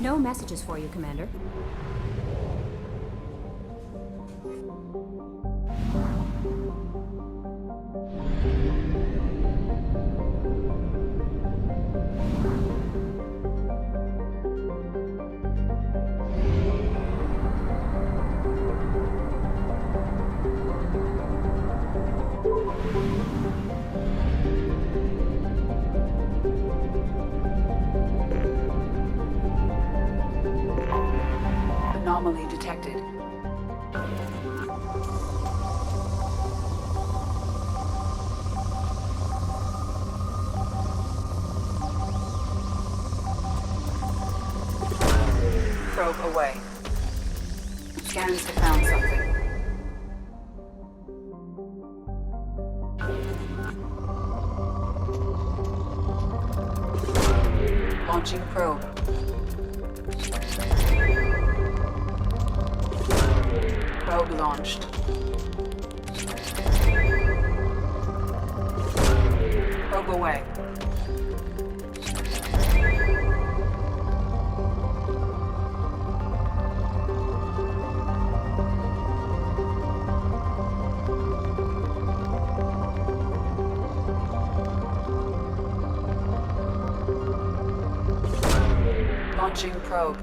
No messages for you, Commander. Anomaly detected. Probe away. Scans have found something. Launching probe. Probe launched. Probe away. Launching probe.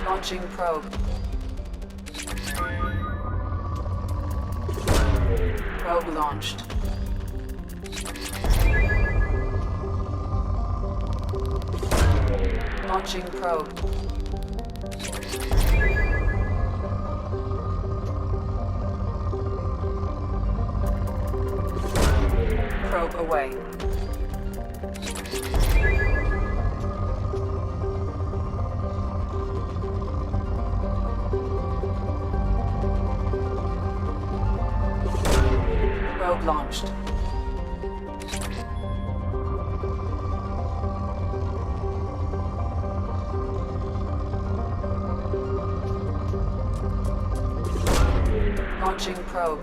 Launching probe. Probe launched. Launching probe. Probe away. Probe launched. Launching probe.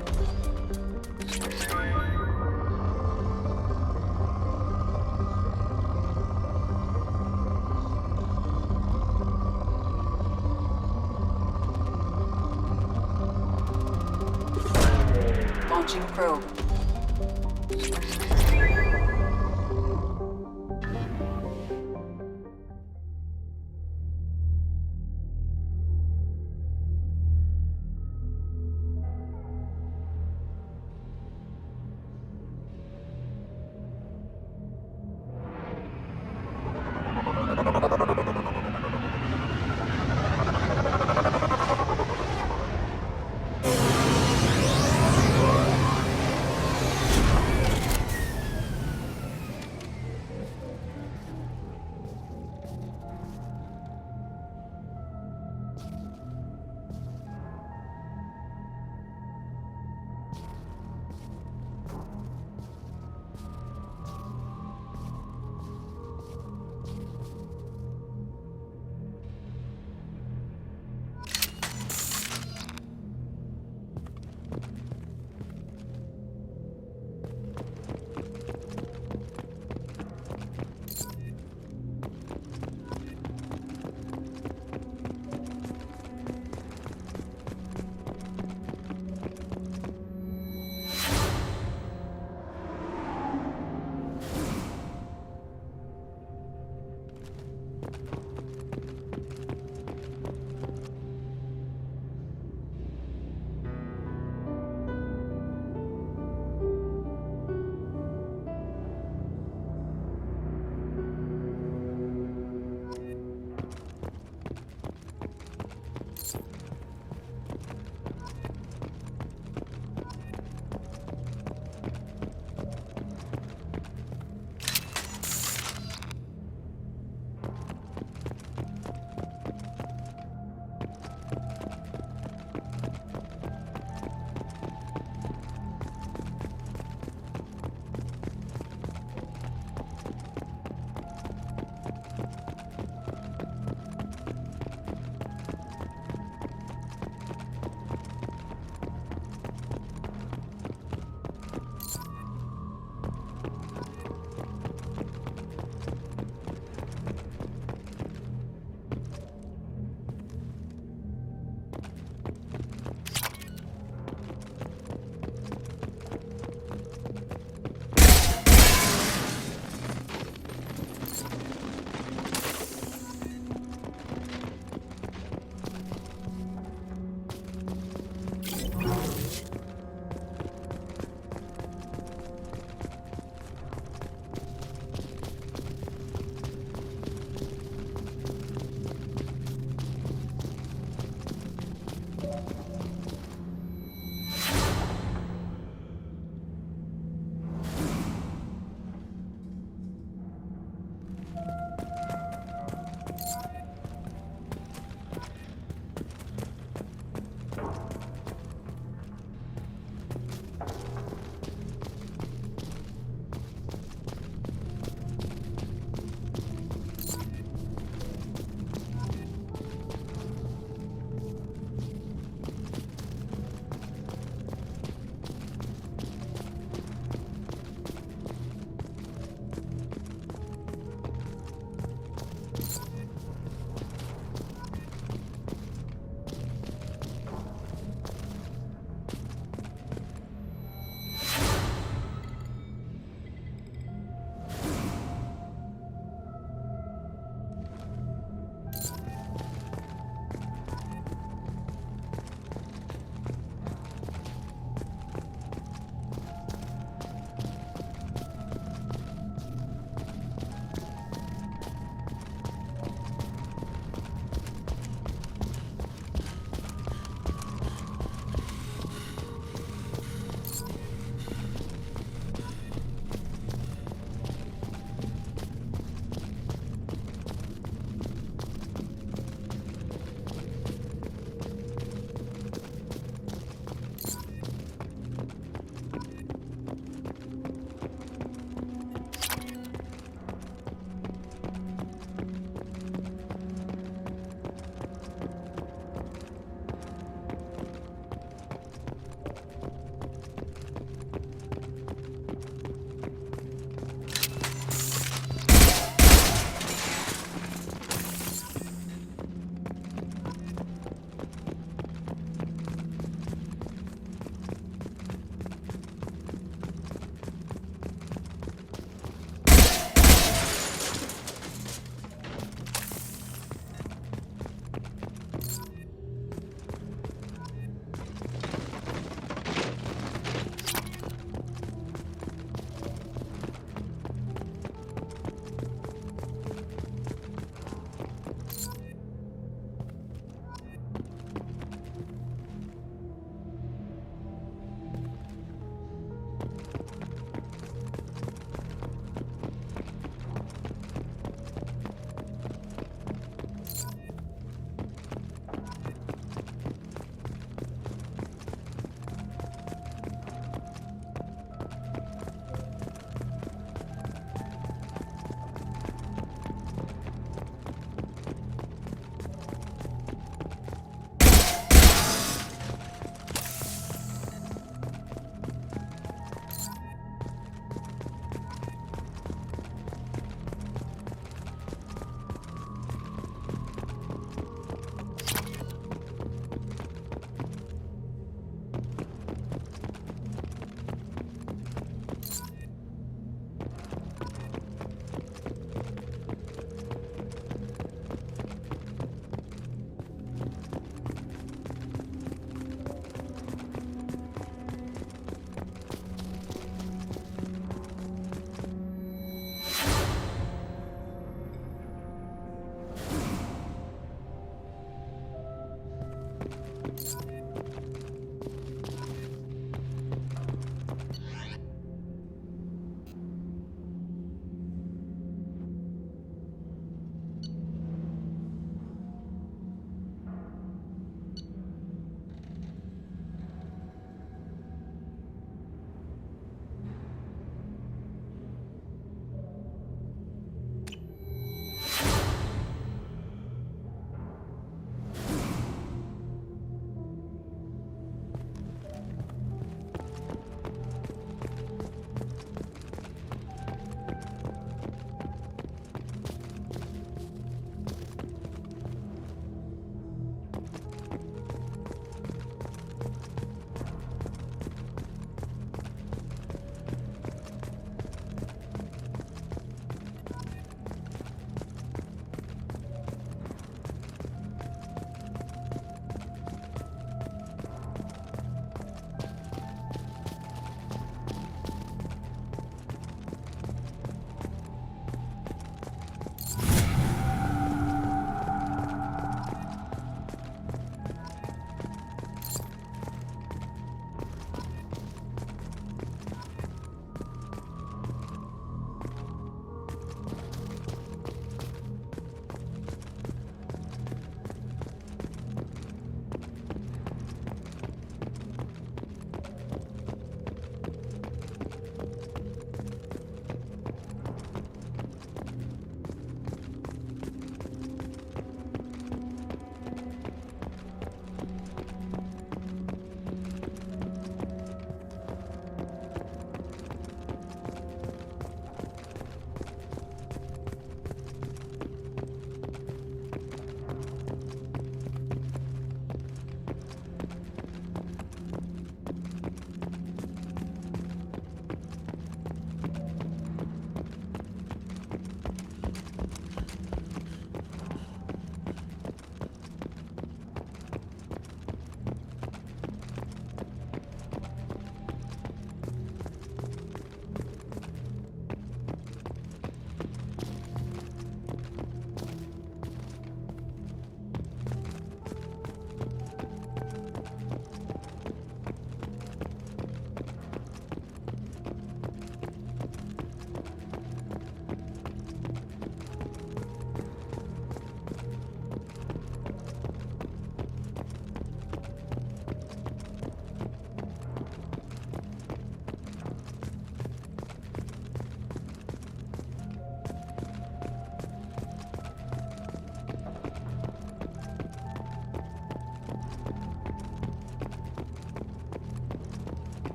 Launching probe.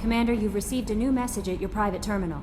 Commander, you've received a new message at your private terminal.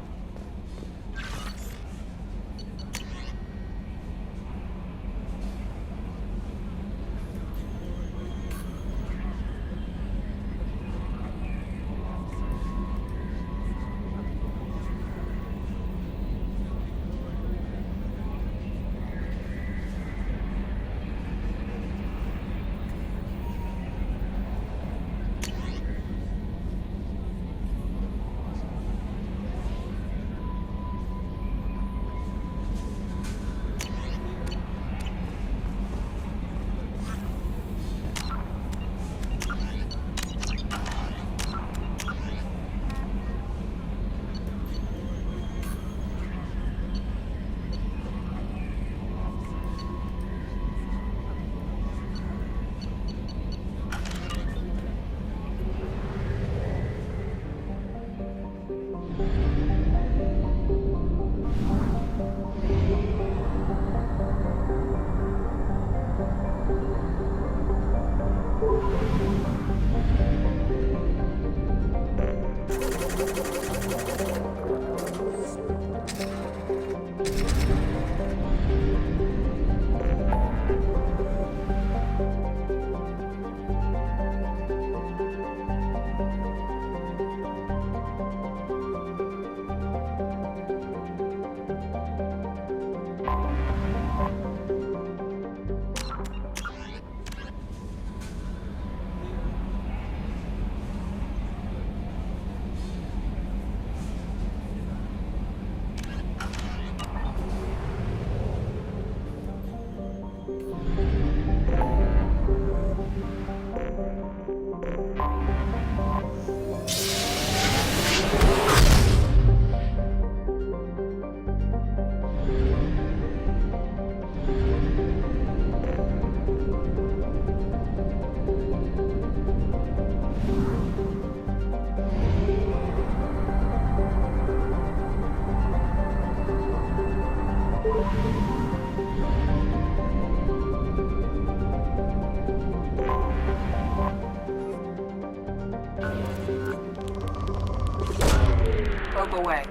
Probe away.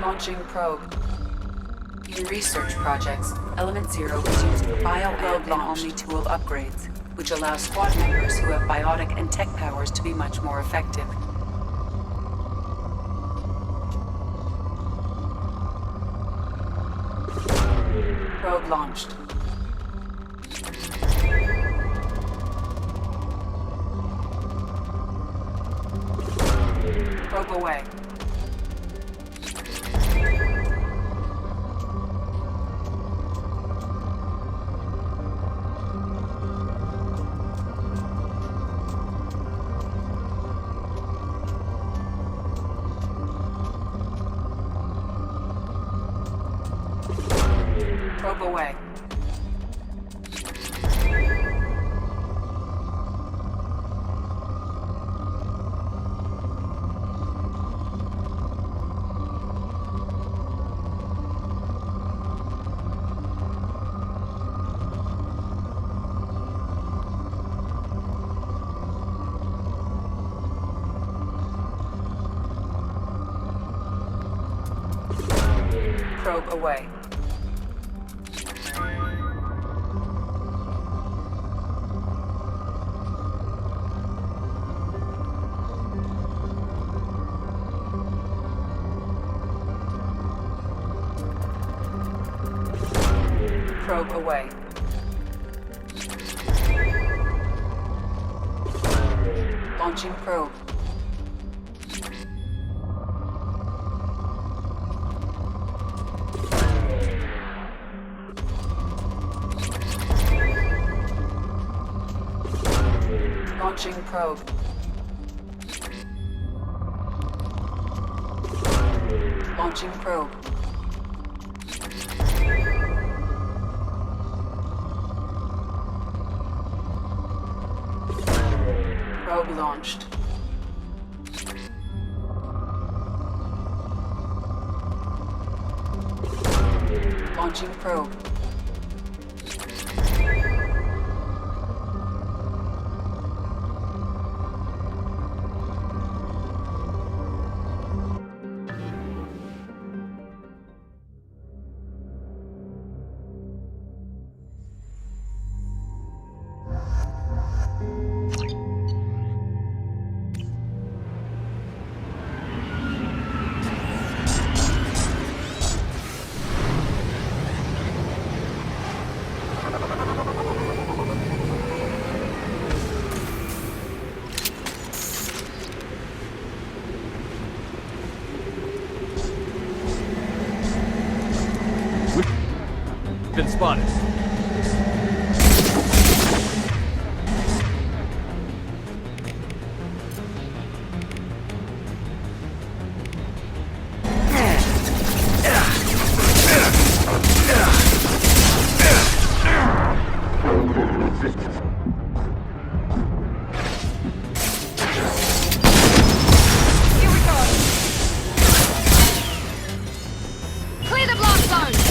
Launching probe. In research projects, Element Zero is used for bio-probe and omni-tool upgrades, which allow squad members who have biotic and tech powers to be much more effective. Probe launched. Probe away. Probe away. Probe away. Probe away. Launching probe. Launching probe. Launching probe. Probe launched. Launching probe. Been spotted. Here we go! Clear the blast zone!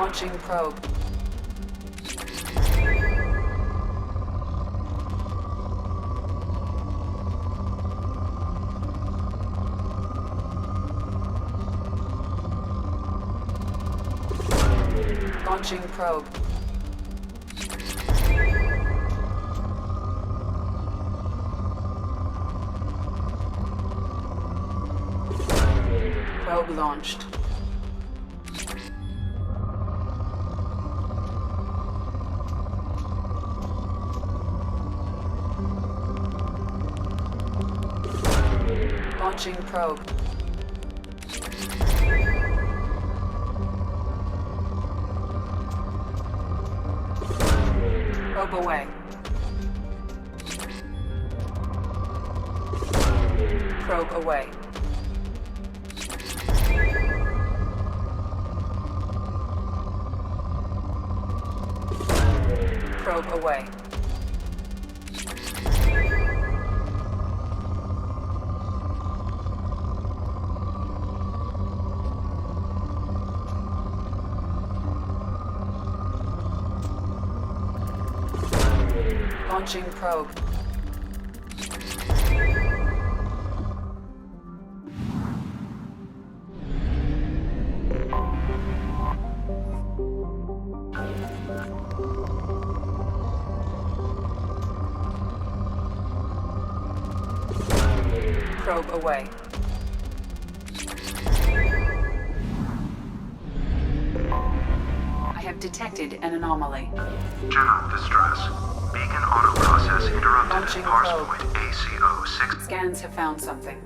Launching probe. Launching probe. Probe launched. Launching probe. Probe away. Probe away. Probe away. Launching probe. Probe away. I have detected an anomaly. Do not distress. Beacon auto process interrupted Launching at parse probe. point ACO6. Scans have found something.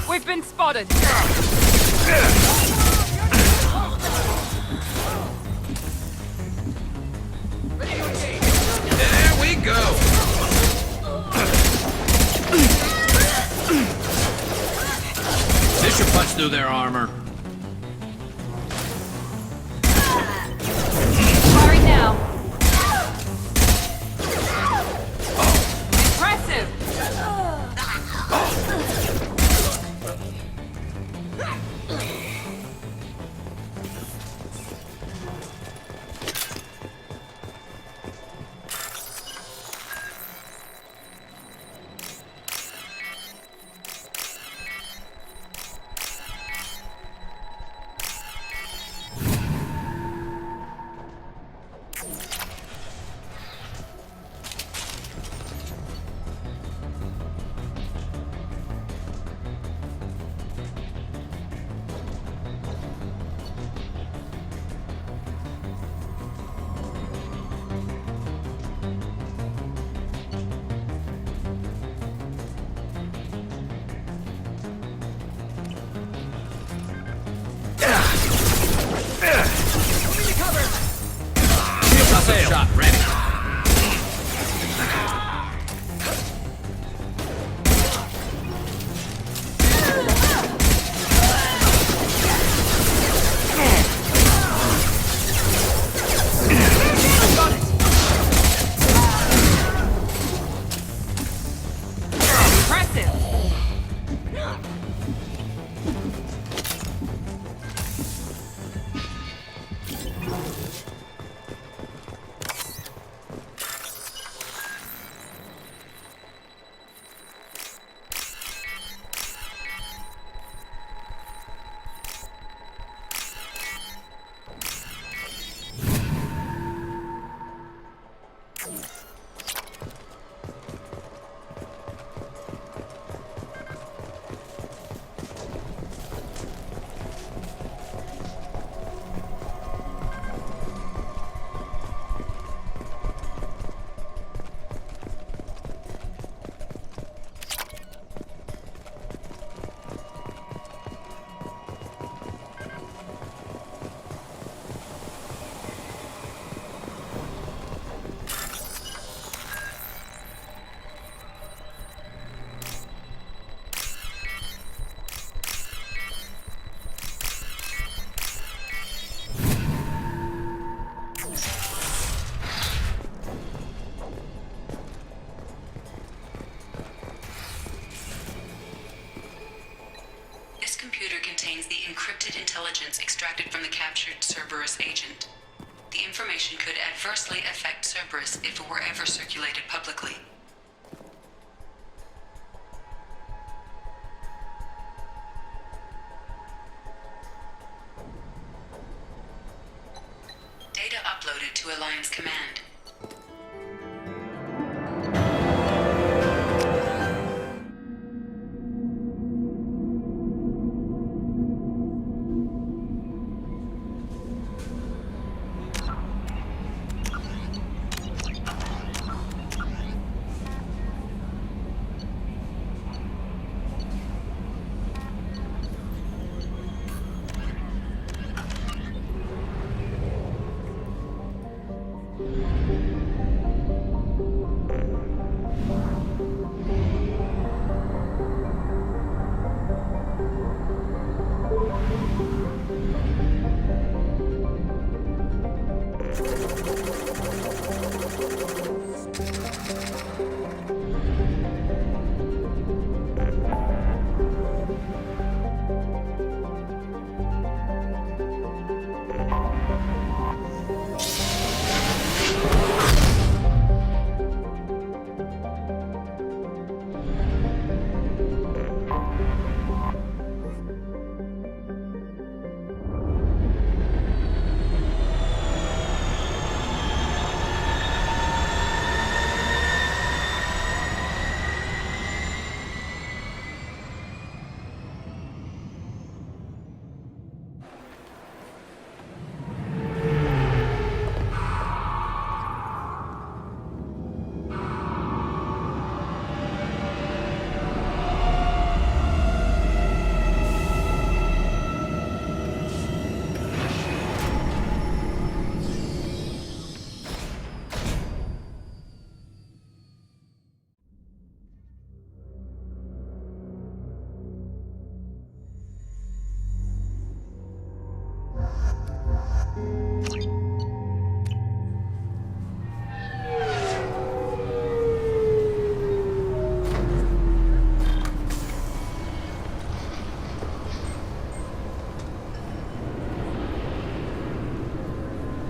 We've been spotted! There we go! This should punch through their armor. Firing now! Impressive! Shot ready. captured Cerberus agent. The information could adversely affect Cerberus if it were ever circulated publicly. Data uploaded to Alliance Command.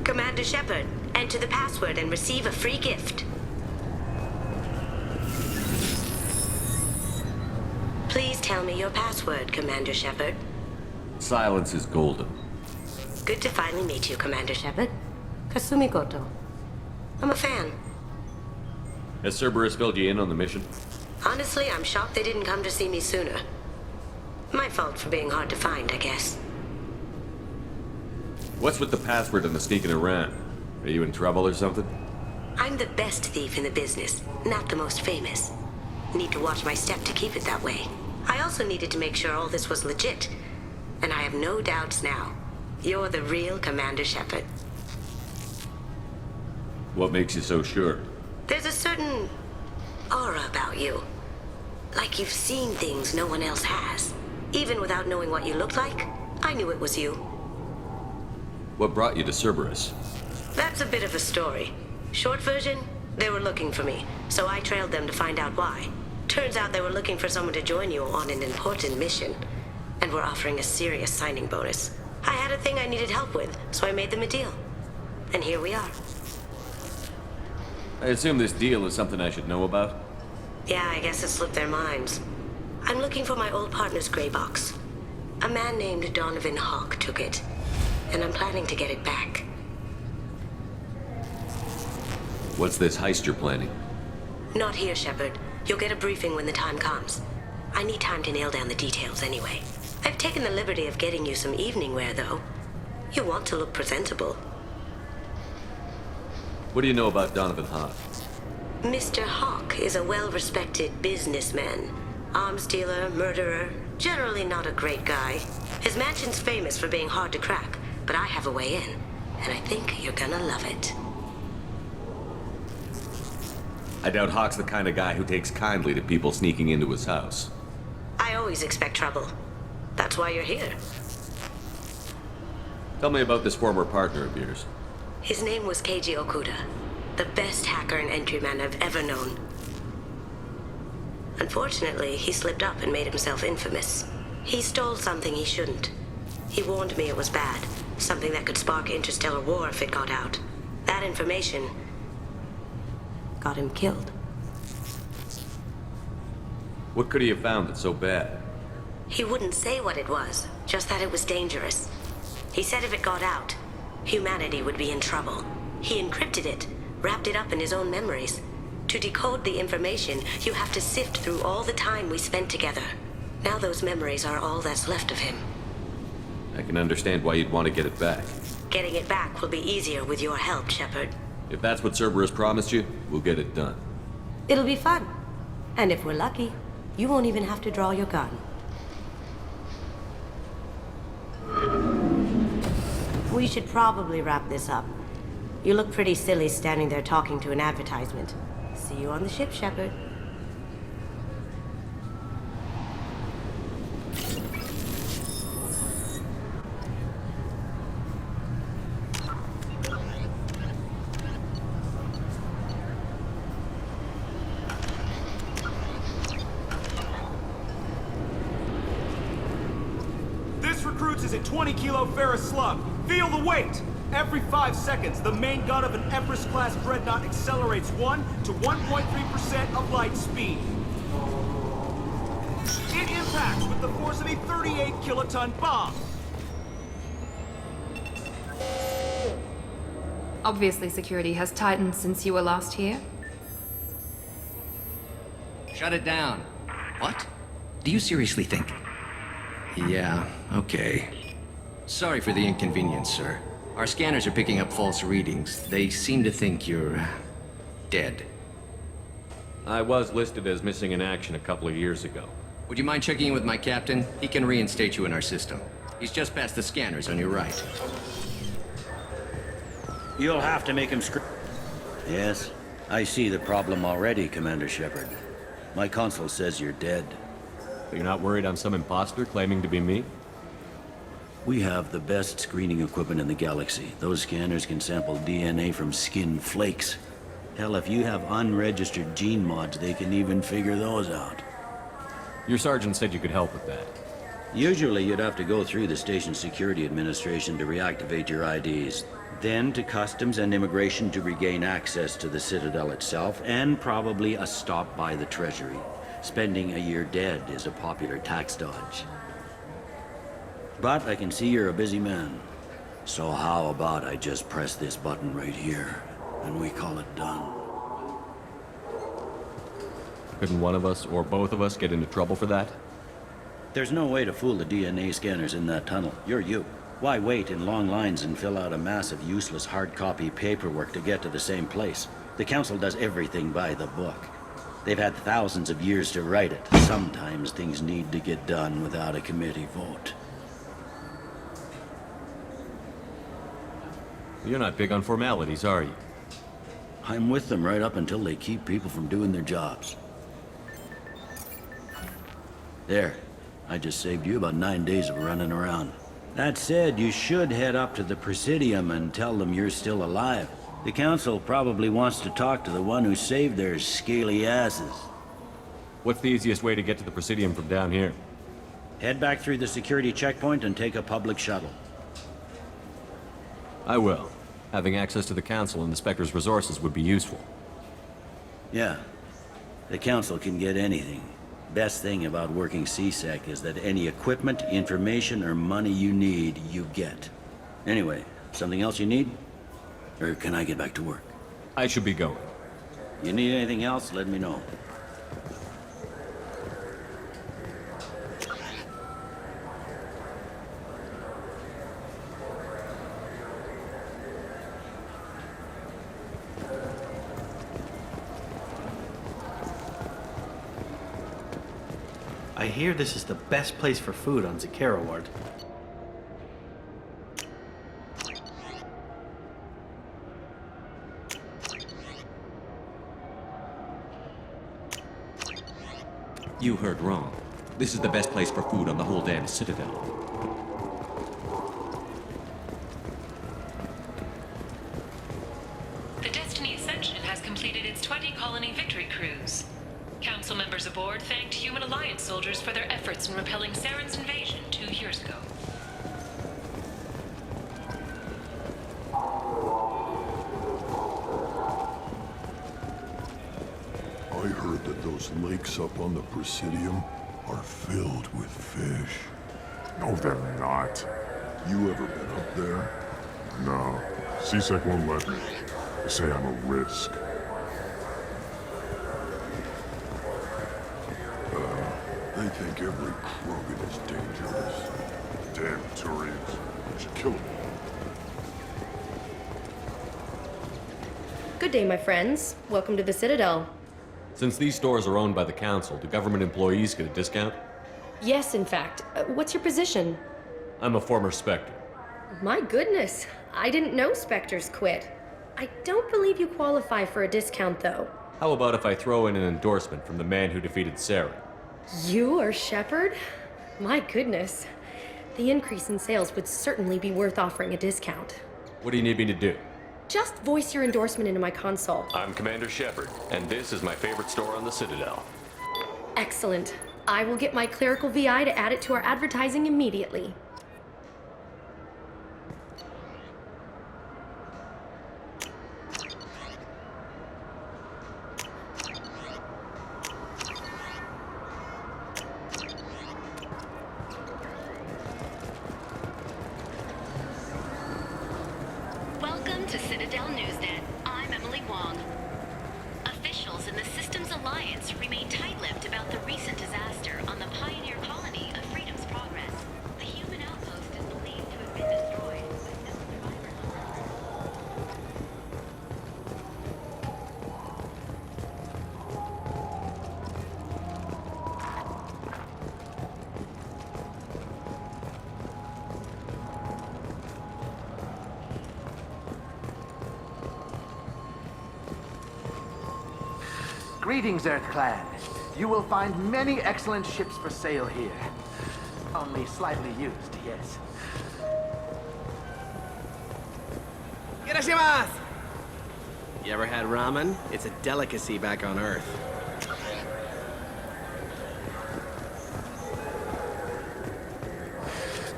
Commander Shepard, enter the password and receive a free gift. Please tell me your password, Commander Shepard. Silence is golden. Good to finally meet you, Commander Shepard. Kasumi Goto. I'm a fan. Has Cerberus filled you in on the mission? Honestly, I'm shocked they didn't come to see me sooner. My fault for being hard to find, I guess. What's with the password and the sneaking around? Are you in trouble or something? I'm the best thief in the business, not the most famous. Need to watch my step to keep it that way. I also needed to make sure all this was legit. And I have no doubts now. You're the real Commander Shepard. What makes you so sure? There's a certain aura about you. Like you've seen things no one else has. Even without knowing what you looked like, I knew it was you. What brought you to Cerberus? That's a bit of a story. Short version, they were looking for me, so I trailed them to find out why. Turns out they were looking for someone to join you on an important mission, and were offering a serious signing bonus. I had a thing I needed help with, so I made them a deal. And here we are. I assume this deal is something I should know about? Yeah, I guess it slipped their minds. I'm looking for my old partner's gray box. A man named Donovan Hawk took it, and I'm planning to get it back. What's this heist you're planning? Not here, Shepard. You'll get a briefing when the time comes. I need time to nail down the details anyway. I've taken the liberty of getting you some evening wear, though. You want to look presentable. What do you know about Donovan Hawk? Mr. Hawk is a well-respected businessman. Arms dealer, murderer, generally not a great guy. His mansion's famous for being hard to crack, but I have a way in, and I think you're gonna love it. I doubt Hawk's the kind of guy who takes kindly to people sneaking into his house. I always expect trouble. That's why you're here. Tell me about this former partner of yours. His name was Keiji Okuda, the best hacker and entryman I've ever known. Unfortunately, he slipped up and made himself infamous. He stole something he shouldn't. He warned me it was bad, Something that could spark interstellar war if it got out. That information got him killed. What could he have found that's so bad? He wouldn't say what it was, just that it was dangerous. He said if it got out, humanity would be in trouble. He encrypted it, wrapped it up in his own memories. To decode the information, you have to sift through all the time we spent together. Now those memories are all that's left of him. I can understand why you'd want to get it back. Getting it back will be easier with your help, Shepard. If that's what Cerberus promised you, we'll get it done. It'll be fun. And if we're lucky, you won't even have to draw your gun. We should probably wrap this up. You look pretty silly standing there talking to an advertisement. See you on the ship, Shepard. This recruits is a 20-kilo ferrous slug. Feel the weight! Every 5 seconds, the main gun of an Everest-class dreadnought accelerates 1 to 1.3% of light speed. It impacts with the force of a 38-kiloton bomb. Obviously, security has tightened since you were last here. Shut it down. What? Do you seriously think? Yeah, okay. Sorry for the inconvenience, sir. Our scanners are picking up false readings. They seem to think you're dead. I was listed as missing in action a couple of years ago. Would you mind checking in with my captain? He can reinstate you in our system. He's just past the scanners on your right. You'll have to make him Yes, I see the problem already, Commander Shepard. My console says you're dead. You're not worried I'm some imposter claiming to be me? We have the best screening equipment in the galaxy. Those scanners can sample DNA from skin flakes. Hell, if you have unregistered gene mods, they can even figure those out. Your sergeant said you could help with that. Usually, you'd have to go through the station security administration to reactivate your IDs. Then to Customs and Immigration to regain access to the Citadel itself, and probably a stop by the Treasury. Spending a year dead is a popular tax dodge. But I can see you're a busy man. So how about I just press this button right here, and we call it done? Couldn't one of us, or both of us, get into trouble for that? There's no way to fool the DNA scanners in that tunnel. You're you. Why wait in long lines and fill out a massive useless hard copy paperwork to get to the same place? The Council does everything by the book. They've had thousands of years to write it. Sometimes things need to get done without a committee vote. You're not big on formalities, are you? I'm with them right up until they keep people from doing their jobs. There. I just saved you about 9 days of running around. That said, you should head up to the Presidium and tell them you're still alive. The Council probably wants to talk to the one who saved their scaly asses. What's the easiest way to get to the Presidium from down here? Head back through the security checkpoint and take a public shuttle. I will. Having access to the Council and the Spectre's resources would be useful. Yeah. The Council can get anything. Best thing about working CSEC is that any equipment, information, or money you need, you get. Anyway, something else you need? Or can I get back to work? I should be going. You need anything else, let me know. I hear this is the best place for food on Zakera Ward. You heard wrong. This is the best place for food on the whole damn Citadel. The Destiny Ascension has completed its 20-colony victory cruise. Council members aboard thanked Human Alliance soldiers for their efforts in repelling Saren's invasion 2 years ago. those lakes up on the Presidium are filled with fish. No, they're not. You ever been up there? No. CSEC won't let me. They say I'm a risk. They think every Krogan is dangerous. Damn Turians. We should kill them. Good day, my friends. Welcome to the Citadel. Since these stores are owned by the Council, do government employees get a discount? Yes, in fact. What's your position? I'm a former Spectre. My goodness. I didn't know Spectres quit. I don't believe you qualify for a discount, though. How about if I throw in an endorsement from the man who defeated Saren? You are Shepard? My goodness. The increase in sales would certainly be worth offering a discount. What do you need me to do? Just voice your endorsement into my console. I'm Commander Shepard, and this is my favorite store on the Citadel. Excellent. I will get my clerical VI to add it to our advertising immediately. Welcome to Citadel Newsnet. I'm Emily Wong. Officials in the Systems Alliance remain tight-lipped about the recent disaster on the pioneer colony of Freedom's Progress. The human outpost is believed to have been destroyed, with no survivors. Greetings, Earth Clan. You will find many excellent ships for sale here. Only slightly used, yes. Irashimasu! You ever had ramen? It's a delicacy back on Earth.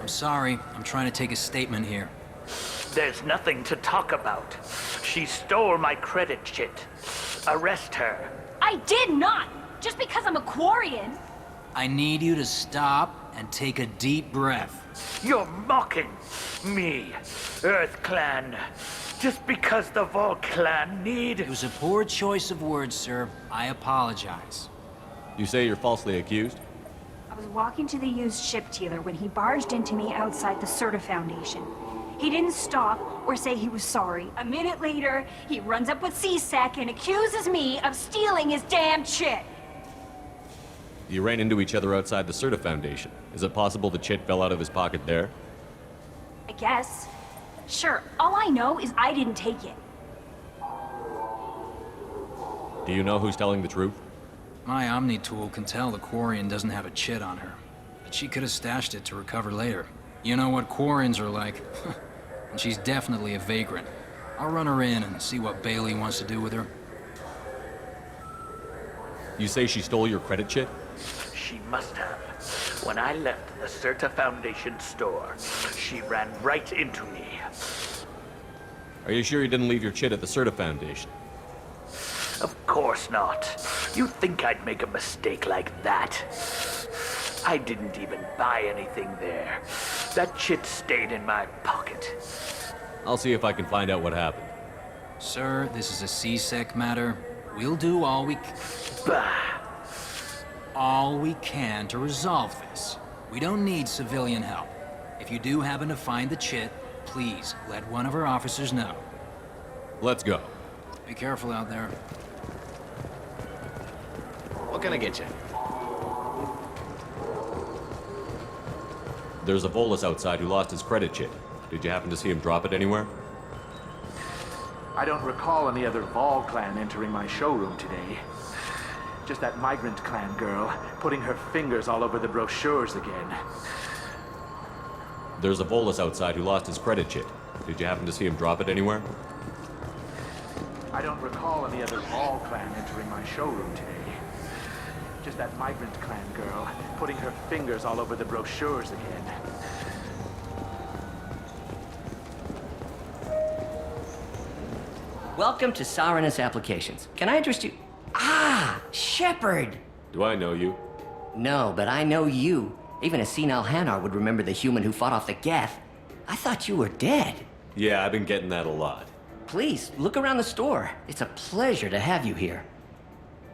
I'm sorry. I'm trying to take a statement here. There's nothing to talk about. She stole my credit chit. Arrest her. I did not! Just because I'm a Quarian! I need you to stop and take a deep breath. You're mocking me, Earth Clan. Just because the Vol Clan need... It was a poor choice of words, sir. I apologize. You say you're falsely accused? I was walking to the used ship dealer when he barged into me outside the Serta Foundation. He didn't stop or say he was sorry. A minute later, he runs up with CSEC and accuses me of stealing his damn chit. You ran into each other outside the Serta Foundation. Is it possible the chit fell out of his pocket there? I guess. Sure, all I know is I didn't take it. Do you know who's telling the truth? My Omni tool can tell the Quarian doesn't have a chit on her, but she could have stashed it to recover later. You know what Quarians are like. And she's definitely a vagrant. I'll run her in and see what Bailey wants to do with her. You say she stole your credit chit? She must have. When I left the Serta Foundation store, she ran right into me. Are you sure you didn't leave your chit at the Serta Foundation? Of course not. You'd think I'd make a mistake like that. I didn't even buy anything there. That chit stayed in my pocket. I'll see if I can find out what happened. Sir, this is a CSEC matter. We'll do all we can to resolve this. We don't need civilian help. If you do happen to find the chit, please let one of our officers know. Let's go. Be careful out there. What can I get you? There's a Volus outside who lost his credit chit. Did you happen to see him drop it anywhere? I don't recall any other Vol Clan entering my showroom today. Just that Migrant Clan girl putting her fingers all over the brochures again. There's a Volus outside who lost his credit chit. Did you happen to see him drop it anywhere? I don't recall any other Vol Clan entering my showroom today. Just that Migrant Clan girl putting her fingers all over the brochures again. Welcome to Sarenus Applications. Can I interest you? Ah! Ah, Shepard! Do I know you? No, but I know you. Even a senile Hanar would remember the human who fought off the Geth. I thought you were dead. Yeah, I've been getting that a lot. Please, look around the store. It's a pleasure to have you here.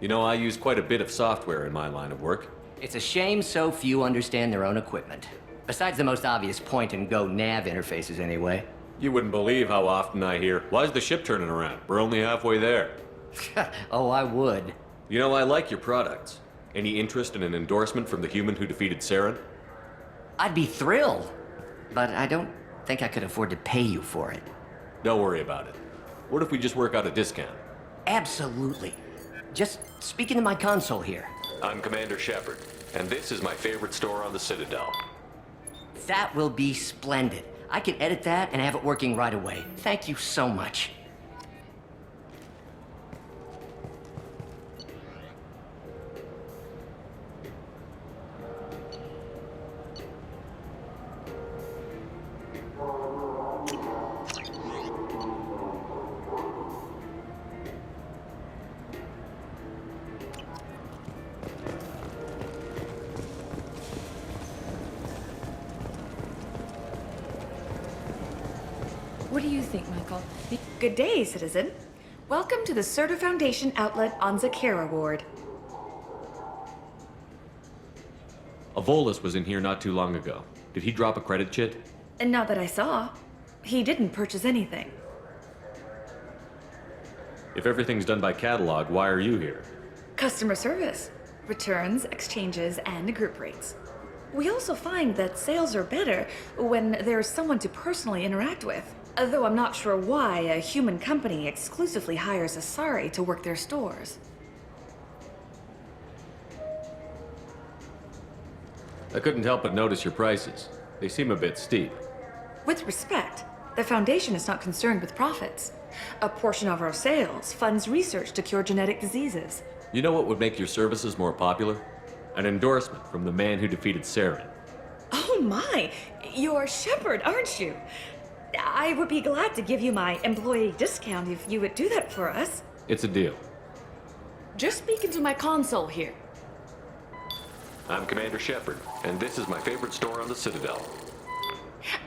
You know, I use quite a bit of software in my line of work. It's a shame so few understand their own equipment. Besides the most obvious point-and-go nav interfaces, anyway. You wouldn't believe how often I hear, "Why's the ship turning around? We're only halfway there." Oh, I would. You know, I like your products. Any interest in an endorsement from the human who defeated Saren? I'd be thrilled. But I don't think I could afford to pay you for it. Don't worry about it. What if we just work out a discount? Absolutely. Just speak into my console here. I'm Commander Shepard, and this is my favorite store on the Citadel. That will be splendid. I can edit that and have it working right away. Thank you so much. What do you think, Michael? Good day, citizen. Welcome to the Serta Foundation outlet on Zakera Ward. A Volus was in here not too long ago. Did he drop a credit chit? And not that I saw. He didn't purchase anything. If everything's done by catalog, why are you here? Customer service. Returns, exchanges, and group rates. We also find that sales are better when there's someone to personally interact with. Though I'm not sure why a human company exclusively hires Asari to work their stores. I couldn't help but notice your prices. They seem a bit steep. With respect, the Foundation is not concerned with profits. A portion of our sales funds research to cure genetic diseases. You know what would make your services more popular? An endorsement from the man who defeated Saren. Oh my! You're Shepard, aren't you? I would be glad to give you my employee discount if you would do that for us. It's a deal. Just speak into my console here. I'm Commander Shepard, and this is my favorite store on the Citadel.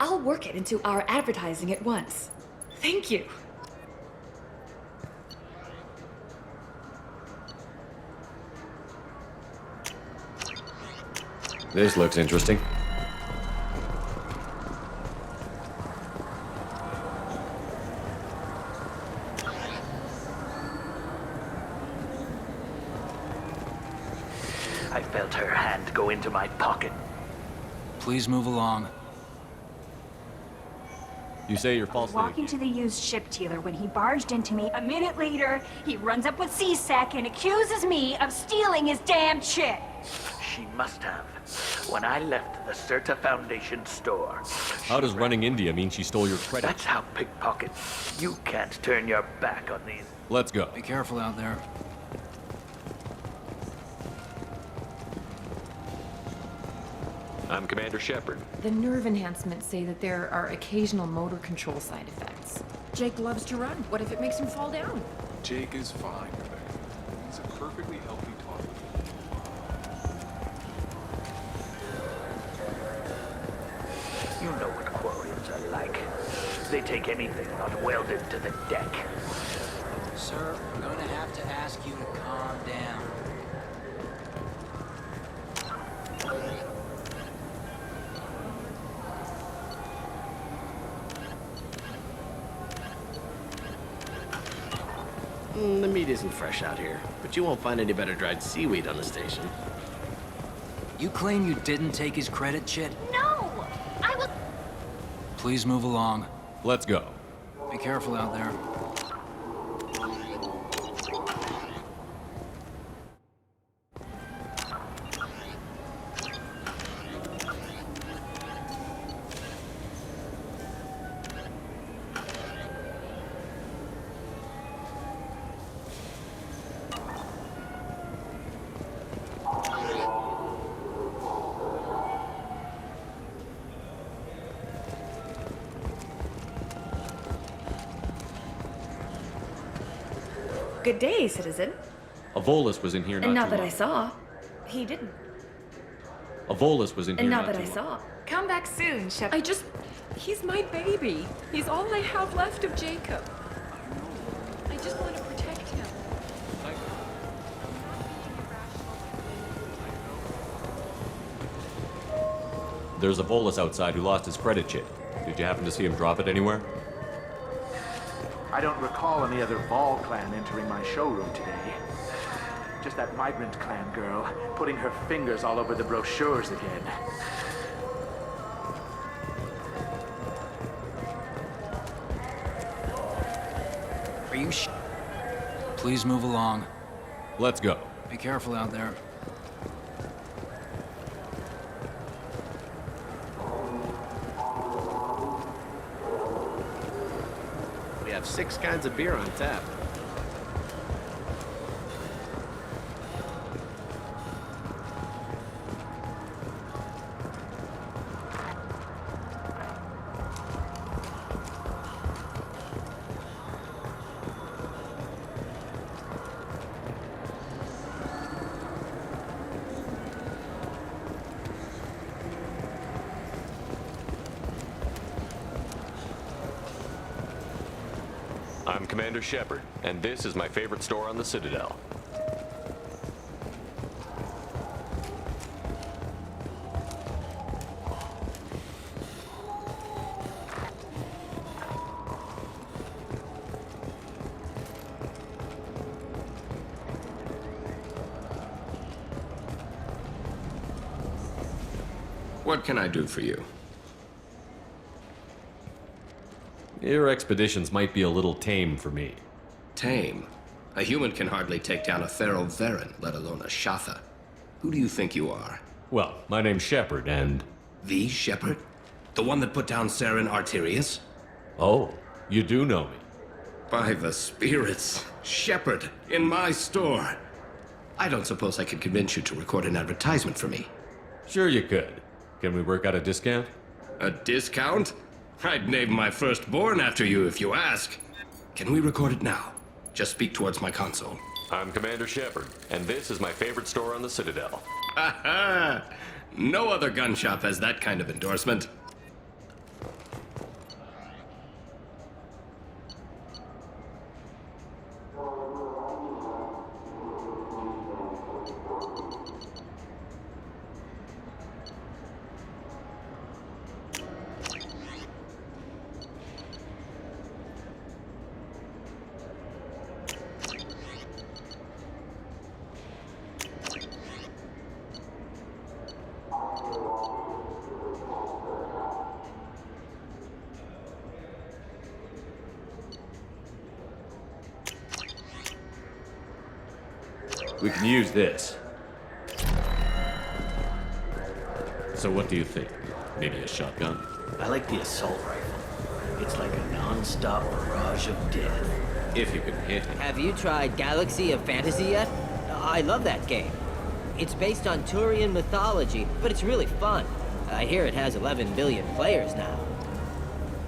I'll work it into our advertising at once. Thank you. This looks interesting. I felt her hand go into my pocket. Please move along. You say you're falsely... Walking to the used ship dealer when he barged into me. A minute later, he runs up with C-Sec and accuses me of stealing his damn chip. She must have. When I left the Serta Foundation store. How does running India mean she stole your credit? That's how pickpocket. You can't turn your back on these. Let's go. Be careful out there. I'm Commander Shepard. The nerve enhancements say that there are occasional motor control side effects. Jake loves to run. What if it makes him fall down? Jake is fine, Rebecca. He's a perfectly healthy toddler. You know what Quarians are like. They take anything not welded to the deck. Sir, I'm going to have to ask you to calm down. The meat isn't fresh out here, but you won't find any better dried seaweed on the station. You claim you didn't take his credit, Chit? No! I was... Please move along. Let's go. Be careful out there. Good day, citizen. A Volus was in here not Not too that long. I saw. He didn't. A Volus was in here Not not that I too saw. long. Come back soon, Shep. He's my baby. He's all I have left of Jacob. I just want to protect him. There's a Volus outside who lost his credit chip. Did you happen to see him drop it anywhere? I don't recall any other Vol clan entering my showroom today. Just that migrant clan girl putting her fingers all over the brochures again. Are you Please move along. Let's go. Be careful out there. We have 6 kinds of beer on tap. I'm Commander Shepard, and this is my favorite store on the Citadel. What can I do for you? Your expeditions might be a little tame for me. Tame? A human can hardly take down a Thero Varen, let alone a Shatha. Who do you think you are? Well, my name's Shepard, and... The Shepard? The one that put down Saren Arterius? Oh, you do know me. By the spirits, Shepard, in my store. I don't suppose I could convince you to record an advertisement for me. Sure you could. Can we work out a discount? A discount? I'd name my firstborn after you if you ask. Can we record it now? Just speak towards my console. I'm Commander Shepard, and this is my favorite store on the Citadel. Ha ha! No other gun shop has that kind of endorsement. We can use this. So what do you think? Maybe a shotgun? I like the assault rifle. It's like a non-stop barrage of death. If you can hit it. Have you tried Galaxy of Fantasy yet? I love that game. It's based on Turian mythology, but it's really fun. I hear it has 11 billion players now.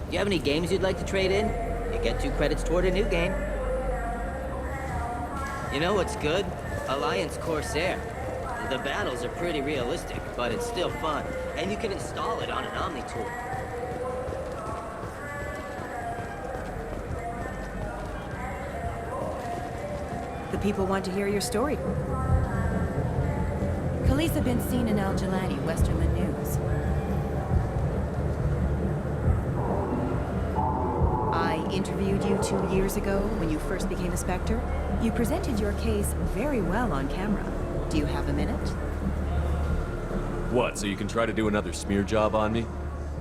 Do you have any games you'd like to trade in? You get 2 credits toward a new game. You know what's good? Alliance Corsair. The battles are pretty realistic, but it's still fun. And you can install it on an Omni tool. The people want to hear your story. Khaleesa been seen in Al Jalani, Westerland News. I interviewed you 2 years ago when you first became a Spectre. You presented your case very well on camera. Do you have a minute? What, so you can try to do another smear job on me?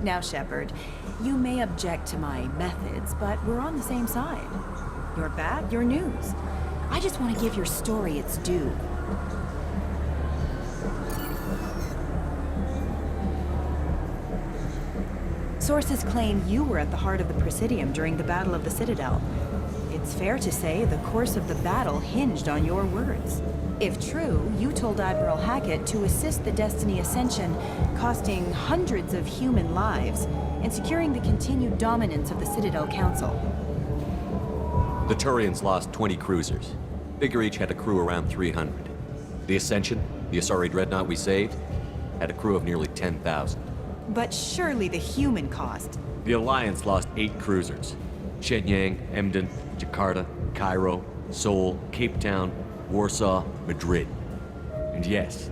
Now, Shepard, you may object to my methods, but we're on the same side. You're bad, you're news. I just want to give your story its due. Sources claim you were at the heart of the Presidium during the Battle of the Citadel. It's fair to say the course of the battle hinged on your words. If true, you told Admiral Hackett to assist the Destiny Ascension, costing hundreds of human lives, and securing the continued dominance of the Citadel Council. The Turians lost 20 cruisers. Figure each had a crew around 300. The Ascension, the Asari dreadnought we saved, had a crew of nearly 10,000. But surely the human cost. The Alliance lost 8 cruisers. Shenyang, Emden, Jakarta, Cairo, Seoul, Cape Town, Warsaw, Madrid. And yes,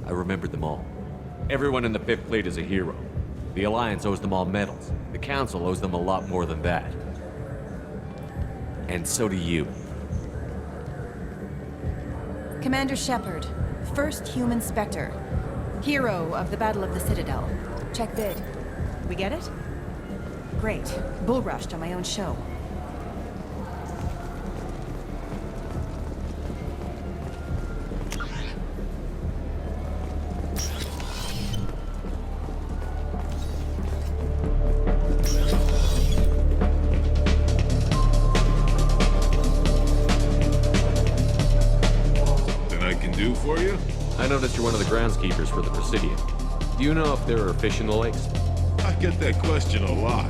I remembered them all. Everyone in the 5th Fleet is a hero. The Alliance owes them all medals. The Council owes them a lot more than that. And so do you. Commander Shepard, first human Spectre. Hero of the Battle of the Citadel. Check bid. We get it? Great. Bull rushed on my own show. For you? I noticed you're one of the groundskeepers for the Presidium. Do you know if there are fish in the lakes? I get that question a lot.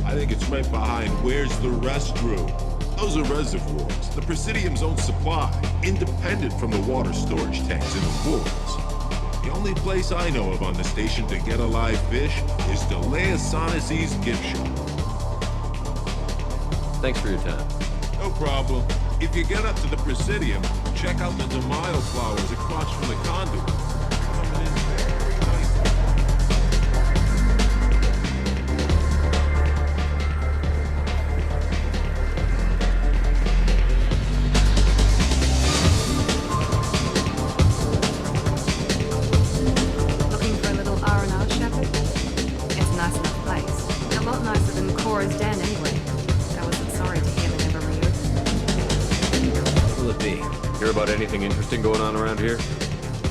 I think it's right behind where's the restroom. Those are reservoirs, the Presidium's own supply, independent from the water storage tanks in the forts. The only place I know of on the station to get a live fish is Delea Sonesi's gift shop. Thanks for your time. No problem. If you get up to the Presidium, check out the Demaio flowers across from the conduit. Coming in very nice. Looking for a little R&R, Shepard? It's a nice enough place. A lot nicer than Cora's den, anyway. I wasn't sorry to hear they never reopened. What will it be? Hear about anything interesting going on around here?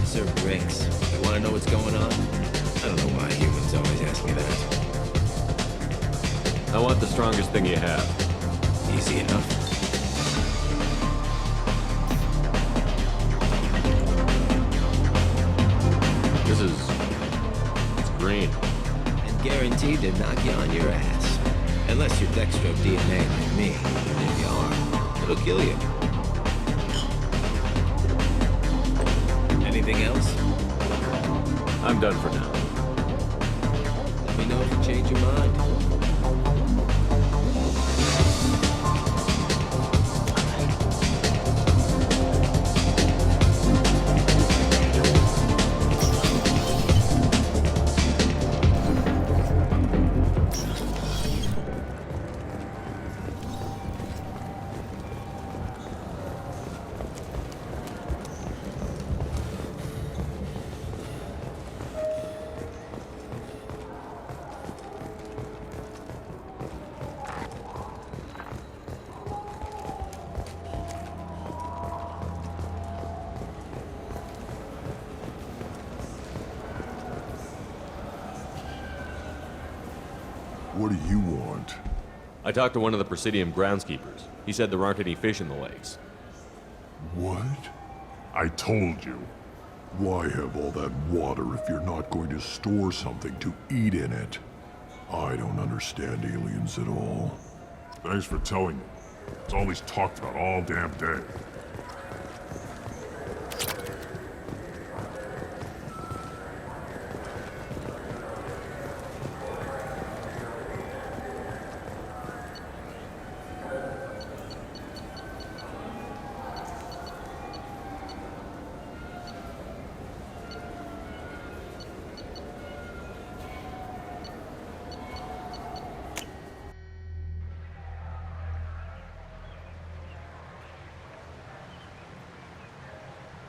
Sir Briggs, you want to know what's going on? I don't know why humans always ask me that. I want the strongest thing you have. Easy enough. It's green. And guaranteed to knock you on your ass. Unless you're dextro DNA like me. If you are, it'll kill you. Anything else? I'm done for now. Let me know if you change your mind. What do you want? I talked to one of the Presidium groundskeepers. He said there aren't any fish in the lakes. What? I told you. Why have all that water if you're not going to store something to eat in it? I don't understand aliens at all. Thanks for telling me. It's all he's talked about all damn day.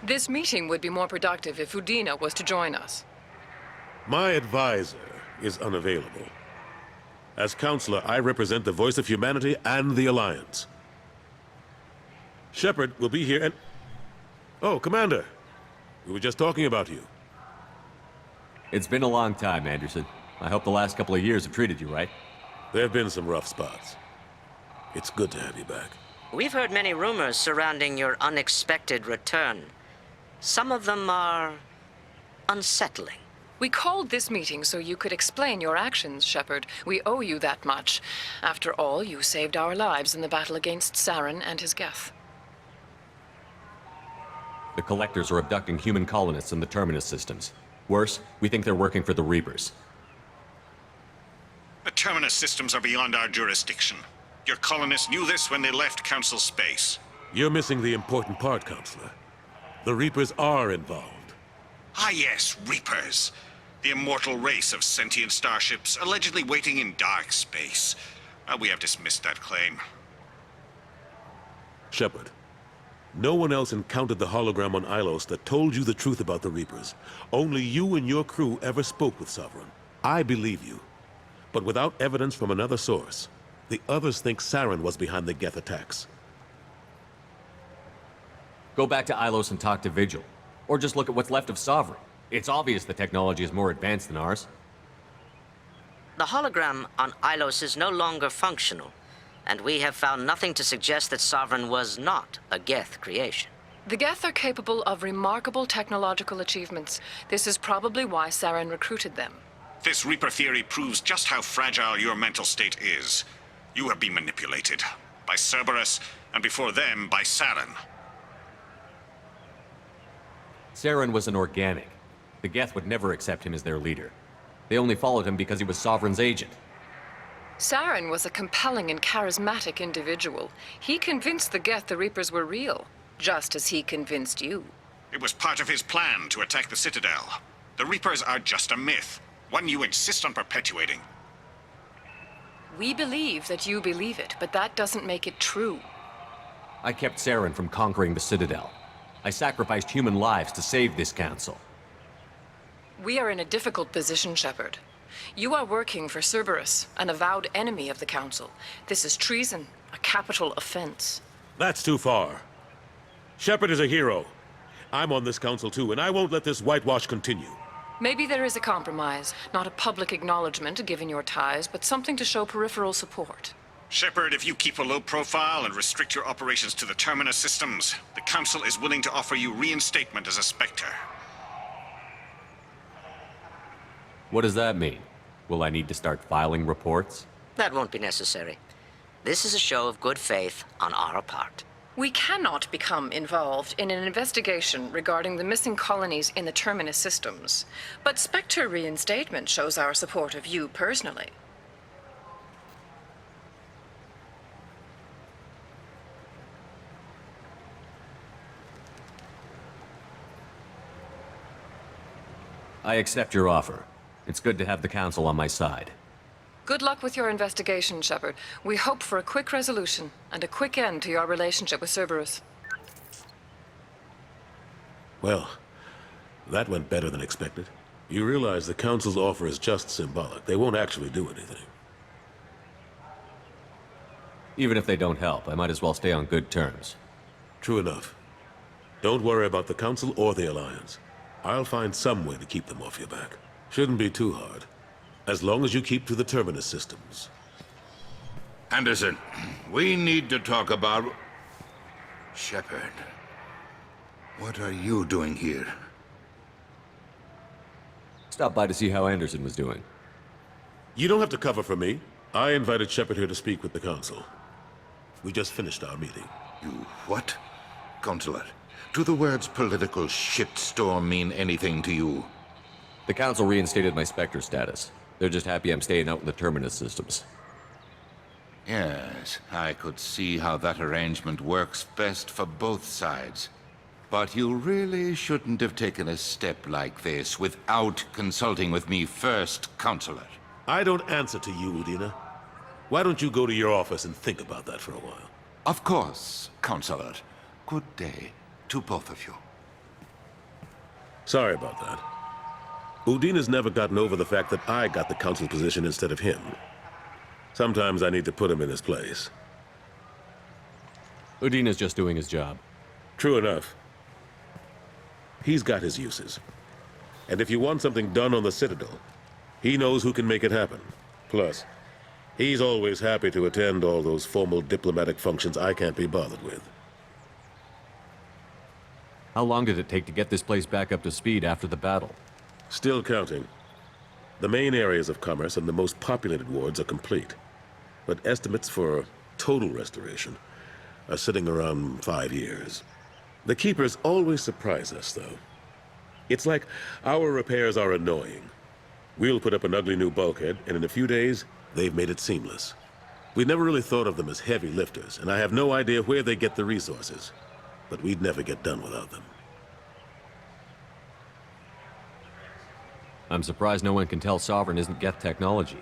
This meeting would be more productive if Udina was to join us. My advisor is unavailable. As counselor, I represent the voice of humanity and the Alliance. Shepard will be here and... Oh, Commander. We were just talking about you. It's been a long time, Anderson. I hope the last couple of years have treated you right. There have been some rough spots. It's good to have you back. We've heard many rumors surrounding your unexpected return. Some of them are unsettling. We called this meeting so you could explain your actions, Shepard. We owe you that much. After all, you saved our lives in the battle against Saren and his Geth. The Collectors are abducting human colonists in the Terminus systems. Worse, we think they're working for the Reapers. The Terminus systems are beyond our jurisdiction. Your colonists knew this when they left Council space. You're missing the important part, Counselor. The Reapers are involved. Ah yes, Reapers. The immortal race of sentient starships allegedly waiting in dark space. We have dismissed that claim. Shepard, no one else encountered the hologram on Ilos that told you the truth about the Reapers. Only you and your crew ever spoke with Sovereign. I believe you. But without evidence from another source, the others think Saren was behind the Geth attacks. Go back to Ilos and talk to Vigil. Or just look at what's left of Sovereign. It's obvious the technology is more advanced than ours. The hologram on Ilos is no longer functional, and we have found nothing to suggest that Sovereign was not a Geth creation. The Geth are capable of remarkable technological achievements. This is probably why Saren recruited them. This Reaper theory proves just how fragile your mental state is. You have been manipulated. By Cerberus, and before them, by Saren. Saren was an organic. The Geth would never accept him as their leader. They only followed him because he was Sovereign's agent. Saren was a compelling and charismatic individual. He convinced the Geth the Reapers were real, just as he convinced you. It was part of his plan to attack the Citadel. The Reapers are just a myth, one you insist on perpetuating. We believe that you believe it, but that doesn't make it true. I kept Saren from conquering the Citadel. I sacrificed human lives to save this council. We are in a difficult position, Shepard. You are working for Cerberus, an avowed enemy of the Council. This is treason, a capital offense. That's too far. Shepard is a hero. I'm on this council too, and I won't let this whitewash continue. Maybe there is a compromise. Not a public acknowledgement given your ties, but something to show peripheral support. Shepard, if you keep a low profile and restrict your operations to the Terminus systems, the Council is willing to offer you reinstatement as a Spectre. What does that mean? Will I need to start filing reports? That won't be necessary. This is a show of good faith on our part. We cannot become involved in an investigation regarding the missing colonies in the Terminus systems, but Spectre reinstatement shows our support of you personally. I accept your offer. It's good to have the Council on my side. Good luck with your investigation, Shepard. We hope for a quick resolution and a quick end to your relationship with Cerberus. Well, that went better than expected. You realize the Council's offer is just symbolic. They won't actually do anything. Even if they don't help, I might as well stay on good terms. True enough. Don't worry about the Council or the Alliance. I'll find some way to keep them off your back. Shouldn't be too hard. As long as you keep to the Terminus systems. Anderson, we need to talk about... Shepard. What are you doing here? Stopped by to see how Anderson was doing. You don't have to cover for me. I invited Shepard here to speak with the Council. We just finished our meeting. You what? Counselor, do the words political shitstorm mean anything to you? The Council reinstated my Spectre status. They're just happy I'm staying out in the Terminus systems. Yes, I could see how that arrangement works best for both sides. But you really shouldn't have taken a step like this without consulting with me first, Counselor. I don't answer to you, Udina. Why don't you go to your office and think about that for a while? Of course, Counselor. Good day to both of you. Sorry about that. Udina's never gotten over the fact that I got the Council position instead of him. Sometimes I need to put him in his place. Udina's just doing his job. True enough. He's got his uses. And if you want something done on the Citadel, he knows who can make it happen. Plus, he's always happy to attend all those formal diplomatic functions I can't be bothered with. How long did it take to get this place back up to speed after the battle? Still counting. The main areas of commerce and the most populated wards are complete. But estimates for total restoration are sitting around 5 years. The Keepers always surprise us, though. It's like our repairs are annoying. We'll put up an ugly new bulkhead, and in a few days, they've made it seamless. We never really thought of them as heavy lifters, and I have no idea where they get the resources. But we'd never get done without them. I'm surprised no one can tell Sovereign isn't Geth technology.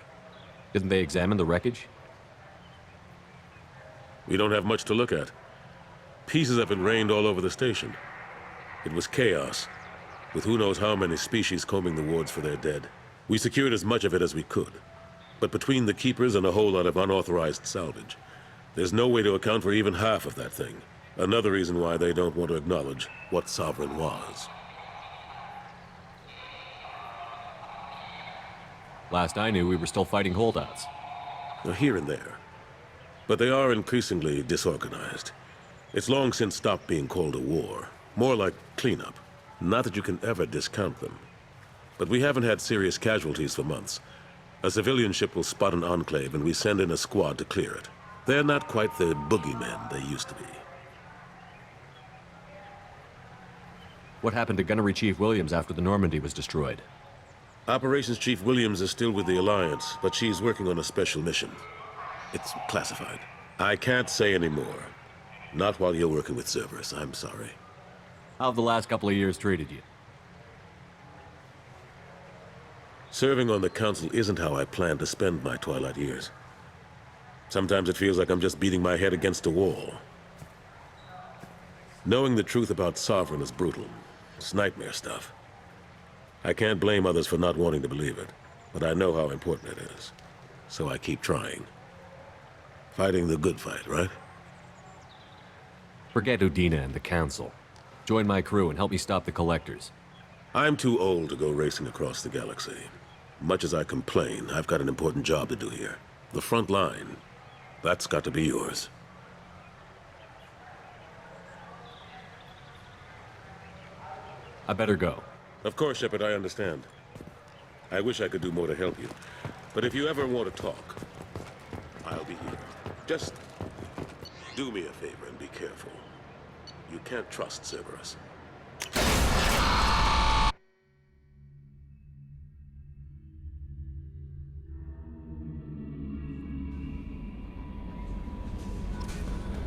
Didn't they examine the wreckage? We don't have much to look at. Pieces have been rained all over the station. It was chaos, with who knows how many species combing the wards for their dead. We secured as much of it as we could. But between the Keepers and a whole lot of unauthorized salvage, there's no way to account for even half of that thing. Another reason why they don't want to acknowledge what Sovereign was. Last I knew, we were still fighting holdouts. Here and there. But they are increasingly disorganized. It's long since stopped being called a war. More like cleanup. Not that you can ever discount them. But we haven't had serious casualties for months. A civilian ship will spot an enclave and we send in a squad to clear it. They're not quite the boogeymen they used to be. What happened to Gunnery Chief Williams after the Normandy was destroyed? Operations Chief Williams is still with the Alliance, but she's working on a special mission. It's classified. I can't say any more. Not while you're working with Cerberus, I'm sorry. How have the last couple of years treated you? Serving on the Council isn't how I plan to spend my twilight years. Sometimes it feels like I'm just beating my head against a wall. Knowing the truth about Sovereign is brutal. It's nightmare stuff. I can't blame others for not wanting to believe it, but I know how important it is. So I keep trying. Fighting the good fight, right? Forget Udina and the Council. Join my crew and help me stop the Collectors. I'm too old to go racing across the galaxy. Much as I complain, I've got an important job to do here. The front line. That's got to be yours. I better go. Of course, Shepard, I understand. I wish I could do more to help you. But if you ever want to talk, I'll be here. Just do me a favor and be careful. You can't trust Cerberus.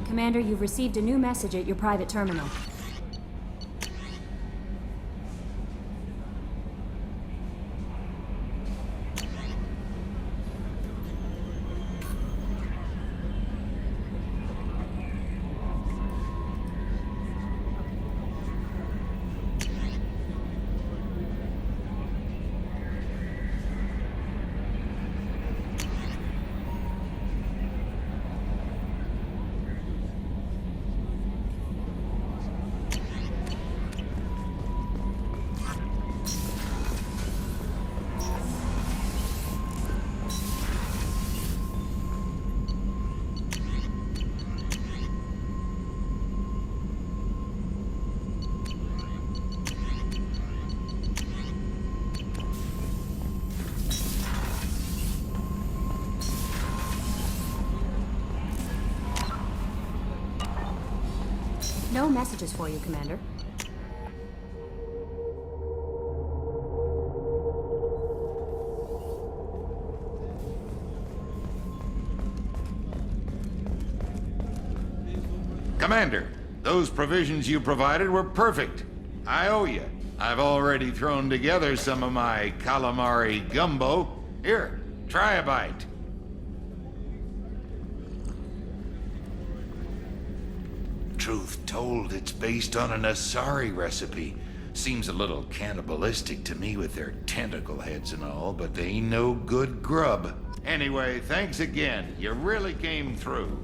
Commander, you've received a new message at your private terminal. No messages for you, Commander. Commander, those provisions you provided were perfect. I owe you. I've already thrown together some of my calamari gumbo. Here, try a bite. Truth told, it's based on an Asari recipe. Seems a little cannibalistic to me with their tentacle heads and all, but they ain't no good grub. Anyway, thanks again. You really came through.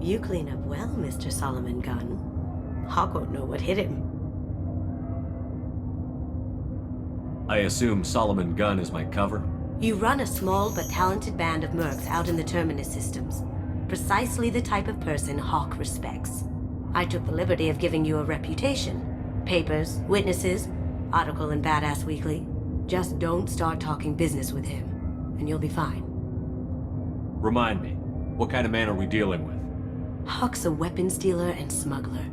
You clean up well, Mr. Solomon Gunn. Hawk won't know what hit him. I assume Solomon Gunn is my cover? You run a small but talented band of mercs out in the Terminus systems. Precisely the type of person Hawk respects. I took the liberty of giving you a reputation. Papers, witnesses, article in Badass Weekly. Just don't start talking business with him, and you'll be fine. Remind me, what kind of man are we dealing with? Hawk's a weapons dealer and smuggler.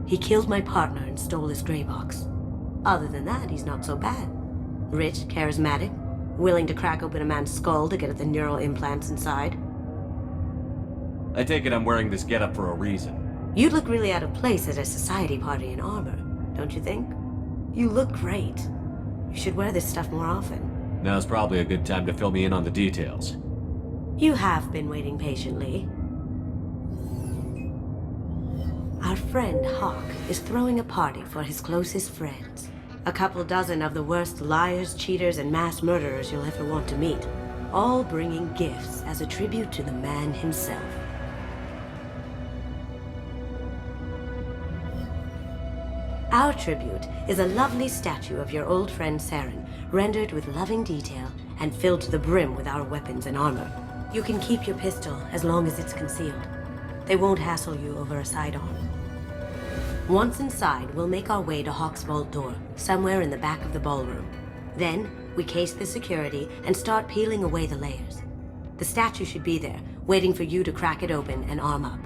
He killed my partner and stole his gray box. Other than that, he's not so bad. Rich, charismatic, willing to crack open a man's skull to get at the neural implants inside. I take it I'm wearing this getup for a reason. You'd look really out of place at a society party in armor, don't you think? You look great. You should wear this stuff more often. Now's probably a good time to fill me in on the details. You have been waiting patiently. Our friend Hawk is throwing a party for his closest friends. A couple dozen of the worst liars, cheaters, and mass murderers you'll ever want to meet. All bringing gifts as a tribute to the man himself. Our tribute is a lovely statue of your old friend Saren, rendered with loving detail and filled to the brim with our weapons and armor. You can keep your pistol as long as it's concealed. They won't hassle you over a sidearm. Once inside, we'll make our way to Hawk's vault door, somewhere in the back of the ballroom. Then, we case the security and start peeling away the layers. The statue should be there, waiting for you to crack it open and arm up.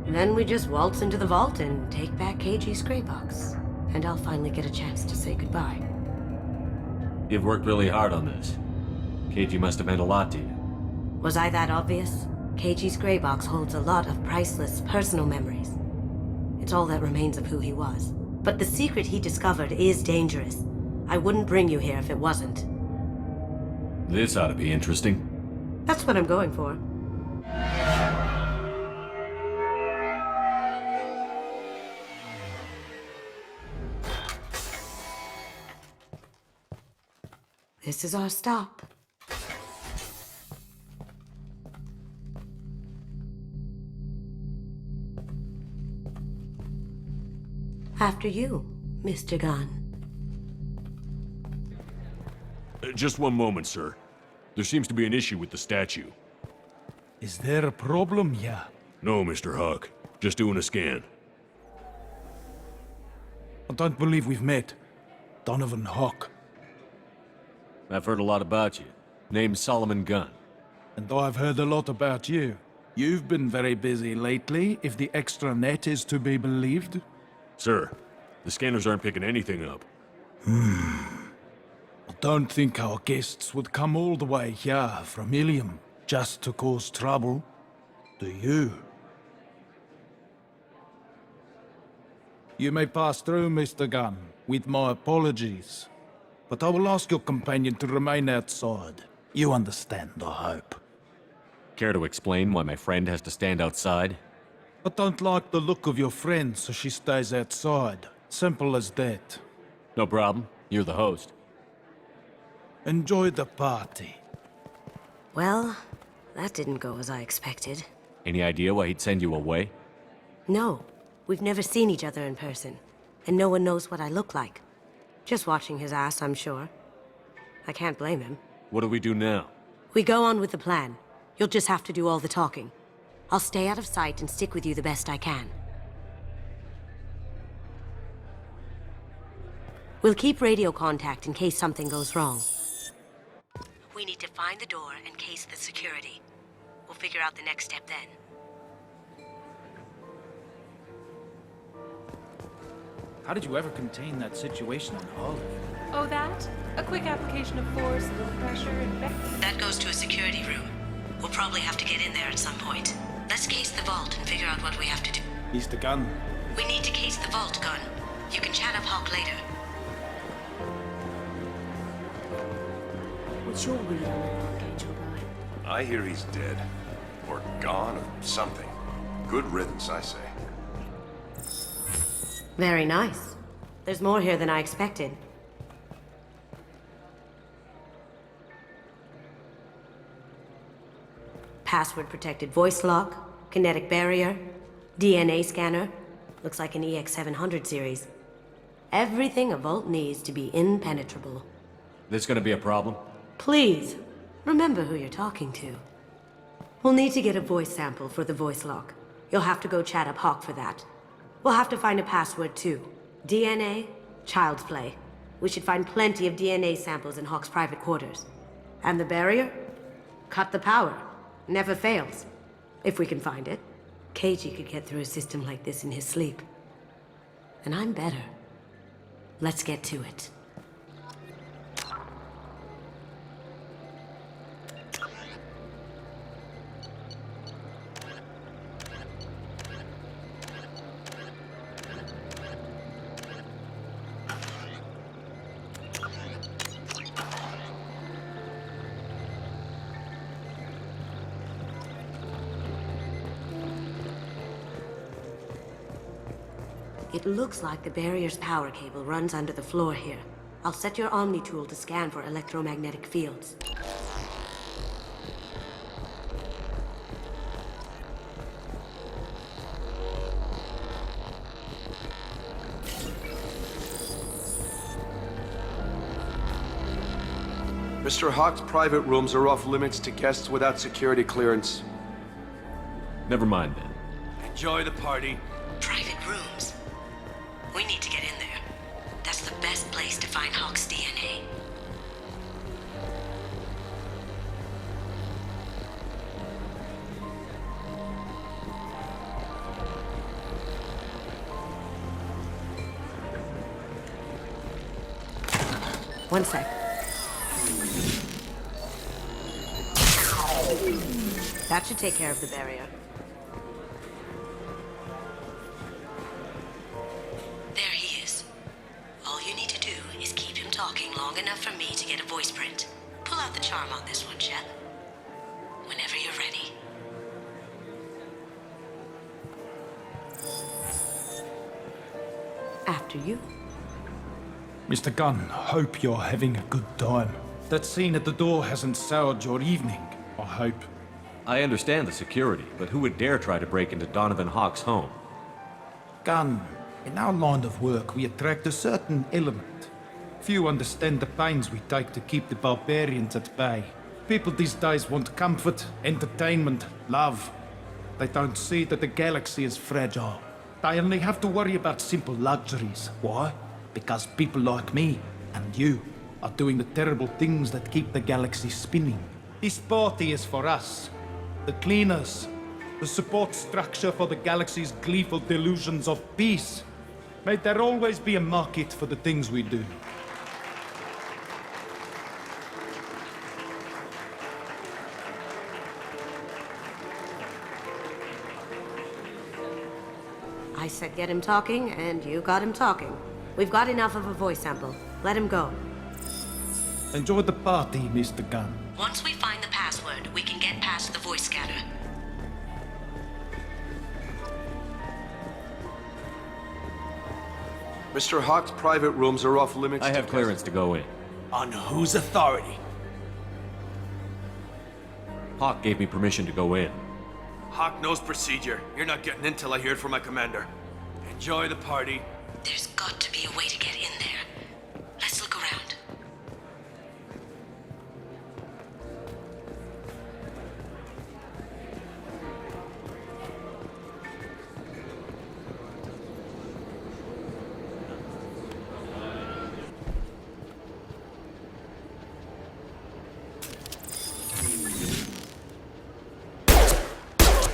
Then we just waltz into the vault and take back KG's gray box. And I'll finally get a chance to say goodbye. You've worked really hard on this. KG must have meant a lot to you. Was I that obvious? KG's gray box holds a lot of priceless personal memories. It's all that remains of who he was. But the secret he discovered is dangerous. I wouldn't bring you here if it wasn't. This ought to be interesting. That's what I'm going for. This is our stop. After you, Mr. Gunn. Just one moment, sir. There seems to be an issue with the statue. Is there a problem here? No, Mr. Hawk. Just doing a scan. I don't believe we've met. Donovan Hawk. I've heard a lot about you. Name's Solomon Gunn. And I've heard a lot about you. You've been very busy lately, if the extranet is to be believed. Sir, the scanners aren't picking anything up. I don't think our guests would come all the way here from Ilium just to cause trouble. Do you? You may pass through, Mr. Gunn, with my apologies. But I will ask your companion to remain outside. You understand, I hope. Care to explain why my friend has to stand outside? I don't like the look of your friend, so she stays outside. Simple as that. No problem. You're the host. Enjoy the party. Well, that didn't go as I expected. Any idea why he'd send you away? No, we've never seen each other in person, and no one knows what I look like. Just watching his ass, I'm sure. I can't blame him. What do we do now? We go on with the plan. You'll just have to do all the talking. I'll stay out of sight and stick with you the best I can. We'll keep radio contact in case something goes wrong. We need to find the door and case the security. We'll figure out the next step then. How did you ever contain that situation on Olive? Oh, that? A quick application of force, a little pressure, and That goes to a security room. We'll probably have to get in there at some point. Let's case the vault and figure out what we have to do. Mr. Gunn. We need to case the vault, Gunn. You can chat up Hawk later. What's your read on that Archangel guy? I hear he's dead. Or gone, or something. Good riddance, I say. Very nice. There's more here than I expected. Password-protected voice lock, kinetic barrier, DNA scanner. Looks like an EX700 series. Everything a vault needs to be impenetrable. This gonna be a problem? Please, remember who you're talking to. We'll need to get a voice sample for the voice lock. You'll have to go chat up Hawk for that. We'll have to find a password too. DNA, child's play. We should find plenty of DNA samples in Hawk's private quarters. And the barrier? Cut the power. Never fails. If we can find it. KG could get through a system like this in his sleep. And I'm better. Let's get to it. It looks like the barrier's power cable runs under the floor here. I'll set your Omni tool to scan for electromagnetic fields. Mr. Hawk's private rooms are off limits to guests without security clearance. Never mind then. Enjoy the party. Private rooms. We need to get in there. That's the best place to find Hawk's DNA. One sec. That should take care of the barrier. There he is. All you need to do is keep him talking long enough for me to get a voice print. Pull out the charm on this one, Chet. Whenever you're ready. After you. Mr. Gunn, hope you're having a good time. That scene at the door hasn't soured your evening, I hope. I understand the security, but who would dare try to break into Donovan Hawk's home? Gunn, in our line of work, we attract a certain element. Few understand the pains we take to keep the barbarians at bay. People these days want comfort, entertainment, love. They don't see that the galaxy is fragile. They only have to worry about simple luxuries. Why? Because people like me and you are doing the terrible things that keep the galaxy spinning. This party is for us, the cleaners, the support structure for the galaxy's gleeful delusions of peace. May there always be a market for the things we do. I said get him talking, and you got him talking. We've got enough of a voice sample. Let him go. Enjoy the party, Mr. Gunn. Once we find the password, we can get past the voice scanner. Mr. Hawk's private rooms are off limits. I have clearance to go in. On whose authority? Hawk gave me permission to go in. Hawk knows procedure. You're not getting in till I hear it from my commander. Enjoy the party. There's got to be a way to get in there. Let's look around.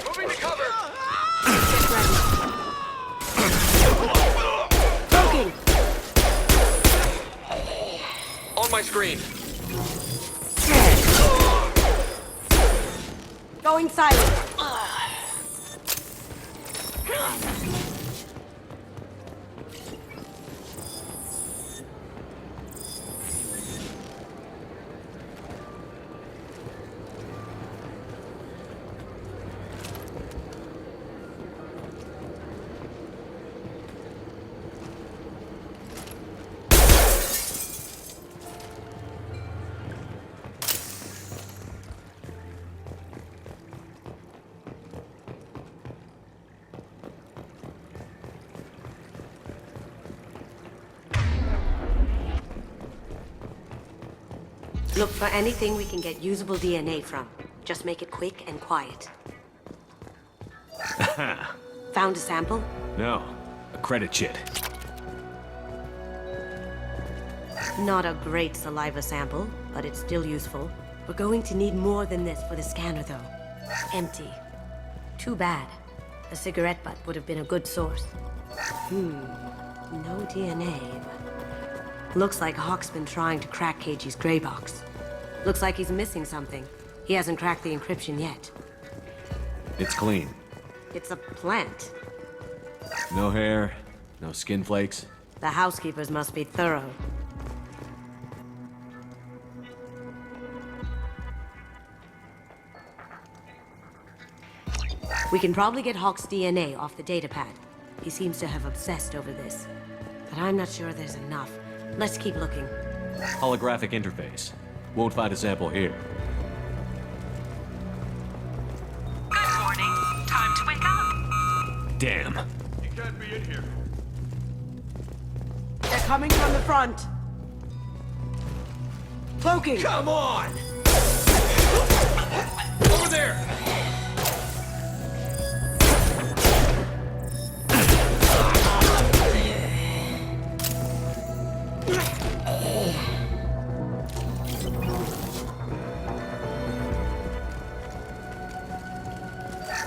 Moving to cover! Broken! screen. Going silent. Look for anything we can get usable DNA from. Just make it quick and quiet. Found a sample? No, a credit chit. Not a great saliva sample, but it's still useful. We're going to need more than this for the scanner, though. Empty. Too bad. A cigarette butt would have been a good source. No DNA, but... Looks like Hawk's been trying to crack KG's gray box. Looks like he's missing something. He hasn't cracked the encryption yet. It's clean. It's a plant. No hair, no skin flakes. The housekeepers must be thorough. We can probably get Hawk's DNA off the datapad. He seems to have obsessed over this. But I'm not sure there's enough. Let's keep looking. Holographic interface. Won't find a sample here. Good morning. Time to wake up. Damn. You can't be in here. They're coming from the front. Cloaking! Come on! Over there!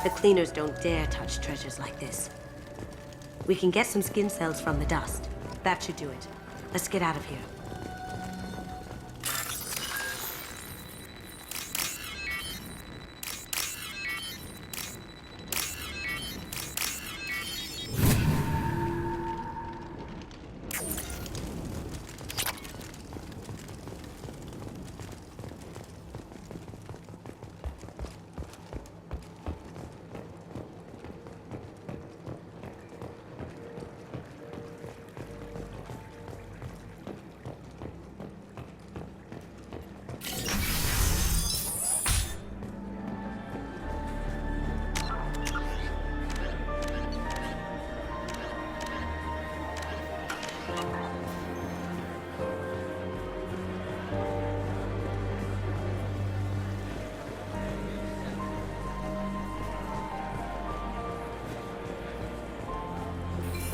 The cleaners don't dare touch treasures like this. We can get some skin cells from the dust. That should do it. Let's get out of here.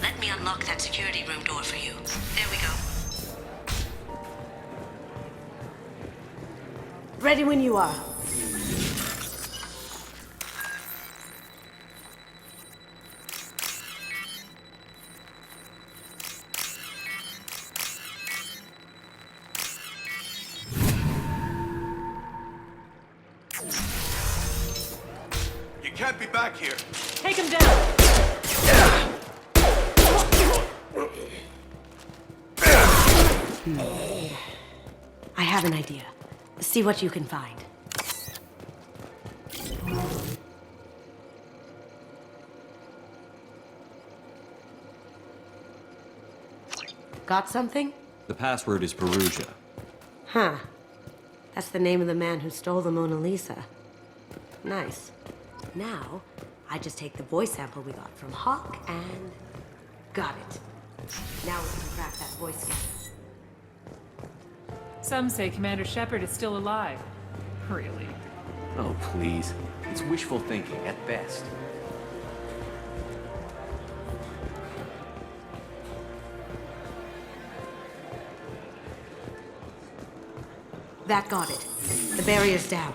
Let me unlock that security room door for you. There we go. Ready when you are. You can't be back here. Take him down. I have an idea. See what you can find. Got something? The password is Perugia. Huh. That's the name of the man who stole the Mona Lisa. Nice. Now, I just take the voice sample we got from Hawk and... got it. Now we can crack that voice scanner. Some say Commander Shepard is still alive. Really? Oh, please. It's wishful thinking at best. That got it. The barrier's down.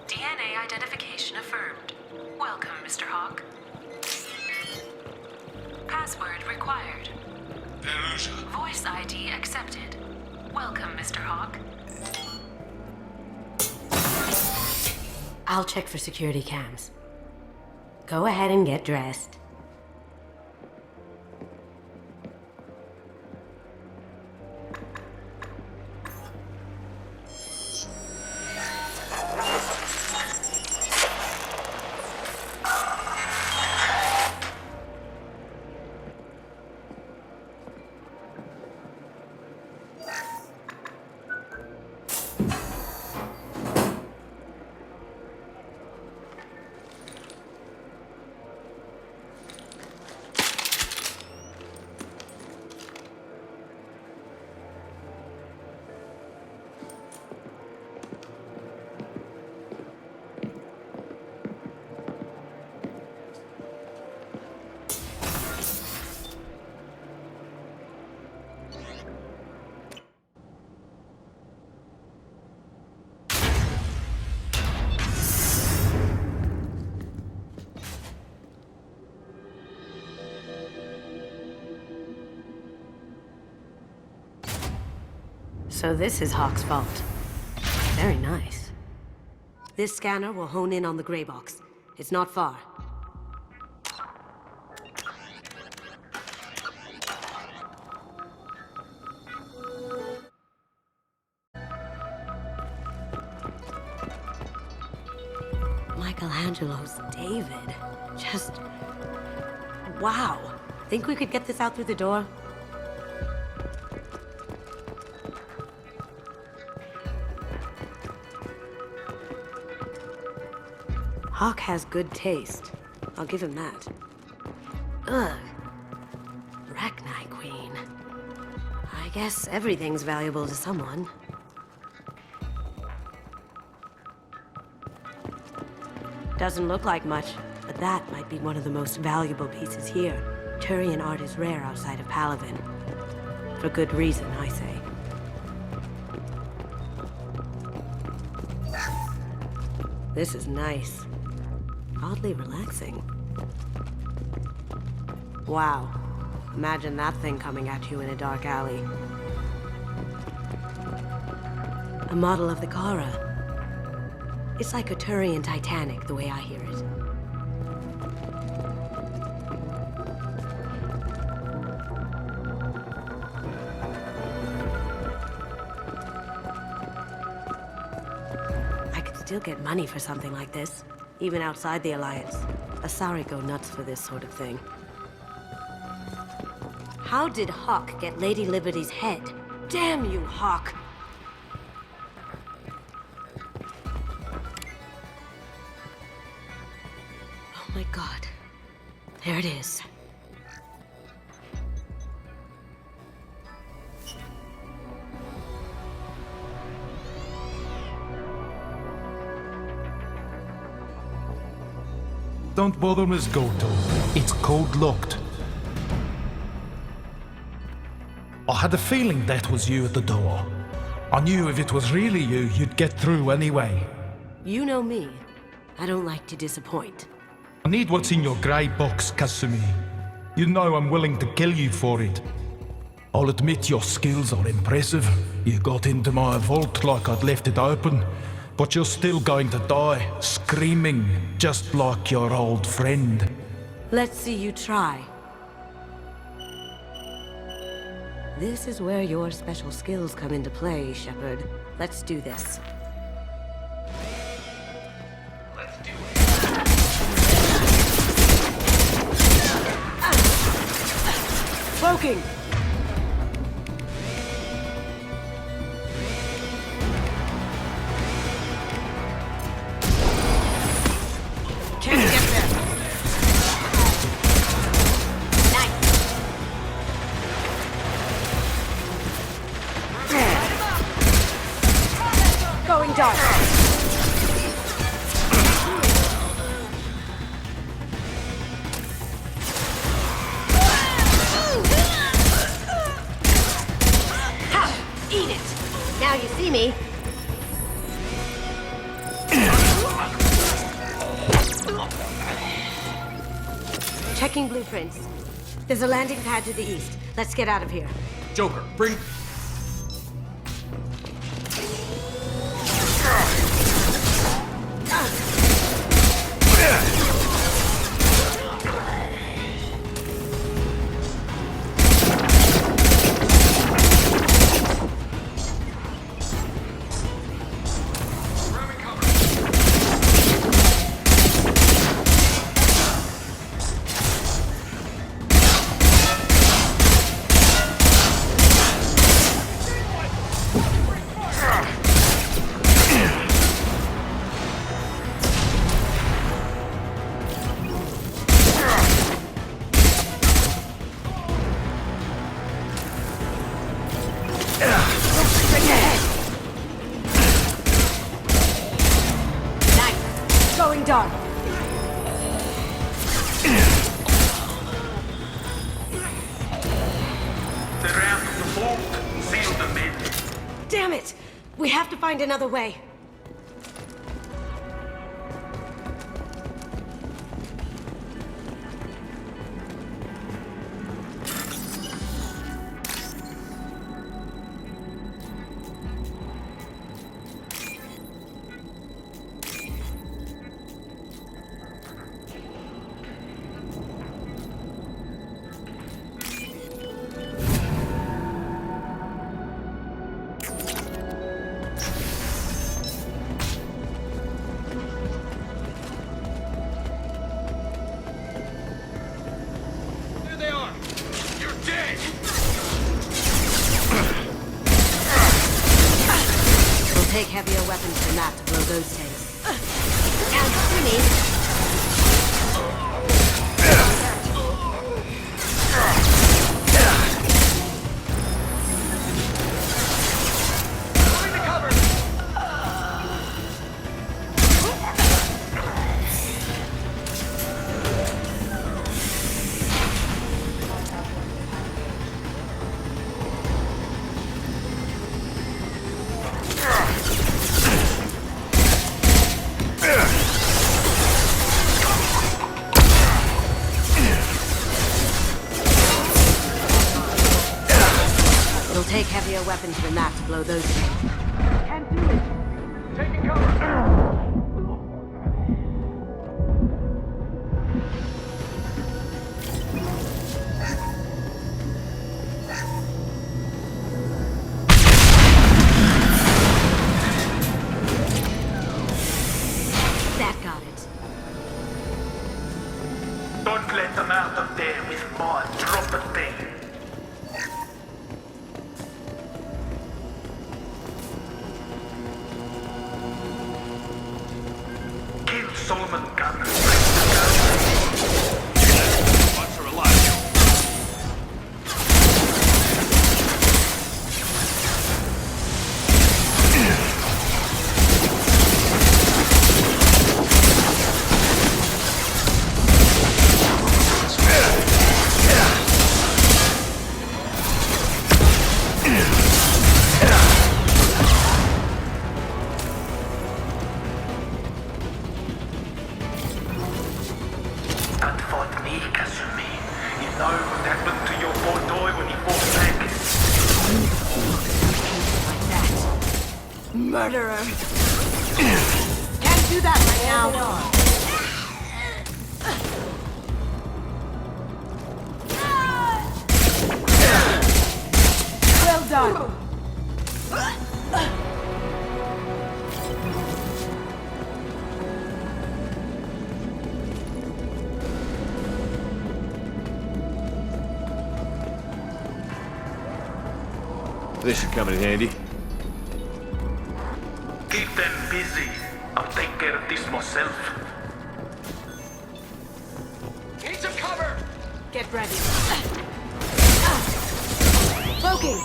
DNA identification affirmed. Welcome, Mr. Hawk. Password required. Perugia. Voice ID accepted. Welcome, Mr. Hawk. I'll check for security cams. Go ahead and get dressed. So this is Hawk's vault. Very nice. This scanner will hone in on the gray box. It's not far. Michelangelo's David. Just... wow. Think we could get this out through the door? Hawk has good taste. I'll give him that. Ugh. Rachni Queen. I guess everything's valuable to someone. Doesn't look like much, but that might be one of the most valuable pieces here. Turian art is rare outside of Palaven. For good reason, I say. This is nice. Oddly relaxing. Wow. Imagine that thing coming at you in a dark alley. A model of the Kara. It's like a Turian Titanic, the way I hear it. I could still get money for something like this. Even outside the Alliance. Asari go nuts for this sort of thing. How did Hawk get Lady Liberty's head? Damn you, Hawk! Oh my god. There it is. Don't bother, Miss Goto. It's code-locked. I had a feeling that was you at the door. I knew if it was really you, you'd get through anyway. You know me. I don't like to disappoint. I need what's in your grey box, Kasumi. You know I'm willing to kill you for it. I'll admit your skills are impressive. You got into my vault like I'd left it open. But you're still going to die, screaming, just like your old friend. Let's see you try. This is where your special skills come into play, Shepard. Let's do this. Cloaking! Can't get there. Nice. Going dark. Ha! Eat it. Now you see me. Checking blueprints. There's a landing pad to the east. Let's get out of here. Joker, bring... done. They're out of the vault. Seal them in. Damn it! We have to find another way. Take heavier weapons than that to blow those tanks. And see me. It'll take heavier weapons than that to blow those tanks. Can't do it. Taking cover. That got it. Don't let them out of there with more drop a thing. Kill Solomon Gunn. Once are alive. That fought me, Kasumi. You know what happened to your poor toy when he fought back? Murderer! Can't do that right now. Well done. This should come in handy. Keep them busy. I'll take care of this myself. Need some cover! Get ready. Cloaking!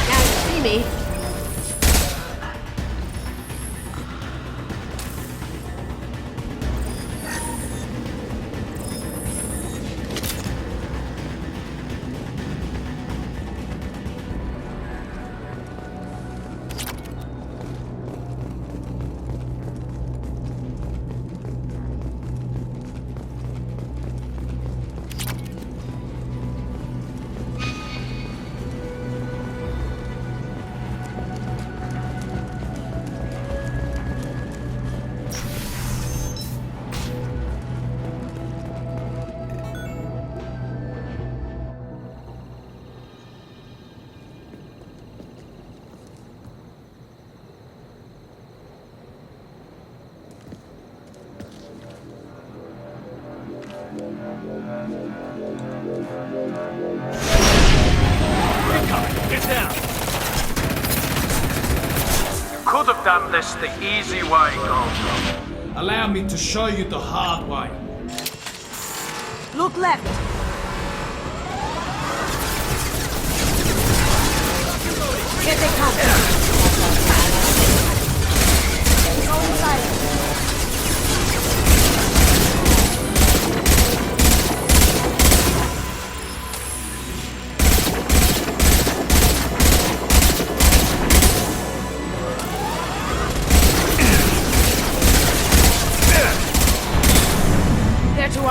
Now you see me. Get down! Could have done this the easy way, Gold. Allow me to show you the hard way. Look left.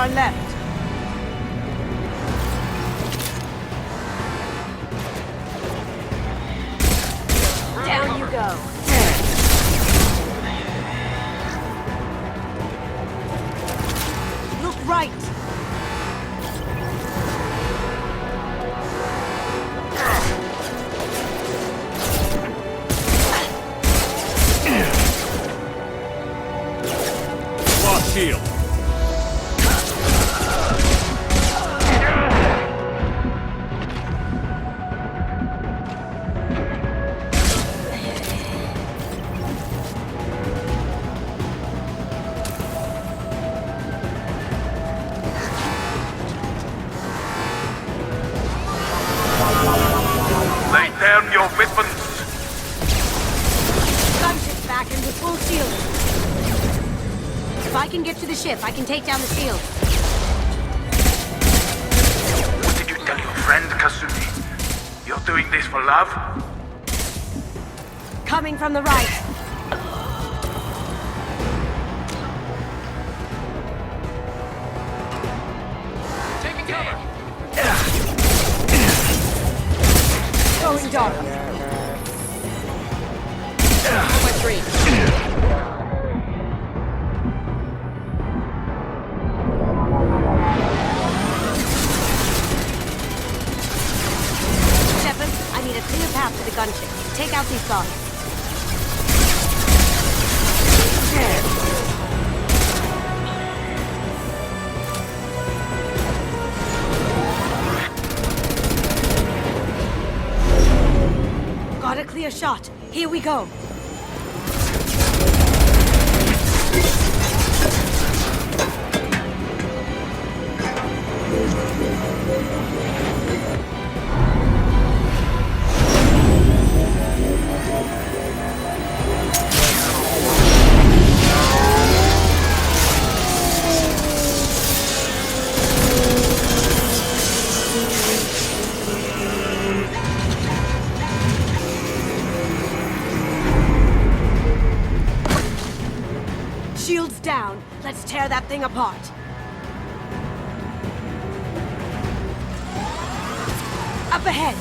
One left. Down you go. Look right. Lost shield. Lay down your weapons. Gunship's back and with full shield. If I can get to the ship, I can take down the shield. What did you tell your friend, Kasumi? You're doing this for love? Coming from the right. Taking cover. Going dark. On my three. Shepard, I need a clear path to the gunship. Take out these guards. Got a clear shot. Here we go. Shields down. Let's tear that thing apart. Up ahead.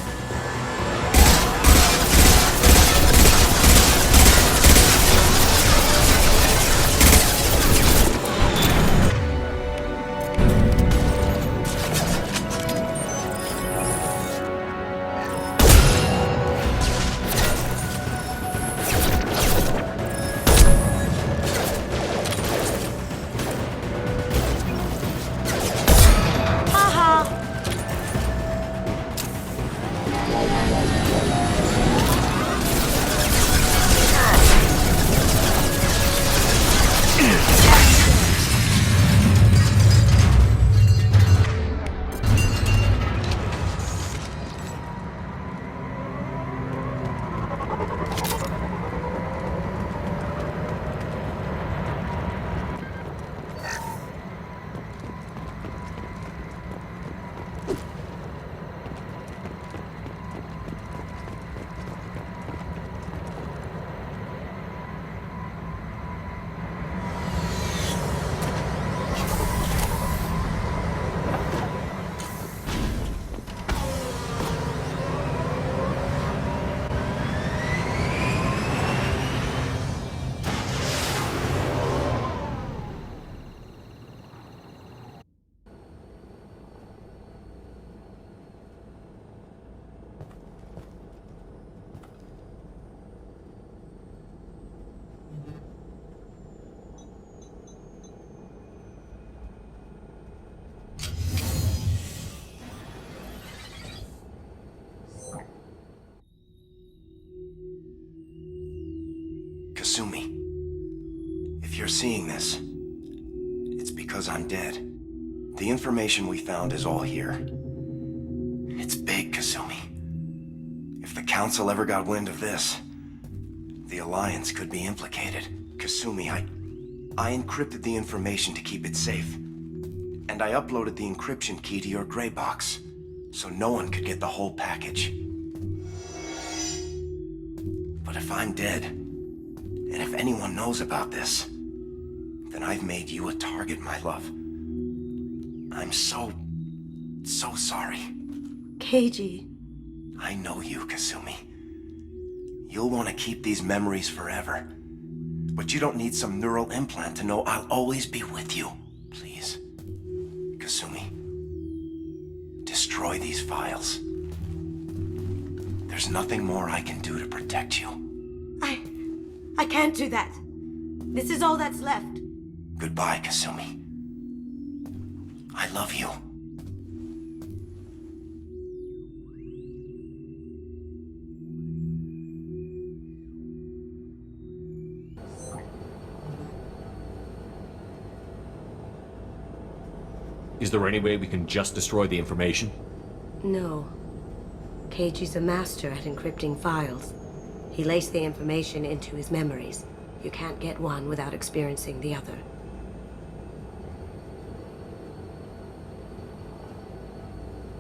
Kasumi, if you're seeing this, it's because I'm dead. The information we found is all here. It's big, Kasumi. If the Council ever got wind of this, the Alliance could be implicated. Kasumi, I encrypted the information to keep it safe. And I uploaded the encryption key to your gray box, so no one could get the whole package. But if I'm dead, and if anyone knows about this, then I've made you a target, my love. I'm so sorry. Keiji. I know you, Kasumi. You'll want to keep these memories forever. But you don't need some neural implant to know I'll always be with you. Please. Kasumi. Destroy these files. There's nothing more I can do to protect you. I can't do that. This is all that's left. Goodbye, Kasumi. I love you. Is there any way we can just destroy the information? No. Keiji's a master at encrypting files. He laced the information into his memories. You can't get one without experiencing the other.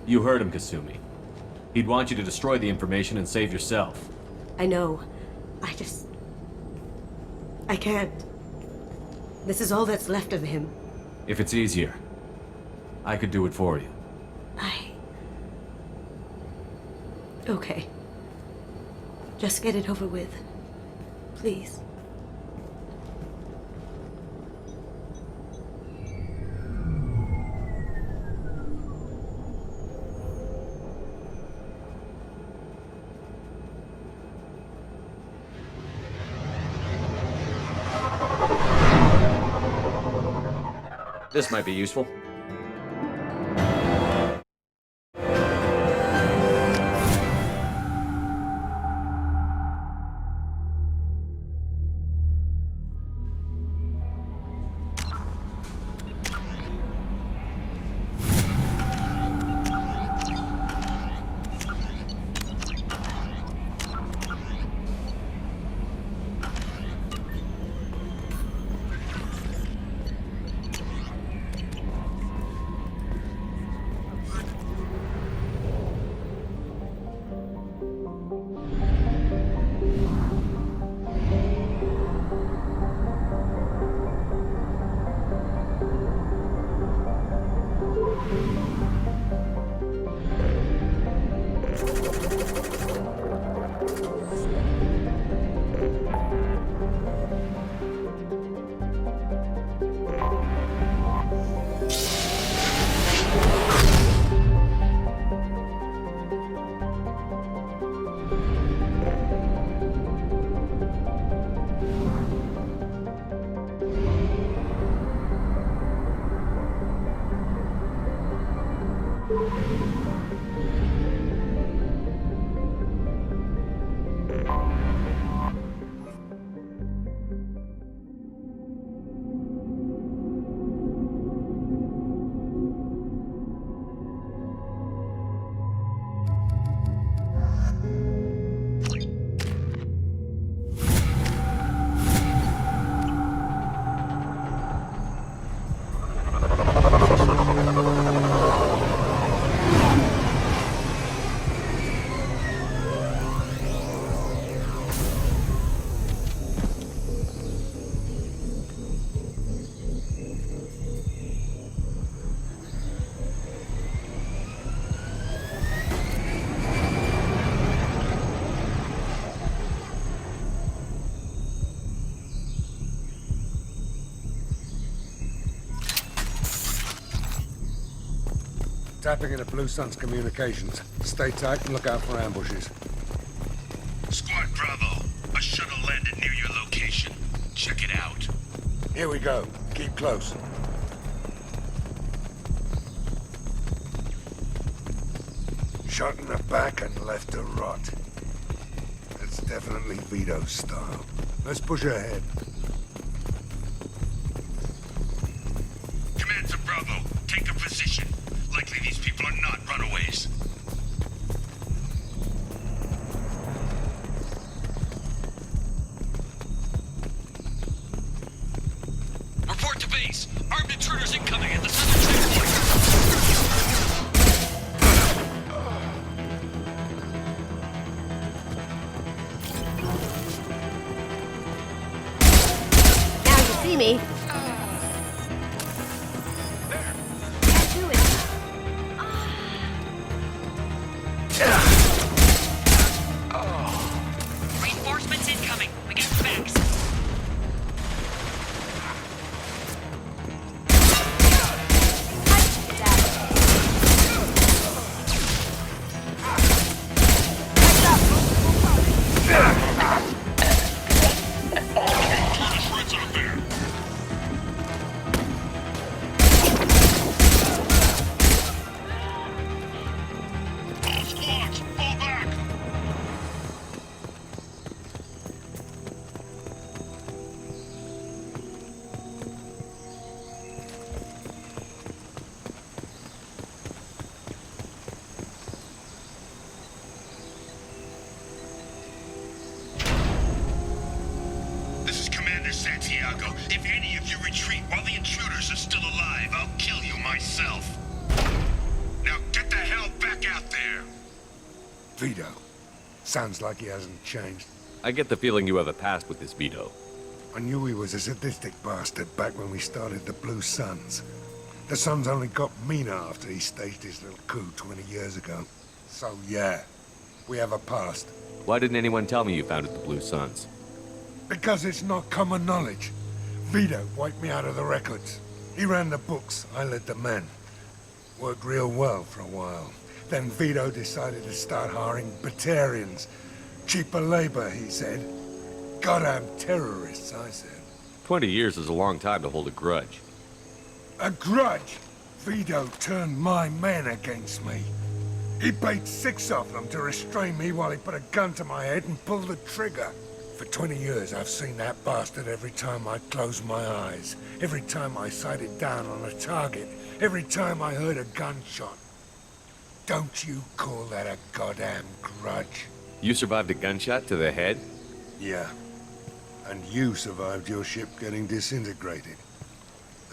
You heard him, Kasumi. He'd want you to destroy the information and save yourself. I know. I can't. This is all that's left of him. If it's easier, I could do it for you. Okay. Just get it over with. Please. This might be useful. Tapping into Blue Sun's communications. Stay tight and look out for ambushes. Squad Bravo, a shuttle landed near your location. Check it out. Here we go. Keep close. Shot in the back and left to rot. That's definitely Vito's style. Let's push ahead. Command to Bravo, take a position. Likely these people are not runaways. Report to base. Armed intruders incoming at the southern checkpoint. Now you see me. Can't do it. Commander Santiago. If any of you retreat while the intruders are still alive, I'll kill you myself. Now get the hell back out there! Vito. Sounds like he hasn't changed. I get the feeling you have a past with this Vito. I knew he was a sadistic bastard back when we started the Blue Suns. The Suns only got meaner after he staged his little coup 20 years ago. So yeah, we have a past. Why didn't anyone tell me you founded the Blue Suns? Because it's not common knowledge. Vito wiped me out of the records. He ran the books, I led the men. Worked real well for a while. Then Vito decided to start hiring Batarians. Cheaper labor, he said. Goddamn terrorists, I said. 20 years is a long time to hold a grudge. A grudge? Vito turned my men against me. He paid 6 of them to restrain me while he put a gun to my head and pulled the trigger. For 20 years, I've seen that bastard every time I closed my eyes. Every time I sighted down on a target. Every time I heard a gunshot. Don't you call that a goddamn grudge? You survived a gunshot to the head? Yeah. And you survived your ship getting disintegrated.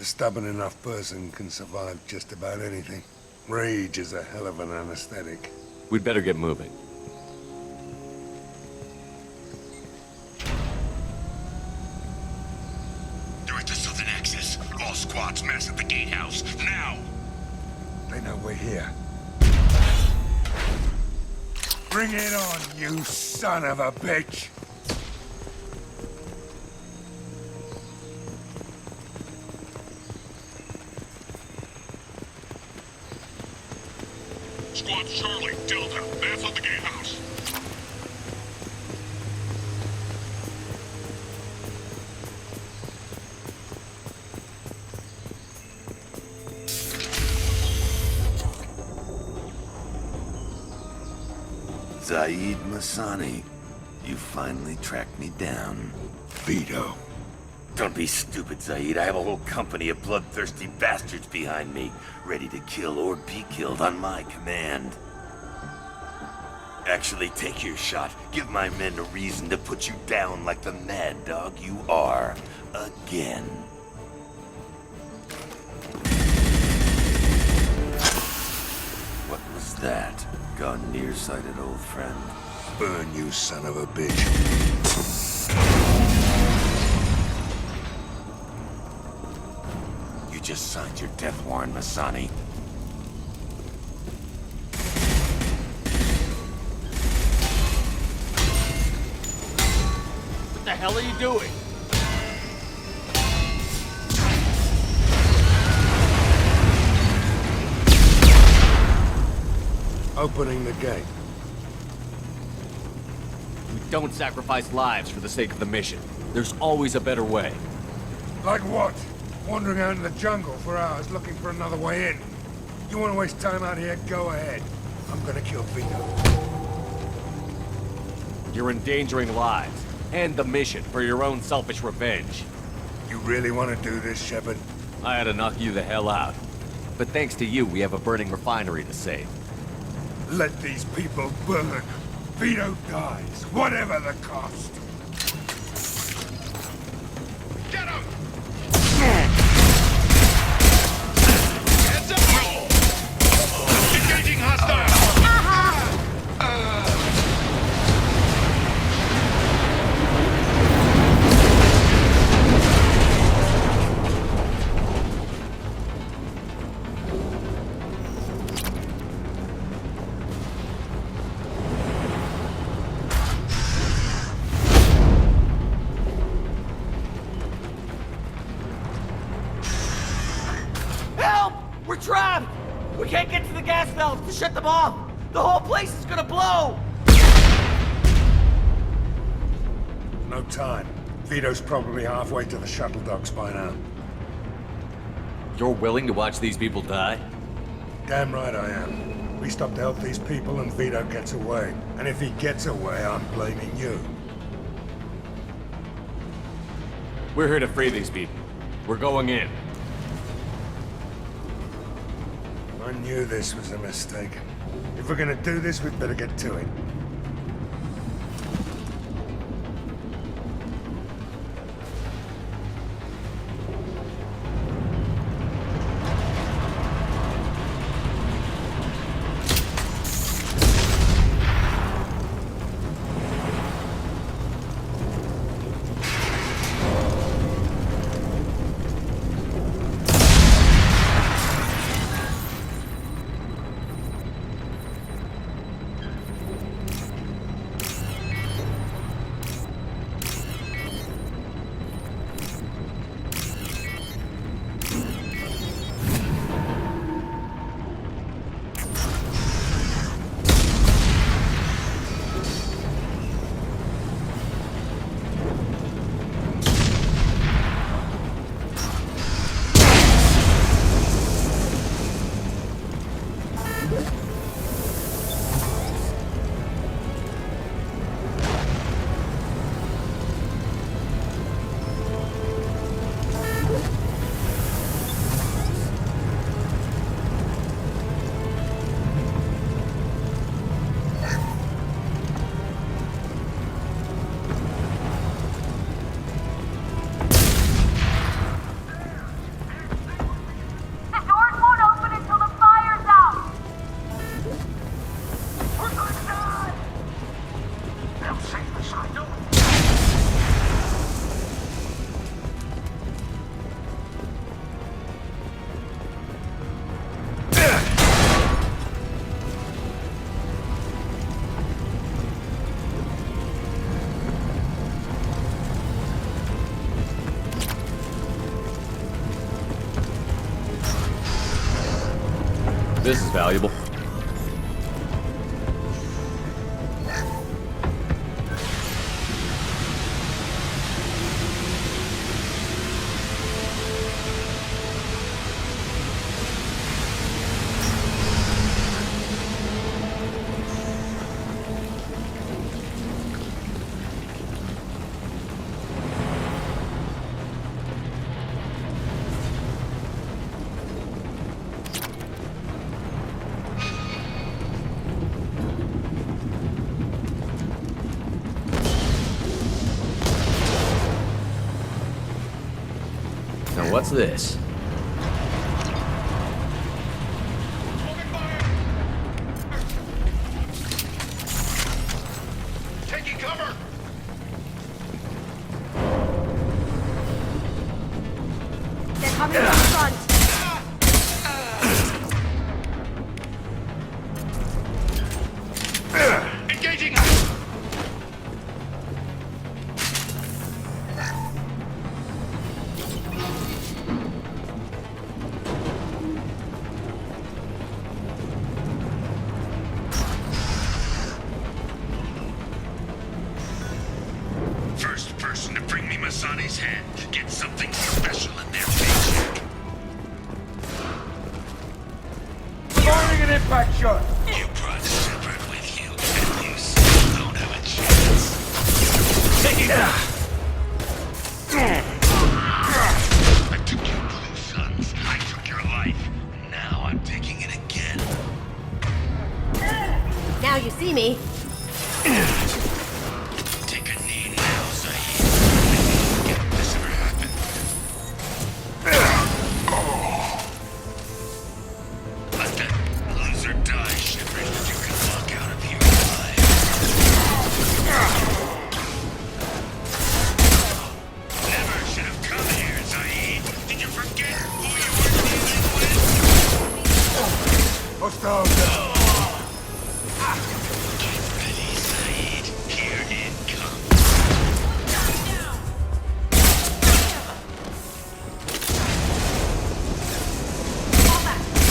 A stubborn enough person can survive just about anything. Rage is a hell of an anesthetic. We'd better get moving. Direct to Southern Access. All squads mass at the gatehouse. Now! They know we're here. Bring it on, you son of a bitch! Squad Charlie, Delta, mass on the gatehouse. Zaid Masani, you finally tracked me down. Vito. Don't be stupid, Zaid. I have a whole company of bloodthirsty bastards behind me, ready to kill or be killed on my command. Actually, take your shot. Give my men a reason to put you down like the mad dog you are. Again. What was that? Gone nearsighted, old friend. Burn, you son of a bitch. You just signed your death warrant, Masani. What the hell are you doing? Opening the gate. We don't sacrifice lives for the sake of the mission. There's always a better way. Like what? Wandering out in the jungle for hours looking for another way in. You want to waste time out here? Go ahead. I'm gonna kill Vito. You're endangering lives and the mission for your own selfish revenge. You really want to do this, Shepard? I had to knock you the hell out. But thanks to you, we have a burning refinery to save. Let these people burn. Vito dies, whatever the cost. Get him! Engaging hostile! We're trapped! We can't get to the gas valves to shut them off! The whole place is gonna blow! No time. Vito's probably halfway to the shuttle docks by now. You're willing to watch these people die? Damn right I am. We stop to help these people and Vito gets away. And if he gets away, I'm blaming you. We're here to free these people. We're going in. I knew this was a mistake. If we're gonna do this, we'd better get to it. This is valuable. Now what's this? Taking cover! They're coming from front. Engaging! First person to bring me Masani's head gets something special in their paycheck. Firing an impact shot! You brought Shepard with you, and you still don't have a chance. Taking I took your blue sons. I took your life. Now I'm taking it again. Now you see me. Take a knee now, Zaid. Maybe you'll get this ever happen. Let that loser die, Shepard. You can walk out of here alive. Never should have come here, Zaid. Did you forget who you were dealing with? Hostile down. Get ready, Zaid. Here it comes.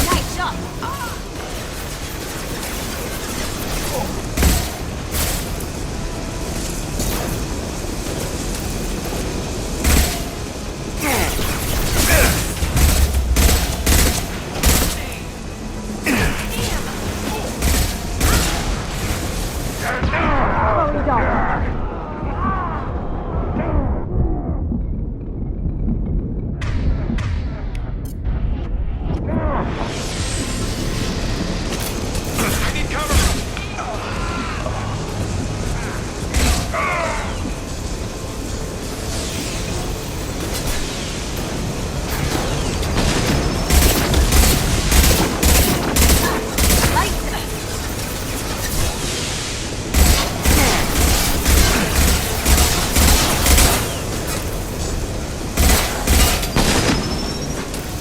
Nice shot. I need cover!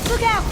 Look out!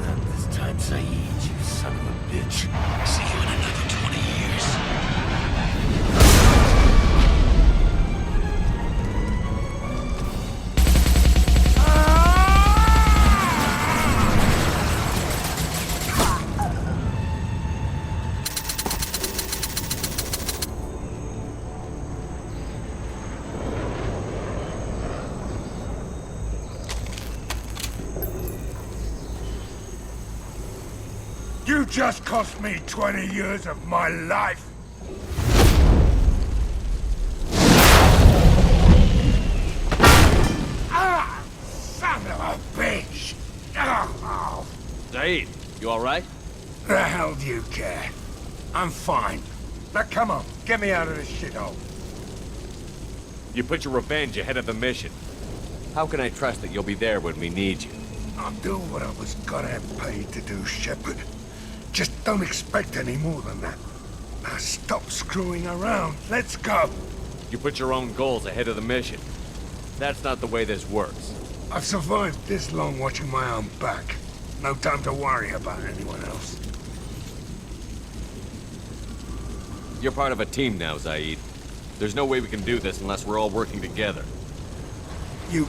Not this time, Zaid, you son of a bitch. See you in another 20 years. You just cost me 20 years of my life. Ah! Son of a bitch! Ah! You alright? The hell do you care? I'm fine. Now come on, get me out of this shithole. You put your revenge ahead of the mission. How can I trust that you'll be there when we need you? I'll do what I was gonna paid to do, Shepard. Just don't expect any more than that. Now stop screwing around. Let's go. You put your own goals ahead of the mission. That's not the way this works. I've survived this long watching my own back. No time to worry about anyone else. You're part of a team now, Zaid. There's no way we can do this unless we're all working together. You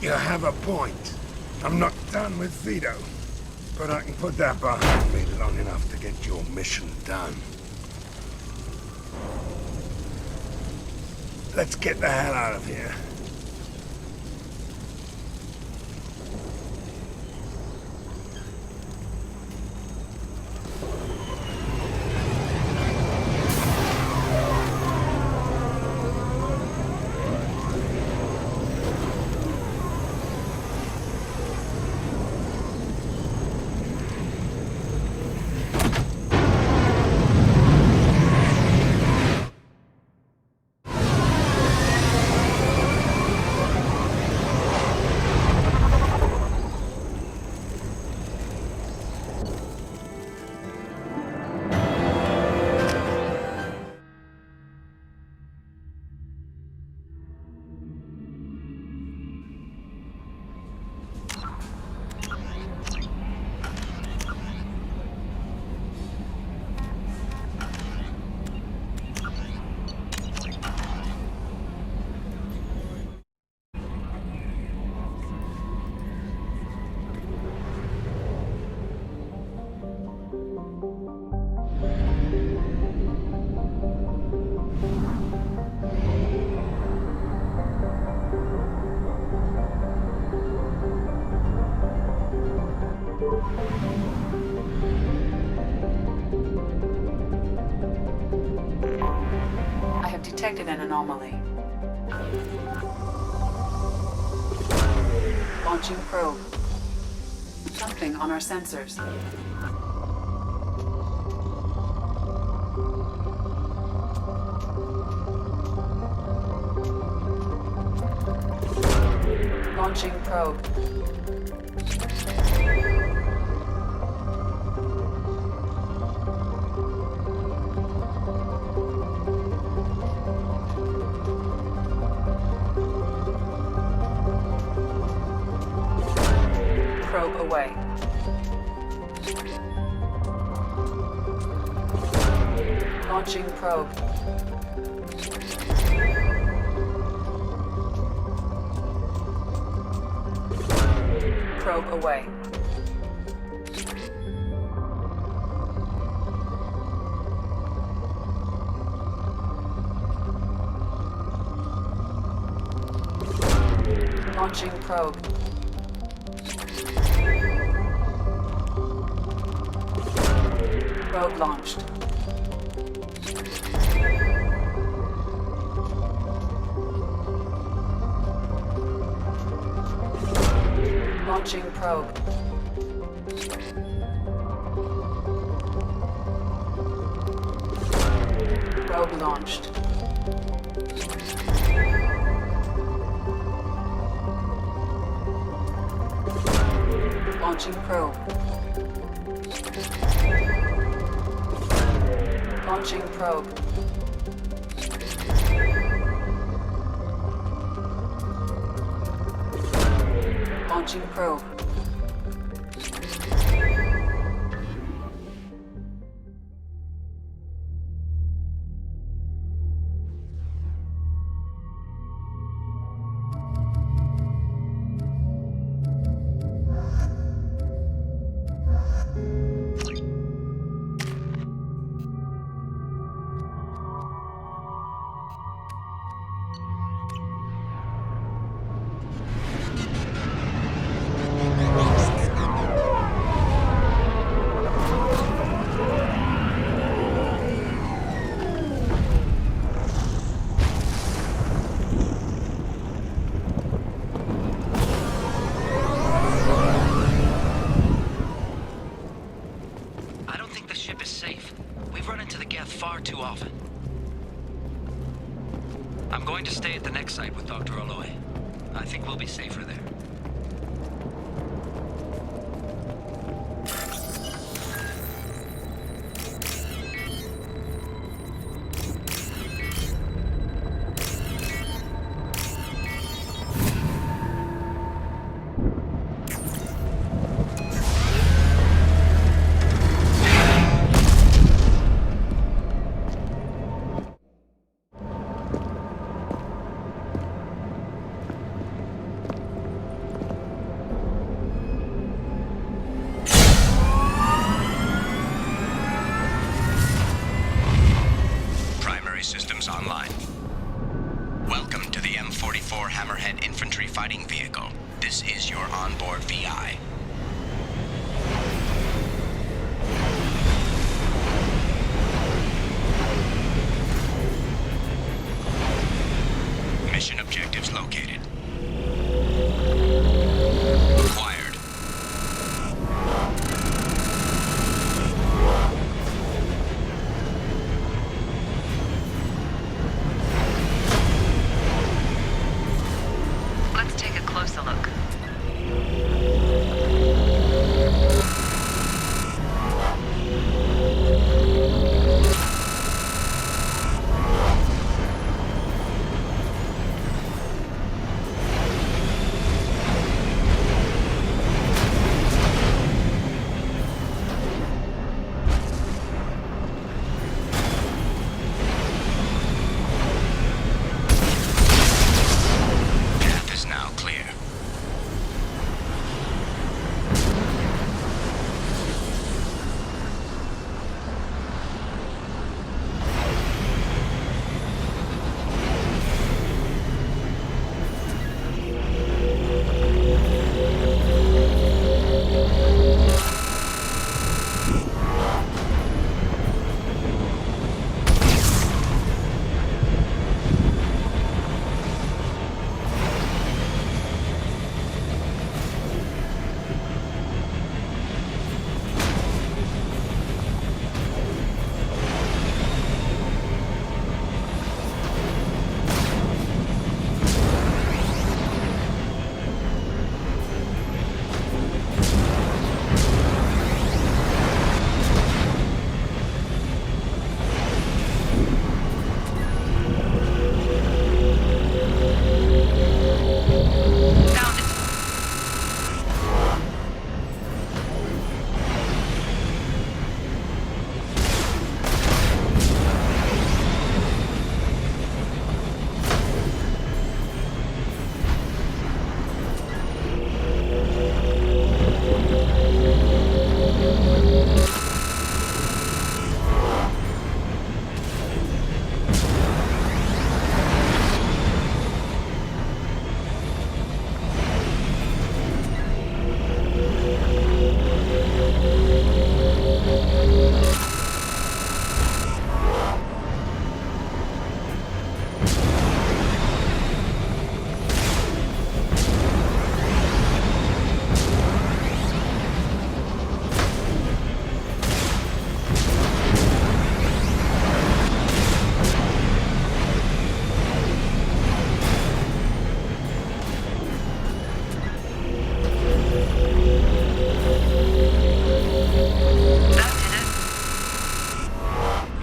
have a point. I'm not done with Vito. But I can put that behind me long enough to get your mission done. Let's get the hell out of here. I have detected an anomaly. Launching probe. Something on our sensors. Launching probe. Probe away. Launching probe. Probe away. Launching probe. Probe launched. Launching probe. Probe launched. Launching probe. Launching probe. Launching probe. I'm going to stay at the next site with Dr. Aloy. I think we'll be safer there. Systems online. Welcome to the M44 Hammerhead Infantry Fighting Vehicle. This is your onboard VI. Mission objectives located. Acquired. Let's take a closer look. Path is now clear.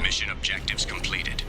Mission objectives completed.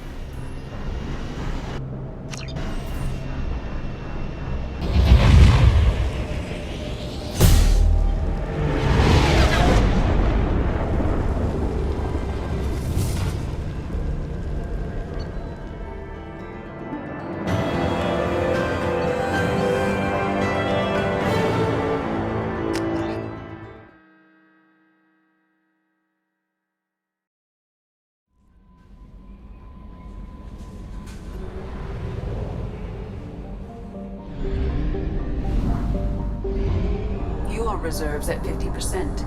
Fuel reserves at 50%.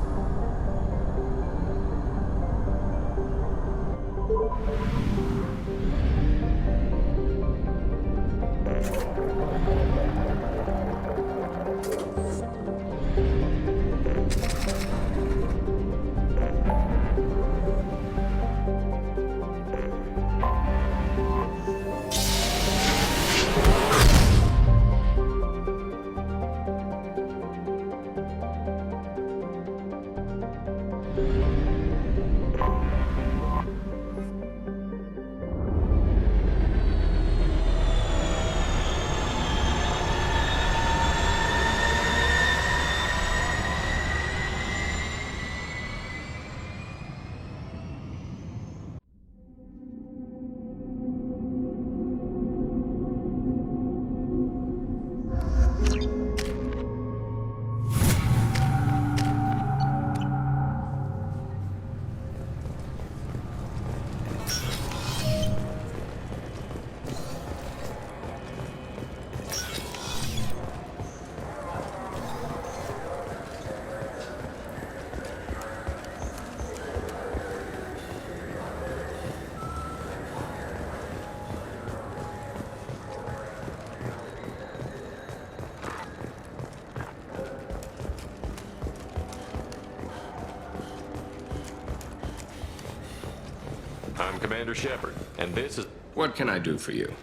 I'm Commander Shepard, and this is... What can I do for you?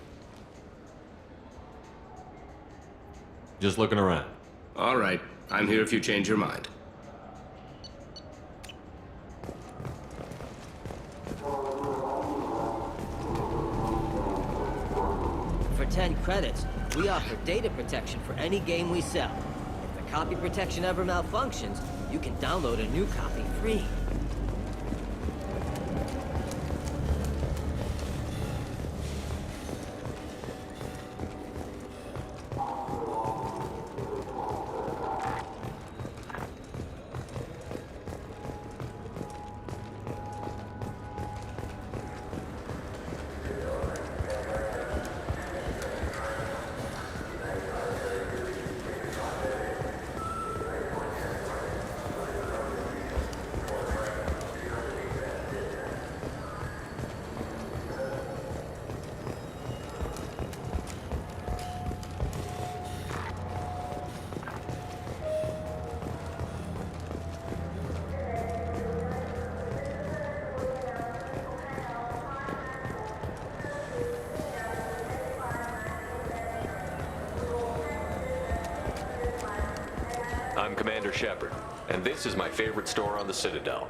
Just looking around. All right. I'm here if you change your mind. For 10 credits, we offer data protection for any game we sell. If the copy protection ever malfunctions, you can download a new copy free. I'm Commander Shepard, and this is my favorite store on the Citadel.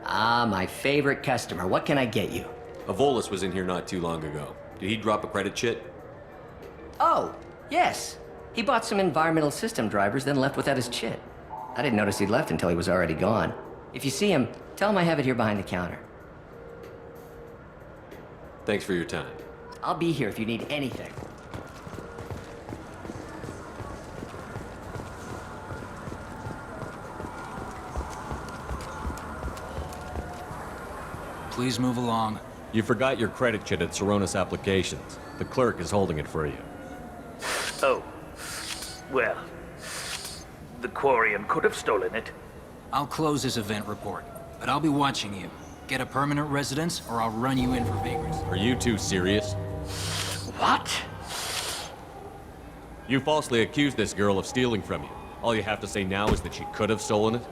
Ah, my favorite customer. What can I get you? Avolis was in here not too long ago. Did he drop a credit chit? Oh, yes. He bought some environmental system drivers, then left without his chit. I didn't notice he'd left until he was already gone. If you see him, tell him I have it here behind the counter. Thanks for your time. I'll be here if you need anything. Please move along. You forgot your credit chit at Saronis Applications. The clerk is holding it for you. Oh. Well, the Quarian could have stolen it. I'll close this event report, but I'll be watching you. Get a permanent residence, or I'll run you in for vagrancy. Are you two serious? What? You falsely accused this girl of stealing from you. All you have to say now is that she could have stolen it?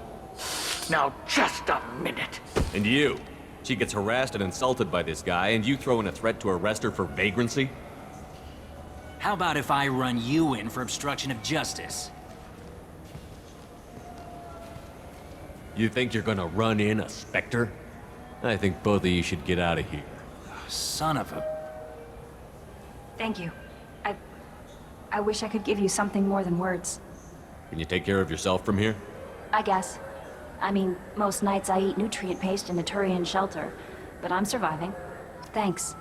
Now, just a minute. And you? She gets harassed and insulted by this guy, and you throw in a threat to arrest her for vagrancy? How about if I run you in for obstruction of justice? You think you're gonna run in a Spectre? I think both of you should get out of here. Son of a... Thank you. I wish I could give you something more than words. Can you take care of yourself from here? I guess. I mean, most nights I eat nutrient paste in the Turian shelter, but I'm surviving. Thanks.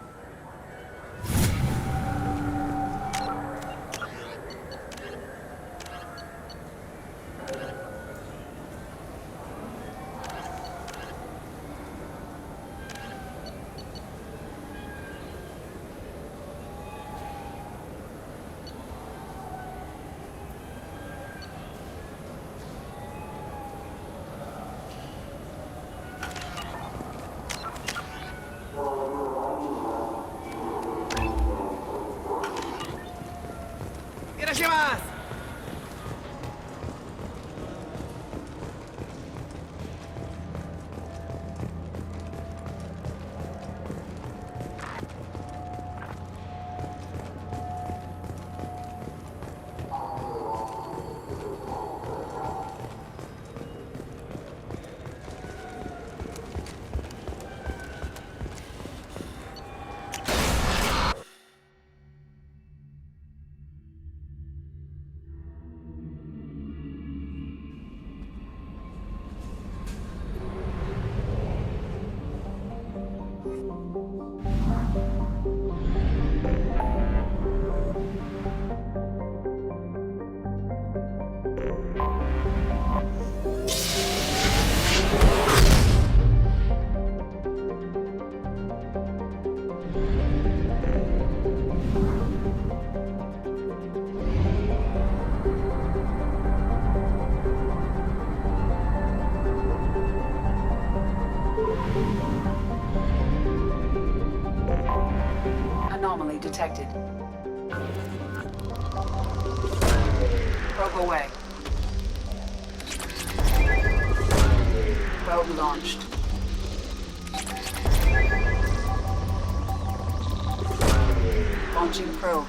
Anomaly detected. Probe away. Probe launched. Launching probe.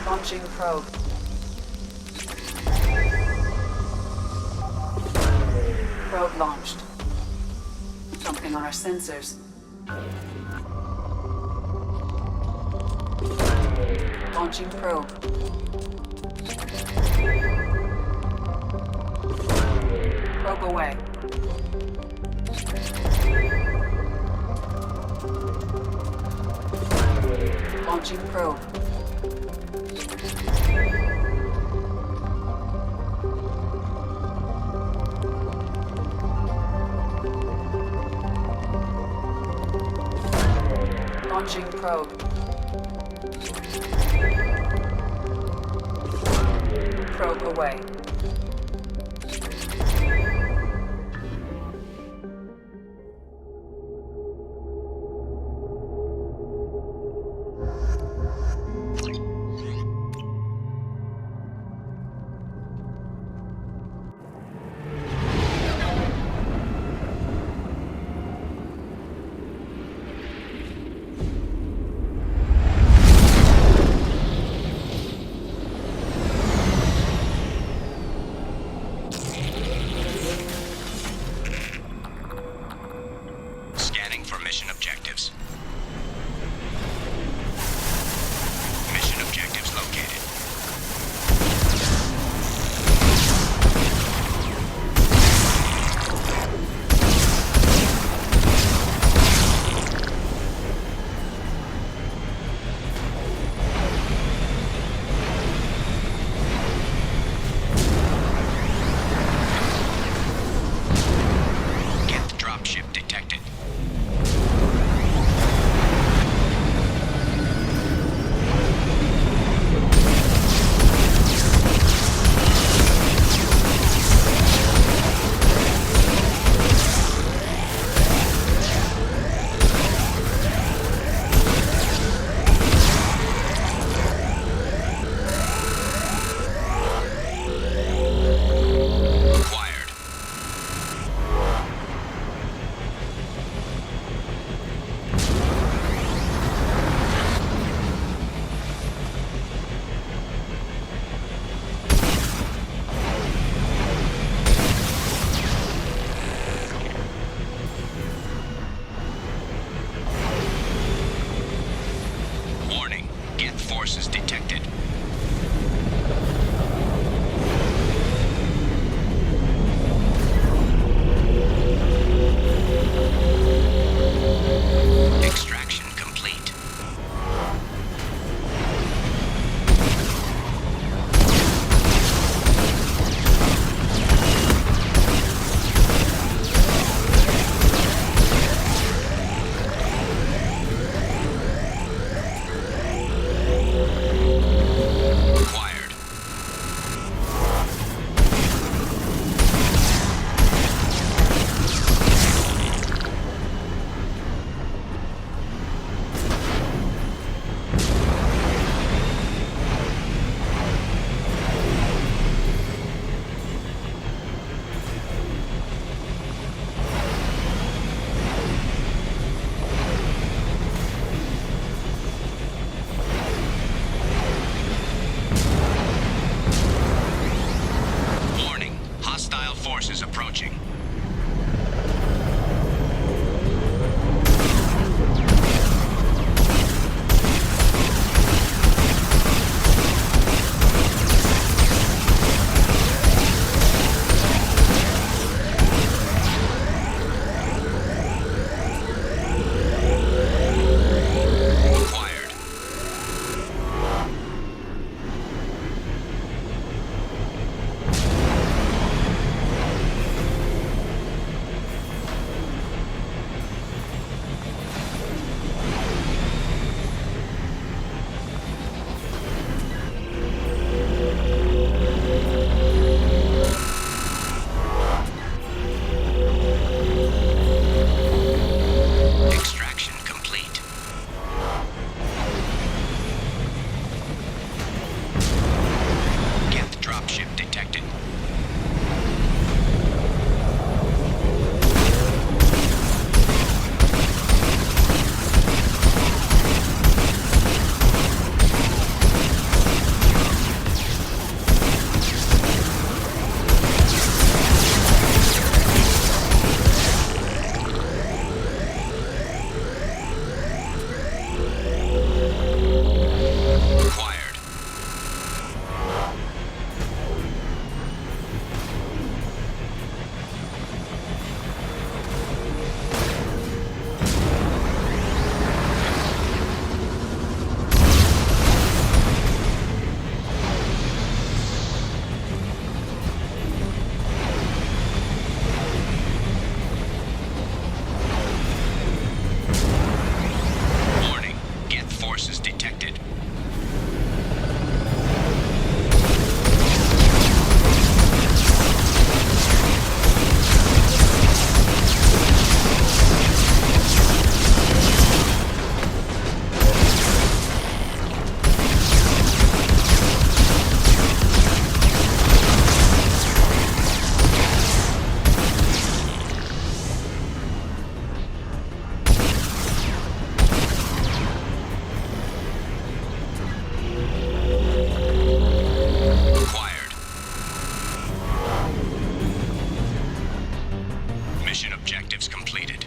Launching probe. Probe launched. Something on our sensors. Launching probe. Probe away. Launching probe. Launching probe. Probe away. Scanning for mission objectives. Mission objectives located. Get the dropship detected. Acquired. Warning. Geth forces detected. Extraction complete. Acquired. Warning. Hostile forces approaching. Acquired. Mission objectives completed.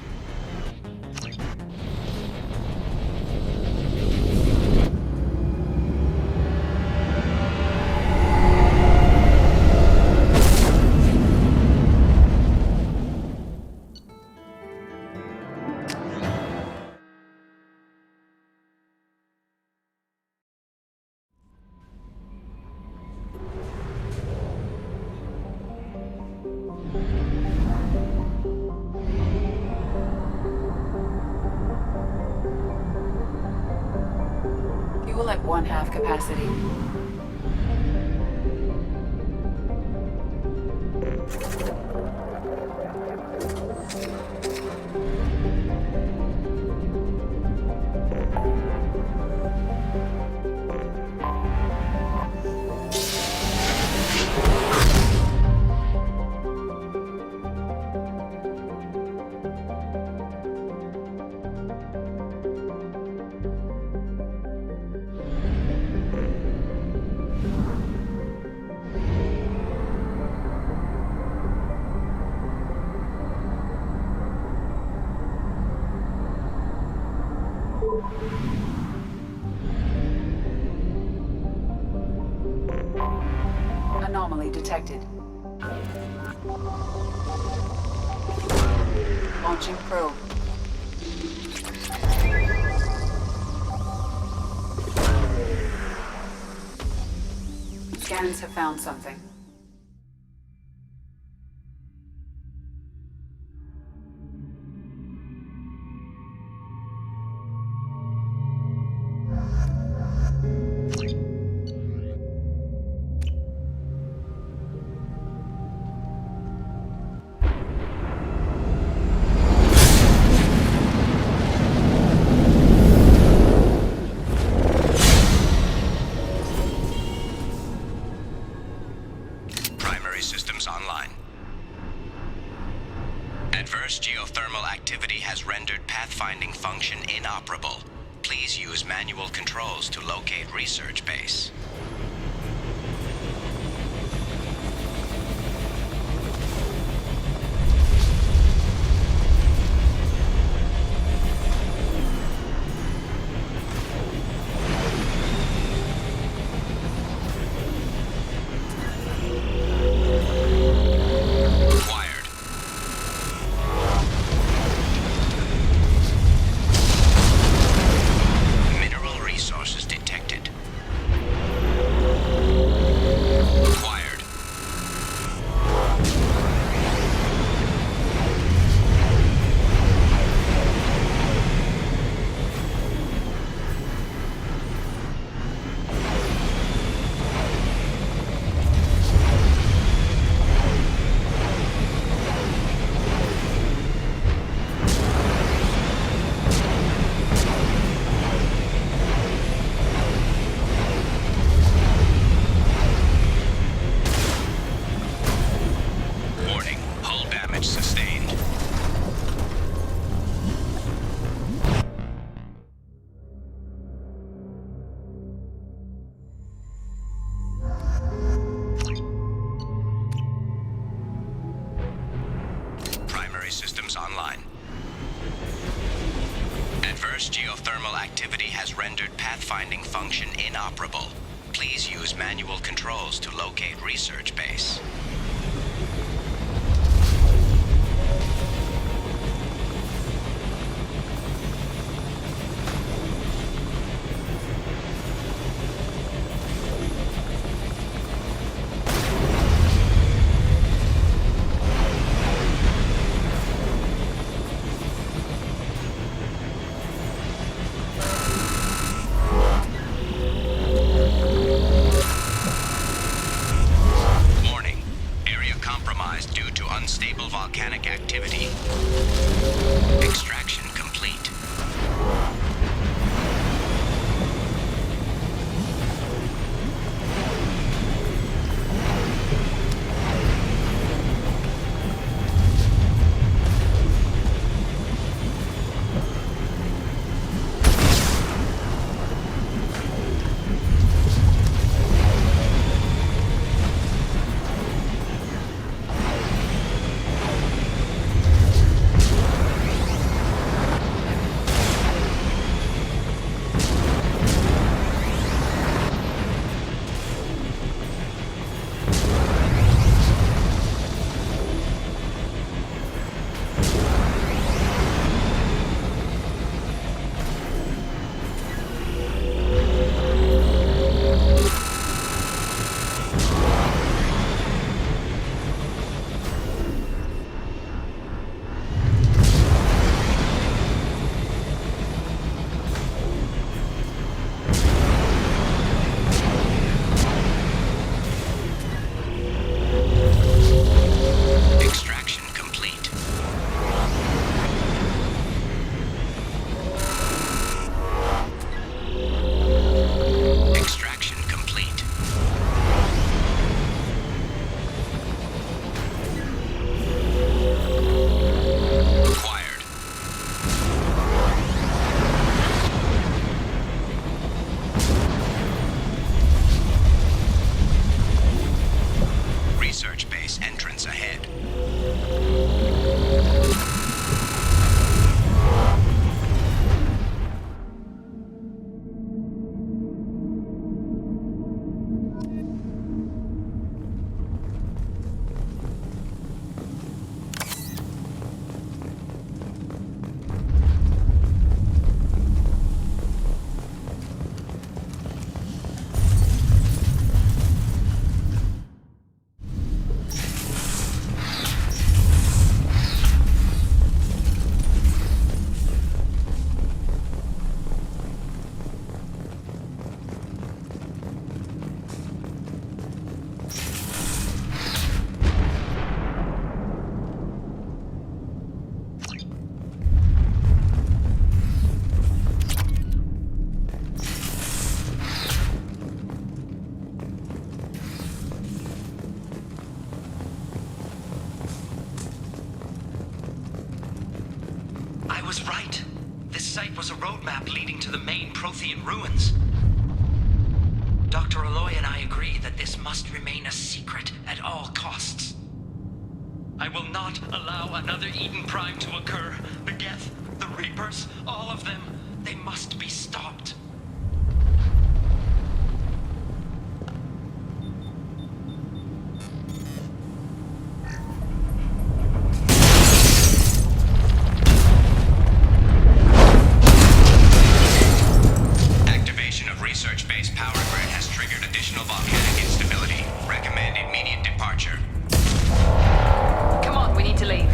Fuel at 1/2 capacity. Anomaly detected. Launching probe. Scans have found something. Systems online. Adverse geothermal activity has rendered pathfinding function inoperable. Please use manual controls to locate research base. Systems online. Adverse geothermal activity has rendered pathfinding function inoperable. Please use manual controls to locate research base. Unstable volcanic activity. Extraction complete. was right. This site was a roadmap leading to the main Prothean ruins. Dr. Aloy and I agree that this must remain a secret at all costs. I will not allow another Eden Prime to occur. The Geth, the Reapers, all of them, they must be stopped. Activation of research-based power grid has triggered additional volcanic instability. Recommend immediate departure. Come on, we need to leave.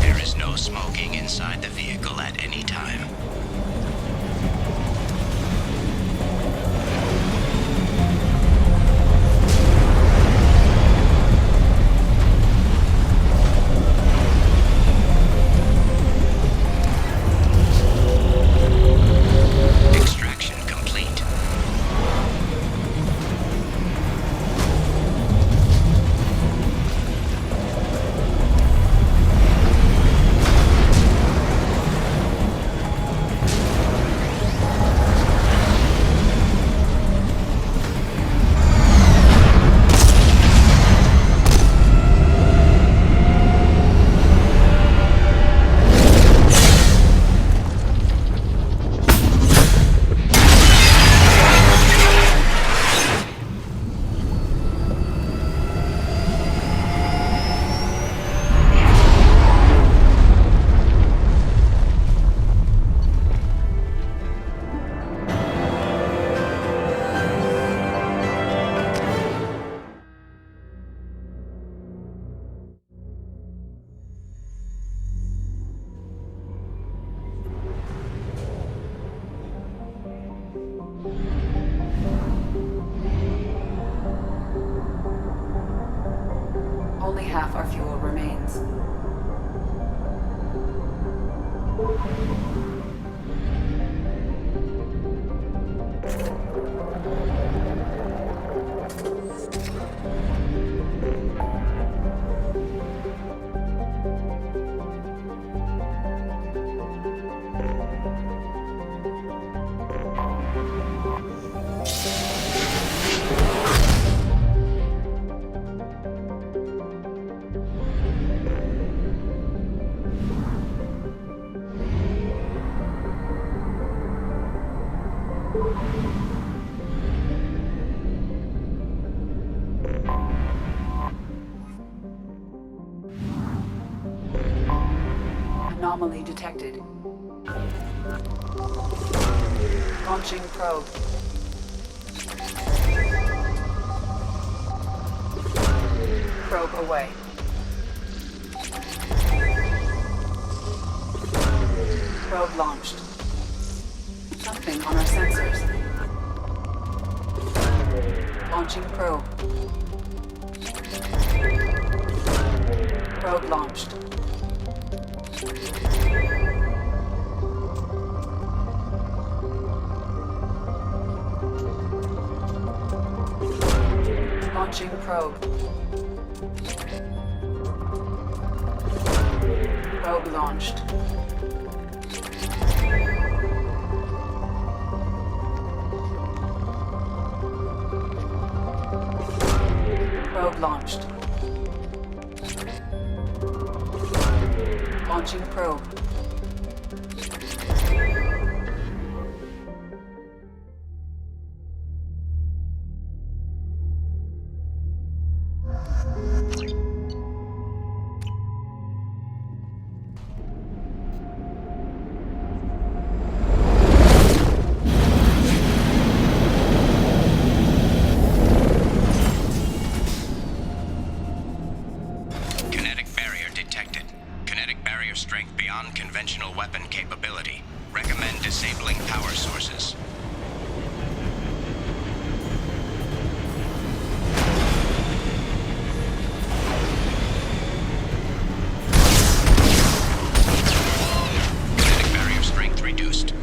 There is no smoking inside the vehicle at any time. Extraction complete. Only half our fuel remains. Anomaly detected. Launching probe. Probe away. Probe launched. Something on our sensors. Launching probe. Probe launched. Launching probe. Probe launched. Probe launched. Launching probe. Kinetic barrier detected. Kinetic barrier strength beyond conventional weapon capability. Recommend disabling power sources. Kinetic barrier strength reduced.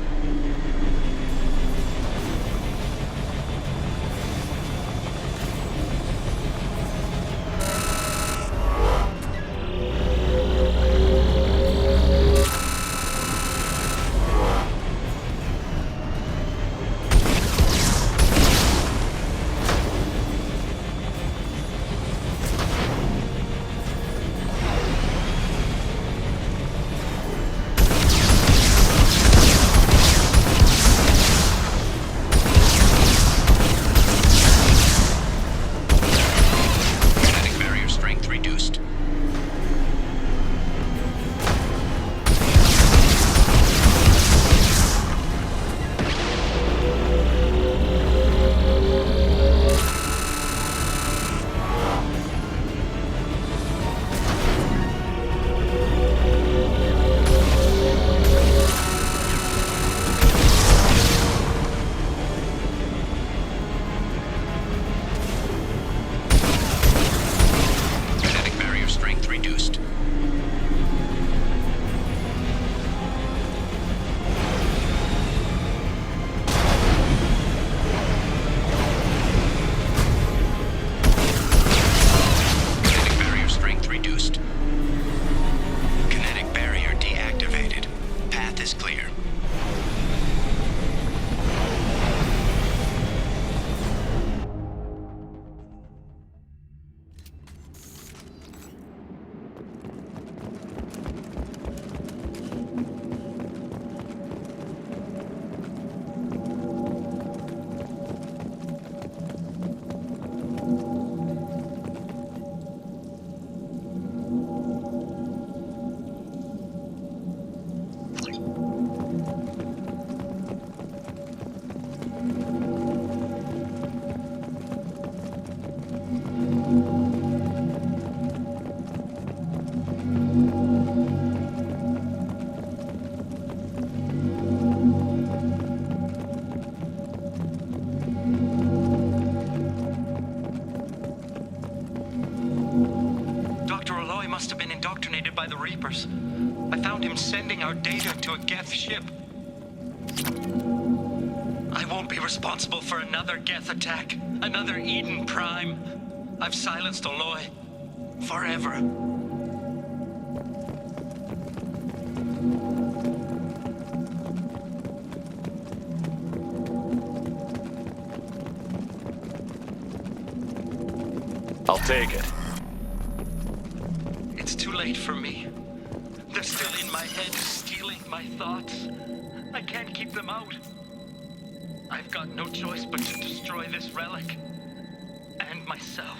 Kinetic barrier strength reduced. Kinetic barrier strength reduced. Kinetic barrier strength reduced. Kinetic barrier deactivated. Path is clear. Dr. Aloy must have been indoctrinated by the Reapers. I found him sending our data to a Geth ship. I won't be responsible for another Geth attack, another Eden Prime. I've silenced Aloy. Forever. I'll take it. It's too late for me. They're still in my head, stealing my thoughts. I can't keep them out. I've got no choice but to destroy this relic. And myself.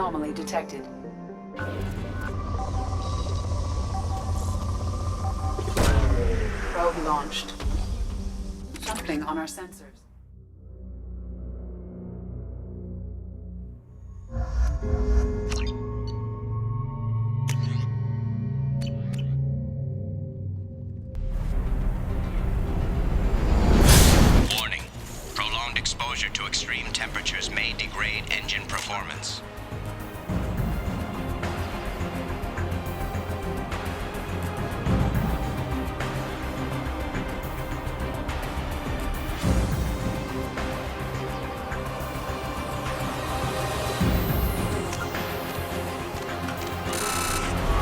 anomaly detected. Probe launched. Something on our sensors. Warning. Prolonged exposure to extreme temperatures may degrade engine performance.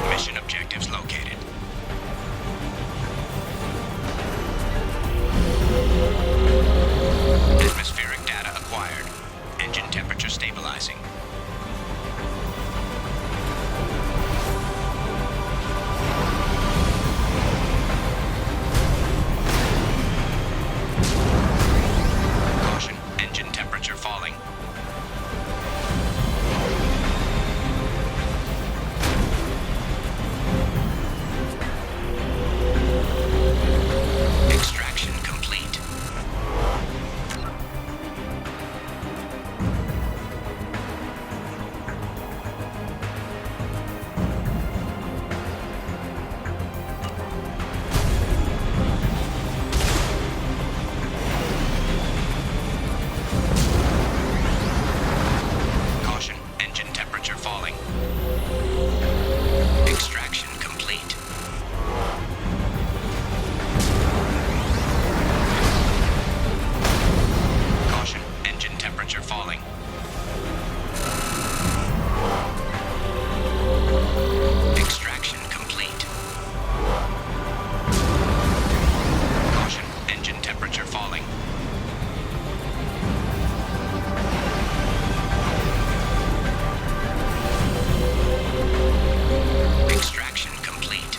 Mission objectives located. Atmospheric data acquired. Engine temperature stabilizing. Caution, engine temperature falling. Extraction complete. Caution, engine temperature falling. Extraction complete. Caution, engine temperature falling. Extraction complete. Caution, engine temperature falling. Extraction complete.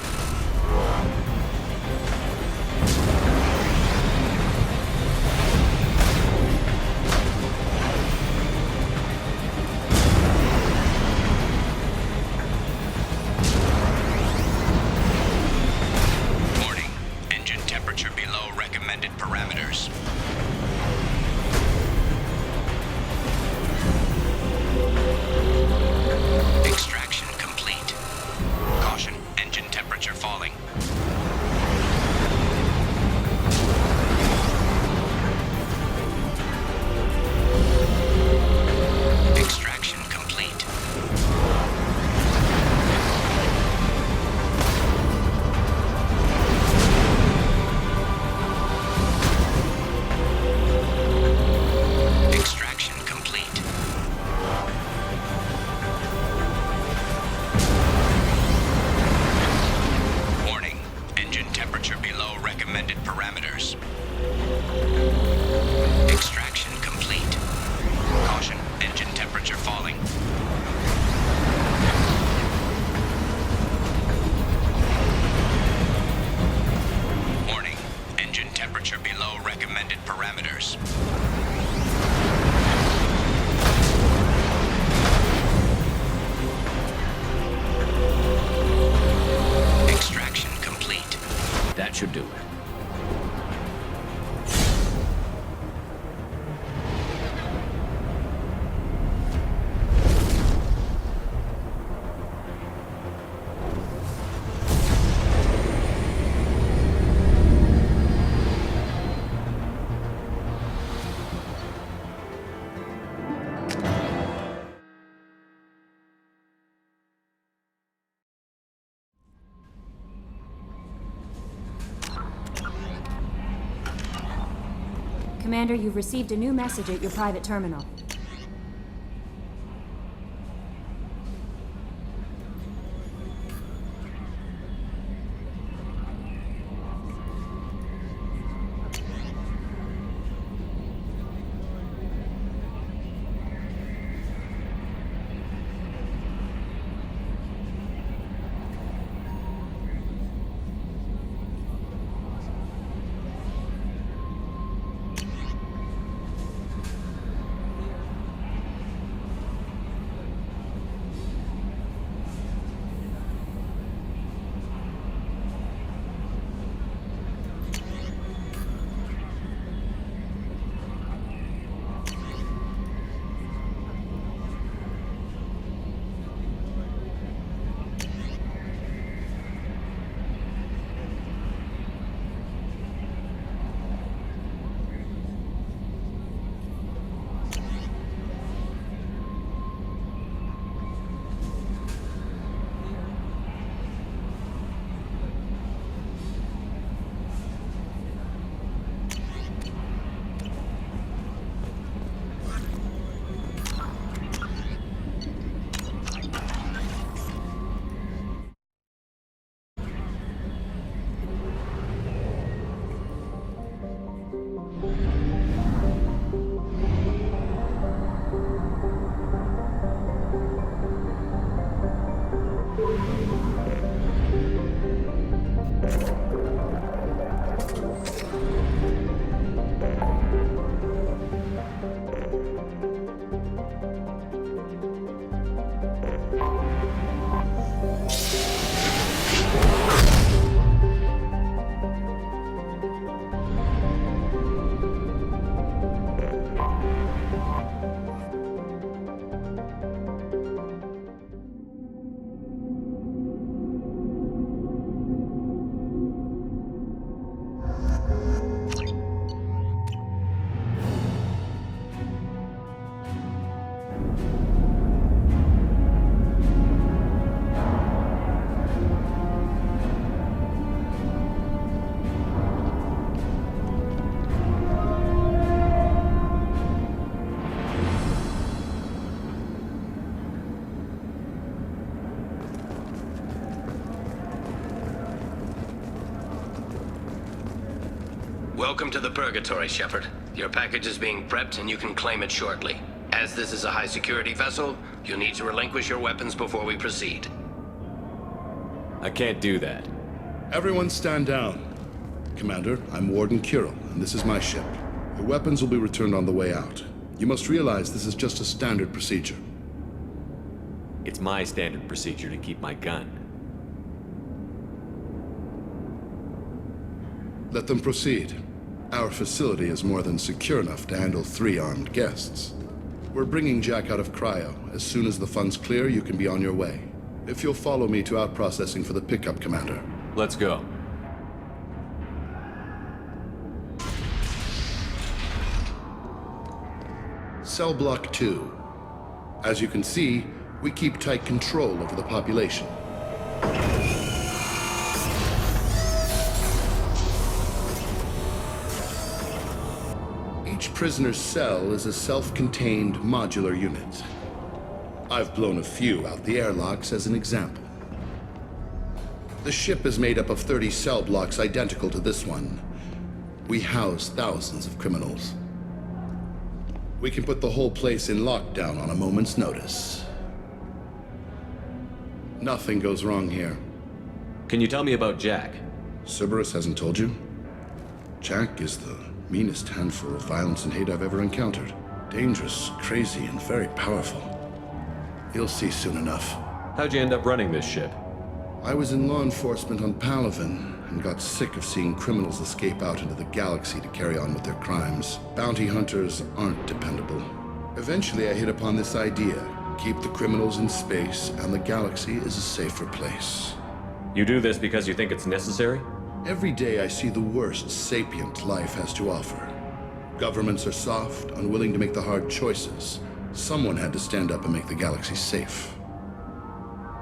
Warning, engine temperature below recommended parameters. Extraction complete. Caution, engine temperature falling. Extraction complete. Extraction complete. Warning, engine temperature below recommended parameters. Extraction complete. Caution, engine temperature falling. Warning, engine temperature below recommended parameters. Extraction complete. That should do it. Commander, you've received a new message at your private terminal. Welcome to the Purgatory, Shepard. Your package is being prepped and you can claim it shortly. As this is a high-security vessel, you'll need to relinquish your weapons before we proceed. I can't do that. Everyone stand down. Commander, I'm Warden Kirill, and this is my ship. Your weapons will be returned on the way out. You must realize this is just a standard procedure. It's my standard procedure to keep my gun. Let them proceed. Our facility is more than secure enough to handle 3 armed guests. We're bringing Jack out of cryo. As soon as the funds clear, you can be on your way. If you'll follow me to out-processing for the pickup, Commander. Let's go. Cell Block 2. As you can see, we keep tight control over the population. Each prisoner's cell is a self-contained modular unit. I've blown a few out the airlocks as an example. The ship is made up of 30 cell blocks identical to this one. We house thousands of criminals. We can put the whole place in lockdown on a moment's notice. Nothing goes wrong here. Can you tell me about Jack? Cerberus hasn't told you? Jack is the meanest handful of violence and hate I've ever encountered. Dangerous, crazy, and very powerful. You'll see soon enough. How'd you end up running this ship? I was in law enforcement on Palaven and got sick of seeing criminals escape out into the galaxy to carry on with their crimes. Bounty hunters aren't dependable. Eventually I hit upon this idea. Keep the criminals in space and the galaxy is a safer place. You do this because you think it's necessary? Every day I see the worst sapient life has to offer. Governments are soft, unwilling to make the hard choices. Someone had to stand up and make the galaxy safe.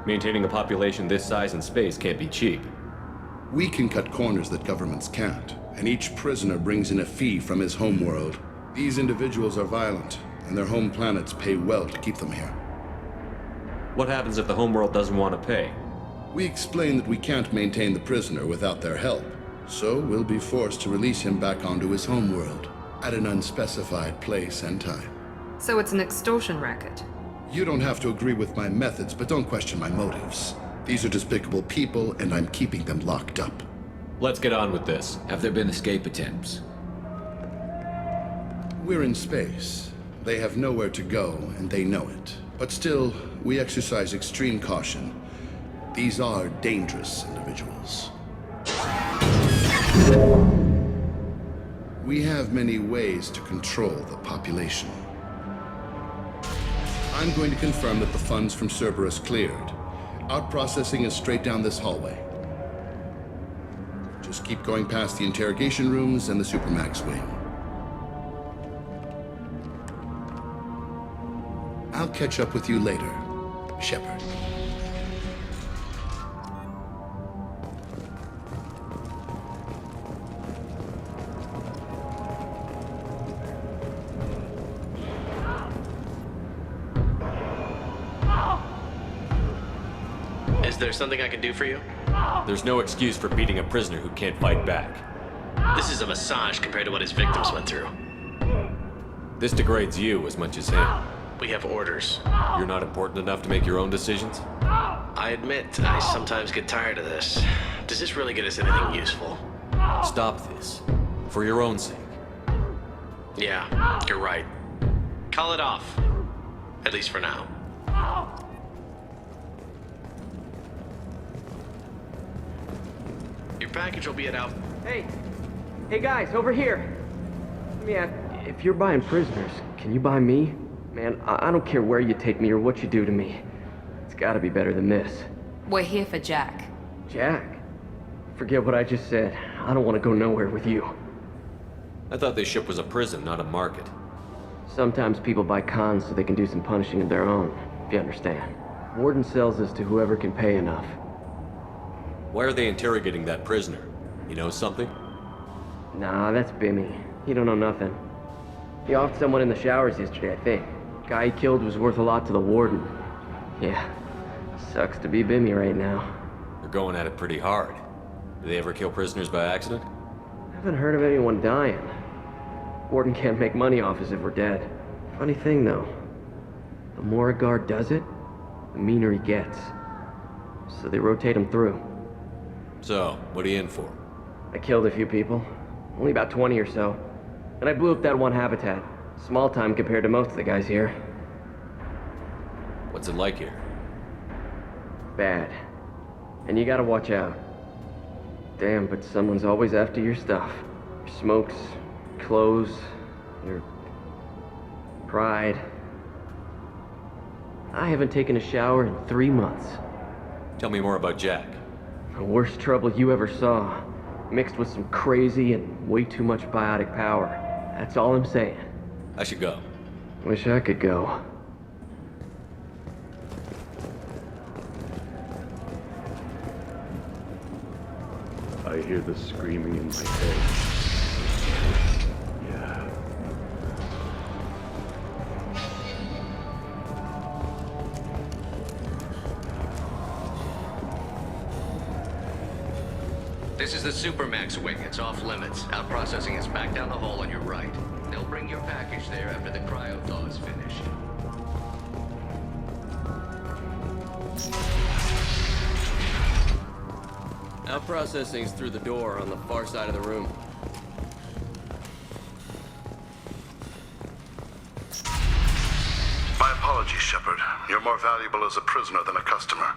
Maintaining a population this size in space can't be cheap. We can cut corners that governments can't, and each prisoner brings in a fee from his homeworld. These individuals are violent, and their home planets pay well to keep them here. What happens if the homeworld doesn't want to pay? We explain that we can't maintain the prisoner without their help, so we'll be forced to release him back onto his homeworld at an unspecified place and time. So it's an extortion racket. You don't have to agree with my methods, but don't question my motives. These are despicable people, and I'm keeping them locked up. Let's get on with this. Have there been escape attempts? We're in space. They have nowhere to go, and they know it. But still, we exercise extreme caution. These are dangerous individuals. We have many ways to control the population. I'm going to confirm that the funds from Cerberus cleared. Out-processing is straight down this hallway. Just keep going past the interrogation rooms and the Supermax wing. I'll catch up with you later, Shepard. Is there something I can do for you? There's no excuse for beating a prisoner who can't fight back. This is a massage compared to what his victims went through. This degrades you as much as him. We have orders. You're not important enough to make your own decisions? I admit, I sometimes get tired of this. Does this really get us anything useful? Stop this. For your own sake. Yeah, you're right. Call it off. At least for now. Your package will be at out. Hey guys, over here. Let me ask, if you're buying prisoners, can you buy me? Man, I don't care where you take me or what you do to me. It's gotta be better than this. We're here for Jack. Jack? Forget what I just said. I don't want to go nowhere with you. I thought this ship was a prison, not a market. Sometimes people buy cons so they can do some punishing of their own, if you understand. Warden sells this to whoever can pay enough. Why are they interrogating that prisoner? You know something? Nah, that's Bimmy. He don't know nothing. He offed someone in the showers yesterday, I think. Guy he killed was worth a lot to the warden. Yeah, sucks to be Bimmy right now. They're going at it pretty hard. Do they ever kill prisoners by accident? haven't heard of anyone dying. Warden can't make money off us if we're dead. Funny thing, though. The more a guard does it, the meaner he gets. So they rotate him through. So, what are you in for? I killed a few people. Only about 20 or so. And I blew up that one habitat. Small time compared to most of the guys here. What's it like here? Bad. And you gotta watch out. Damn, but someone's always after your stuff. Your smokes, clothes, your pride. I haven't taken a shower in 3 months. Tell me more about Jack. The worst trouble you ever saw. Mixed with some crazy and way too much biotic power. That's all I'm saying. I should go. Wish I could go. I hear the screaming in my head. Yeah. This is the Supermax wing. It's off limits. Out processing is back down the hall on your right. They'll bring your package there after the cryo thaw is finished. Out processing's through the door on the far side of the room. My apologies, Shepard. You're more valuable as a prisoner than a customer.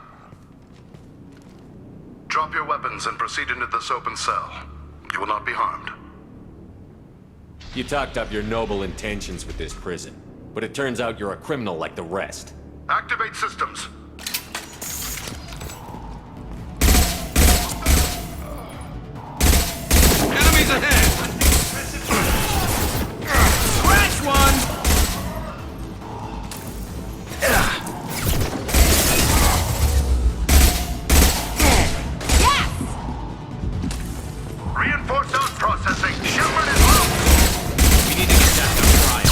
Drop your weapons and proceed into this open cell. You will not be harmed. You talked up your noble intentions with this prison, but it turns out you're a criminal like the rest. Activate systems. Enemies ahead! Scratch one! Reinforced out processing. Shepard is loose. We need to get that done right.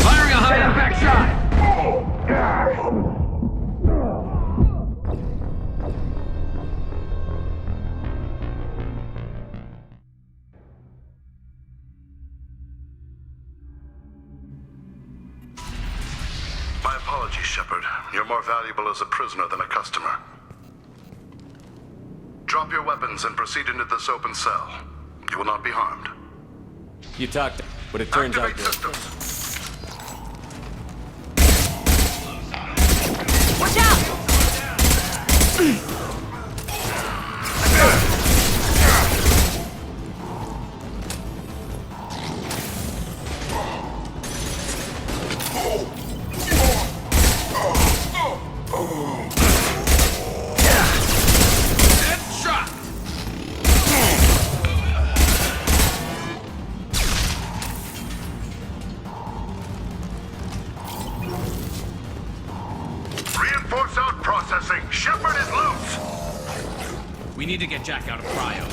Firing a high impact shot! My apologies, Shepard. You're more valuable as a prisoner than a customer. Drop your weapons and proceed into this open cell. You will not be harmed. You talked, but it turns out you're... Watch out! Reinforce out processing. Shepard is loose. We need to get Jack out of cryo.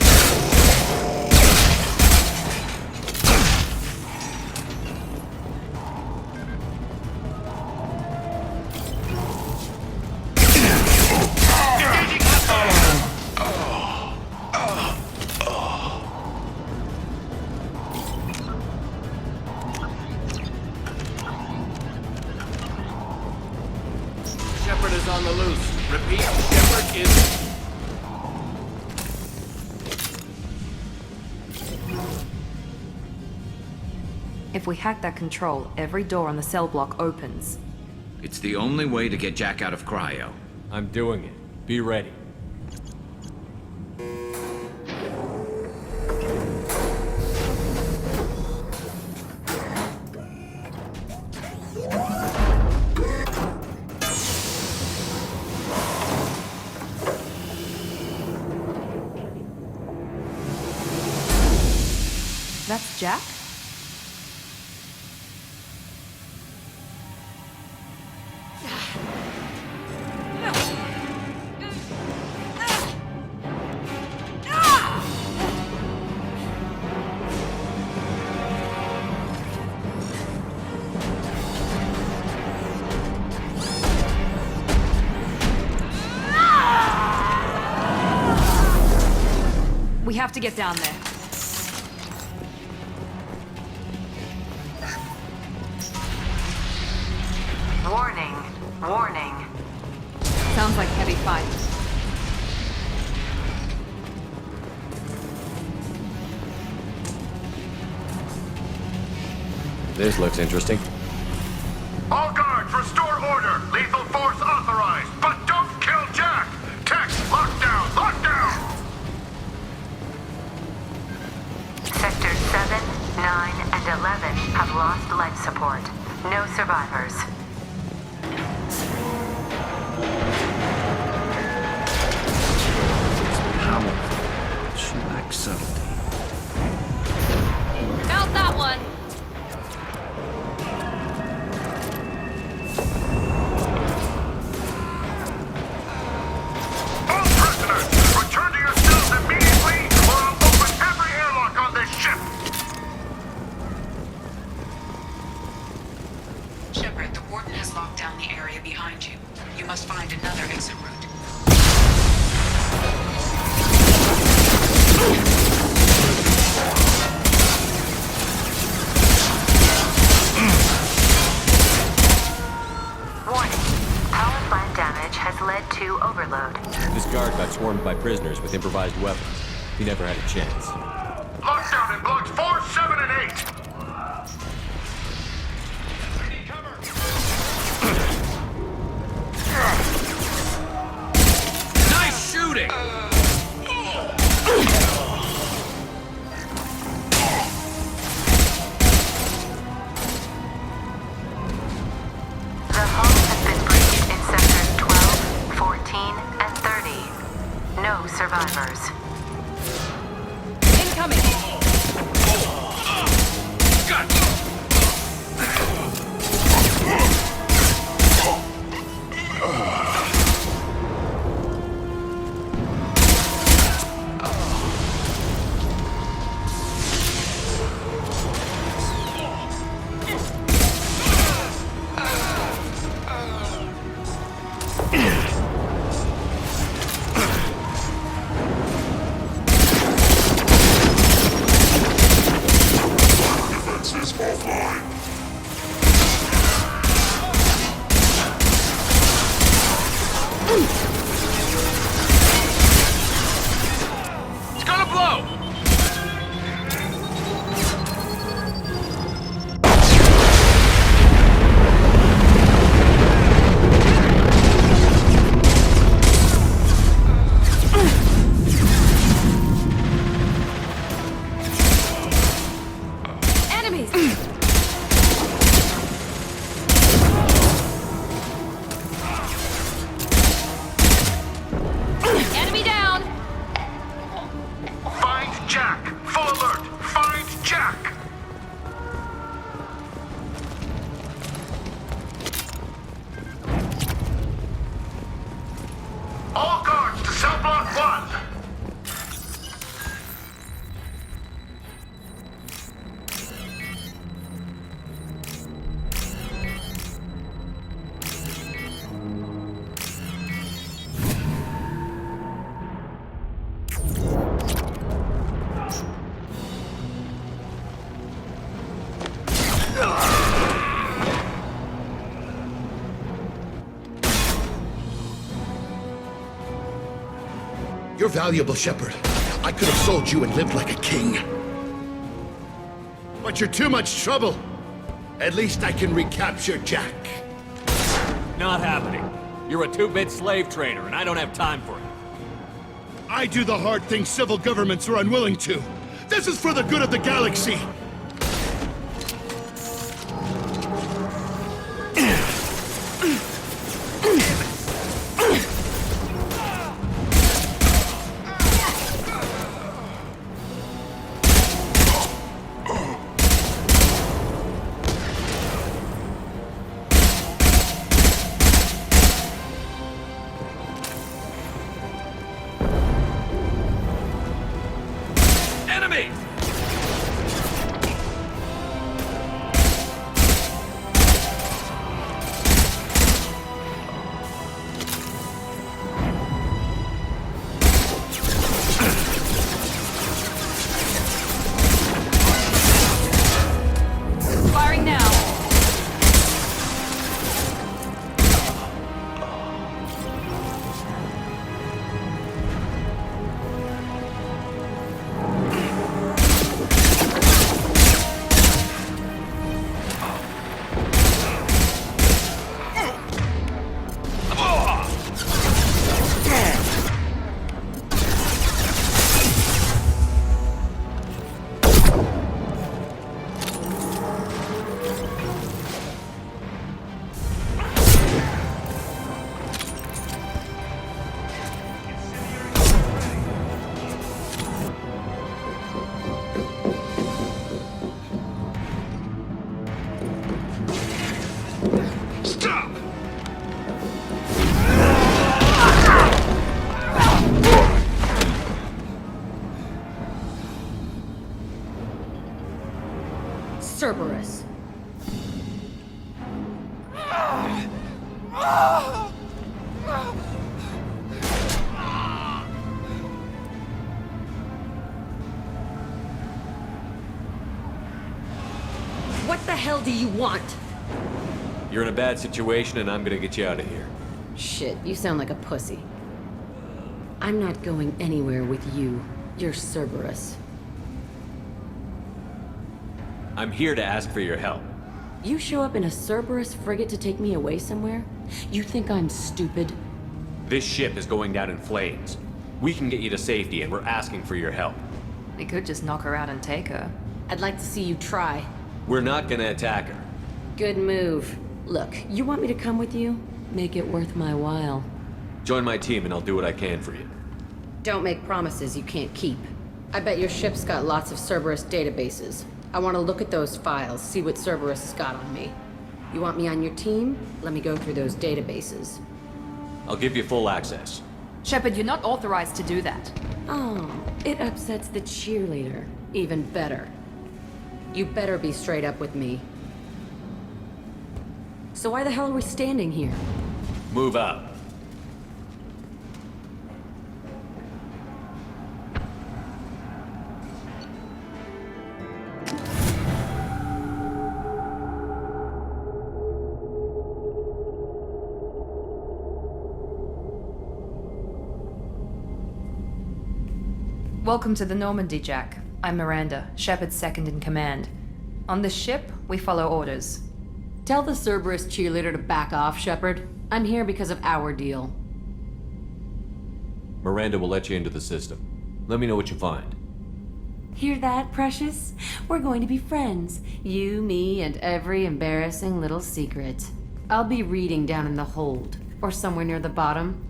Shepard is on the loose. Repeat, Shepard is... If we hack that control, every door on the cell block opens. It's the only way to get Jack out of cryo. I'm doing it. Be ready. That's Jack? have to get down there. Warning. Warning. Sounds like heavy fight. This looks interesting. All guards, restore order. Lethal force authorized. But don't kill Jack. Tech, lockdown, lockdown. Sectors 7, 9, and 11 have lost life support. No survivors. Powerful. She lacks subtlety. Felt that one! All prisoners, return to your cells immediately, or I'll open every airlock on this ship. Shepard, the warden has locked down the area behind you. You must find another exit route. Warning. Power plant damage has led to overload. This guard got swarmed by prisoners with improvised weapons. He never had a chance. Lockdown in blocks 4, 7, and 8. Nice shooting! The hull has been breached in sectors 12, 14, and 30. No survivors. Incoming! It's gonna blow! Enemies! Enemy down! Find Jack. Full alert. Find Jack. All guards to cell block 1. You're valuable, Shepard. I could have sold you and lived like a king. But you're too much trouble. At least I can recapture Jack. Not happening. You're a two-bit slave trader, and I don't have time for it. I do the hard things civil governments are unwilling to. This is for the good of the galaxy. Enemy! What the hell do you want? You're in a bad situation, and I'm gonna get you out of here. Shit, you sound like a pussy. I'm not going anywhere with you. You're Cerberus. I'm here to ask for your help. You show up in a Cerberus frigate to take me away somewhere? You think I'm stupid? This ship is going down in flames. We can get you to safety, and we're asking for your help. We could just knock her out and take her. I'd like to see you try. We're not gonna attack her. Good move. Look, you want me to come with you? Make it worth my while. Join my team, and I'll do what I can for you. Don't make promises you can't keep. I bet your ship's got lots of Cerberus databases. I want to look at those files, see what Cerberus has got on me. You want me on your team? Let me go through those databases. I'll give you full access. Shepard, you're not authorized to do that. Oh, it upsets the cheerleader. Even better. You better be straight up with me. So why the hell are we standing here? Move out. Welcome to the Normandy, Jack. I'm Miranda, Shepard's second in command. On this ship, we follow orders. Tell the Cerberus cheerleader to back off, Shepard. I'm here because of our deal. Miranda will let you into the system. Let me know what you find. Hear that, Precious? We're going to be friends. You, me, and every embarrassing little secret. I'll be reading down in the hold, or somewhere near the bottom.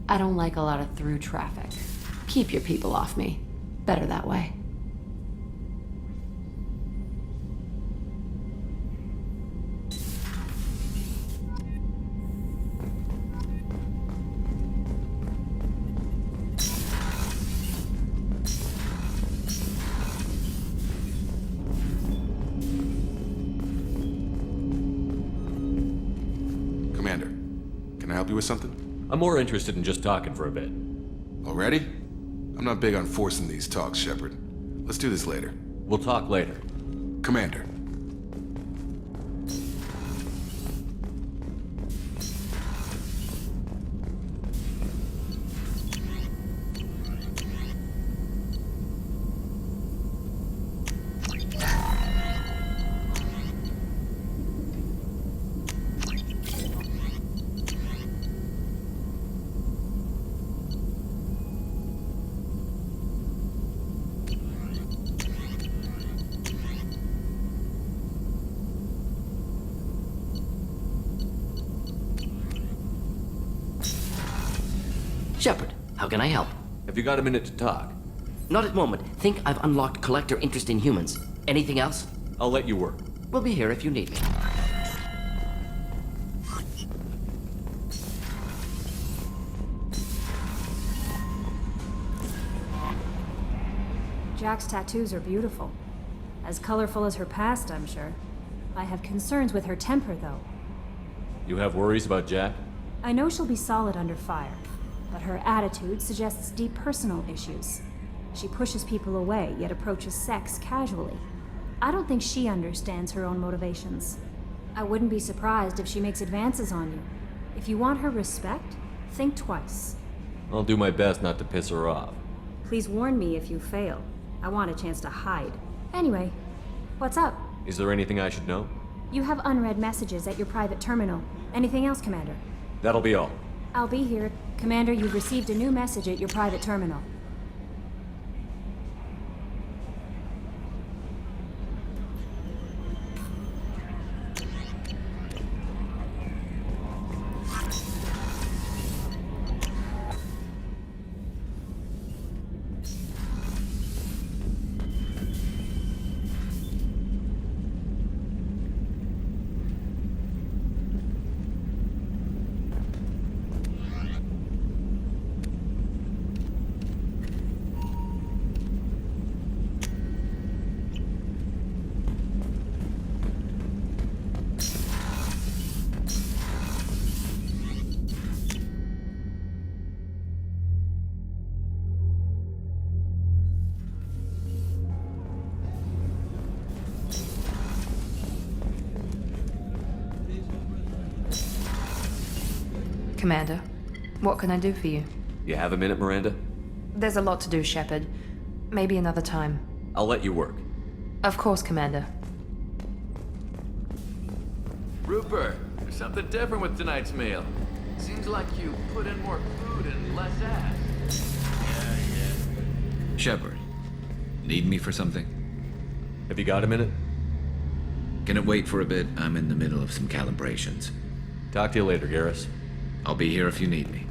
I don't like a lot of through traffic. Keep your people off me. Better that way. Commander, can I help you with something? I'm more interested in just talking for a bit. Already? I'm not big on forcing these talks, Shepard. Let's do this later. We'll talk later. Commander. Shepard, how can I help? Have you got a minute to talk? Not at the moment. Think I've unlocked collector interest in humans. Anything else? I'll let you work. We'll be here if you need me. Jack's tattoos are beautiful. As colorful as her past, I'm sure. I have concerns with her temper, though. You have worries about Jack? I know she'll be solid under fire, but her attitude suggests deep personal issues. She pushes people away, yet approaches sex casually. I don't think she understands her own motivations. I wouldn't be surprised if she makes advances on you. If you want her respect, think twice. I'll do my best not to piss her off. Please warn me if you fail. I want a chance to hide. Anyway, what's up? Is there anything I should know? You have unread messages at your private terminal. Anything else, Commander? That'll be all. I'll be here. Commander, you've received a new message at your private terminal. Commander, what can I do for you? You have a minute, Miranda? There's a lot to do, Shepard. Maybe another time. I'll let you work. Of course, Commander. Rupert, there's something different with tonight's meal. Seems like you put in more food and less ass. Yeah. Shepard, need me for something? Have you got a minute? Can it wait for a bit? I'm in the middle of some calibrations. Talk to you later, Garrus. I'll be here if you need me.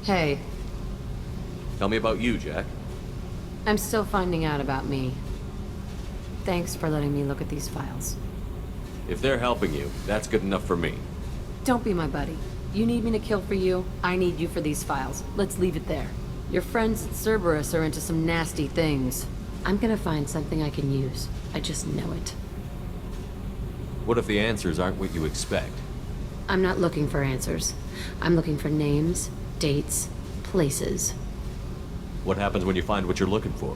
Hey, Tell me about you, Jack. I'm still finding out about me. Thanks for letting me look at these files. If they're helping you, that's good enough for me. Don't be my buddy. You need me to kill for you, I need you for these files. Let's leave it there. Your friends at Cerberus are into some nasty things. I'm gonna find something I can use. I just know it. What if the answers aren't what you expect? I'm not looking for answers. I'm looking for names, dates, places. What happens when you find what you're looking for?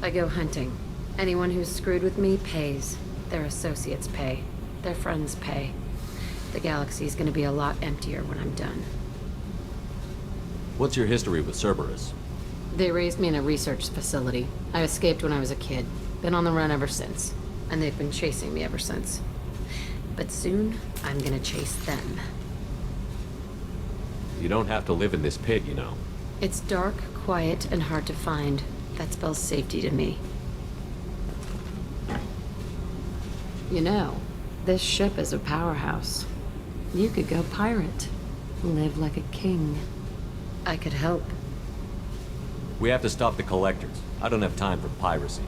I go hunting. Anyone who's screwed with me pays. Their associates pay. Their friends pay. The galaxy's gonna be a lot emptier when I'm done. What's your history with Cerberus? They raised me in a research facility. I escaped when I was a kid. Been on the run ever since. And they've been chasing me ever since. But soon, I'm gonna chase them. You don't have to live in this pit, you know. It's dark, quiet, and hard to find. That spells safety to me. You know, this ship is a powerhouse. You could go pirate. Live like a king. I could help. We have to stop the collectors. I don't have time for piracy.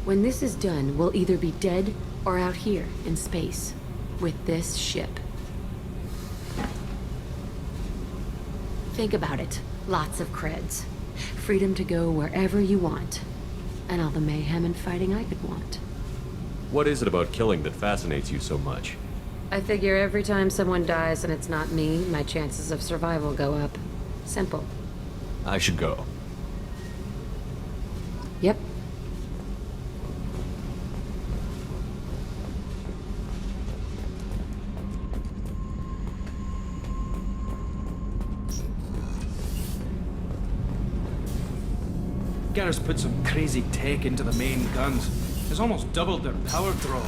When this is done, we'll either be dead or out here in space. With this ship. Think about it. Lots of creds. Freedom to go wherever you want. And all the mayhem and fighting I could want. What is it about killing that fascinates you so much? I figure every time someone dies and it's not me, my chances of survival go up. Simple. I should go. Yep. Garrus put some crazy tech into the main guns. It's almost doubled their power draw.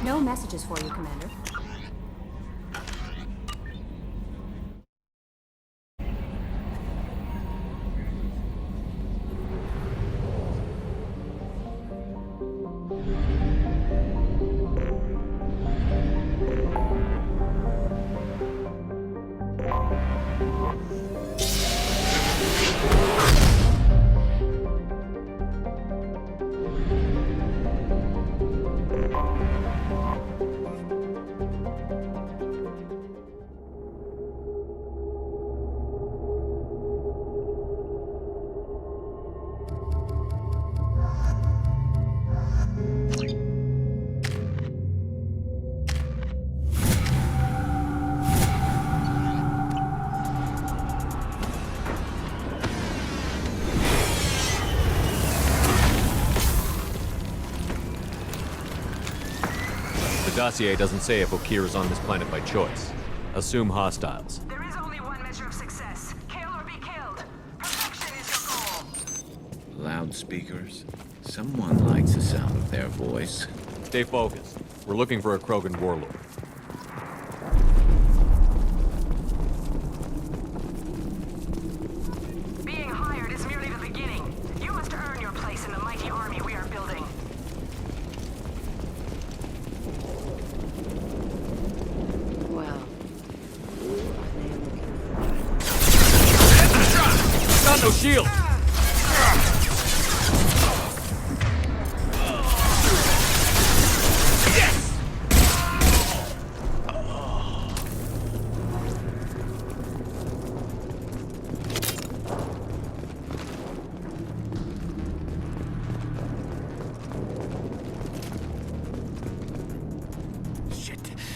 No messages for you, Commander. The dossier doesn't say if Okir is on this planet by choice. Assume hostiles. There is only one measure of success. Kill or be killed. Perfection is your goal. Loudspeakers. Someone likes the sound of their voice. Stay focused. We're looking for a Krogan warlord. Being hired is merely the beginning. You must earn your place in the mighty army we are building. Well, Got no shield!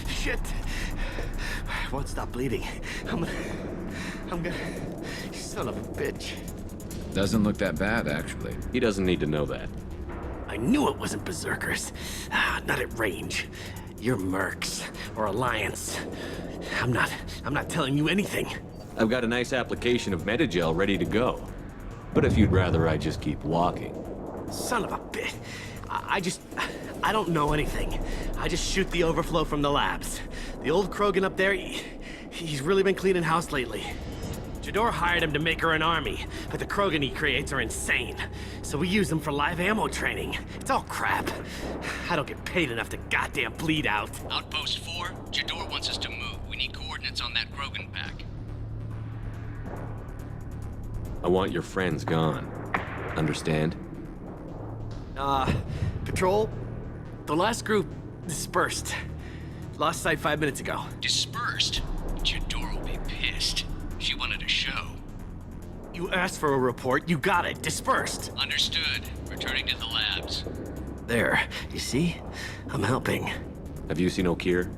Shit! I won't stop bleeding. I'm gonna... Son of a bitch. Doesn't look that bad, actually. He doesn't need to know that. I knew it wasn't Berserkers. Not at range. You're Mercs, or Alliance. I'm not telling you anything. I've got a nice application of Metagel ready to go. But if you'd rather I just keep walking. Son of a bitch. I don't know anything. I just shoot the overflow from the labs. The old Krogan up there, he's really been cleaning house lately. Jador hired him to make her an army, but the Krogan he creates are insane. So we use them for live ammo training. It's all crap. I don't get paid enough to goddamn bleed out. Outpost 4, Jador wants us to move. We need coordinates on that Krogan pack. I want your friends gone. Understand? Patrol, the last group dispersed. Lost sight 5 minutes ago. Dispersed? Jador will be pissed. She wanted a show. You asked for a report, you got it. Dispersed. Understood. Returning to the labs. There, you see? I'm helping. Have you seen O'Keir?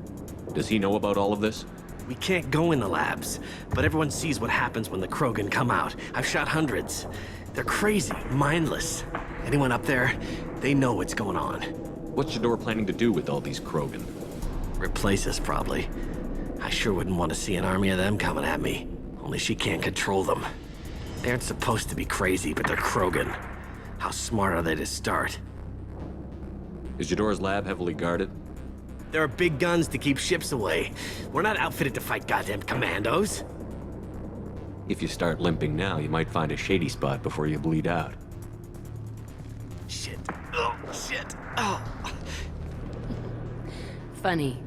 Does he know about all of this? We can't go in the labs, but everyone sees what happens when the Krogan come out. I've shot hundreds. They're crazy, mindless. Anyone up there, they know what's going on. What's Jador planning to do with all these Krogan? Replace us, probably. I sure wouldn't want to see an army of them coming at me. Only she can't control them. They aren't supposed to be crazy, but they're Krogan. How smart are they to start? Is Jador's lab heavily guarded? There are big guns to keep ships away. We're not outfitted to fight goddamn commandos. If you start limping now, you might find a shady spot before you bleed out. Shit. Oh, shit. Oh. Funny.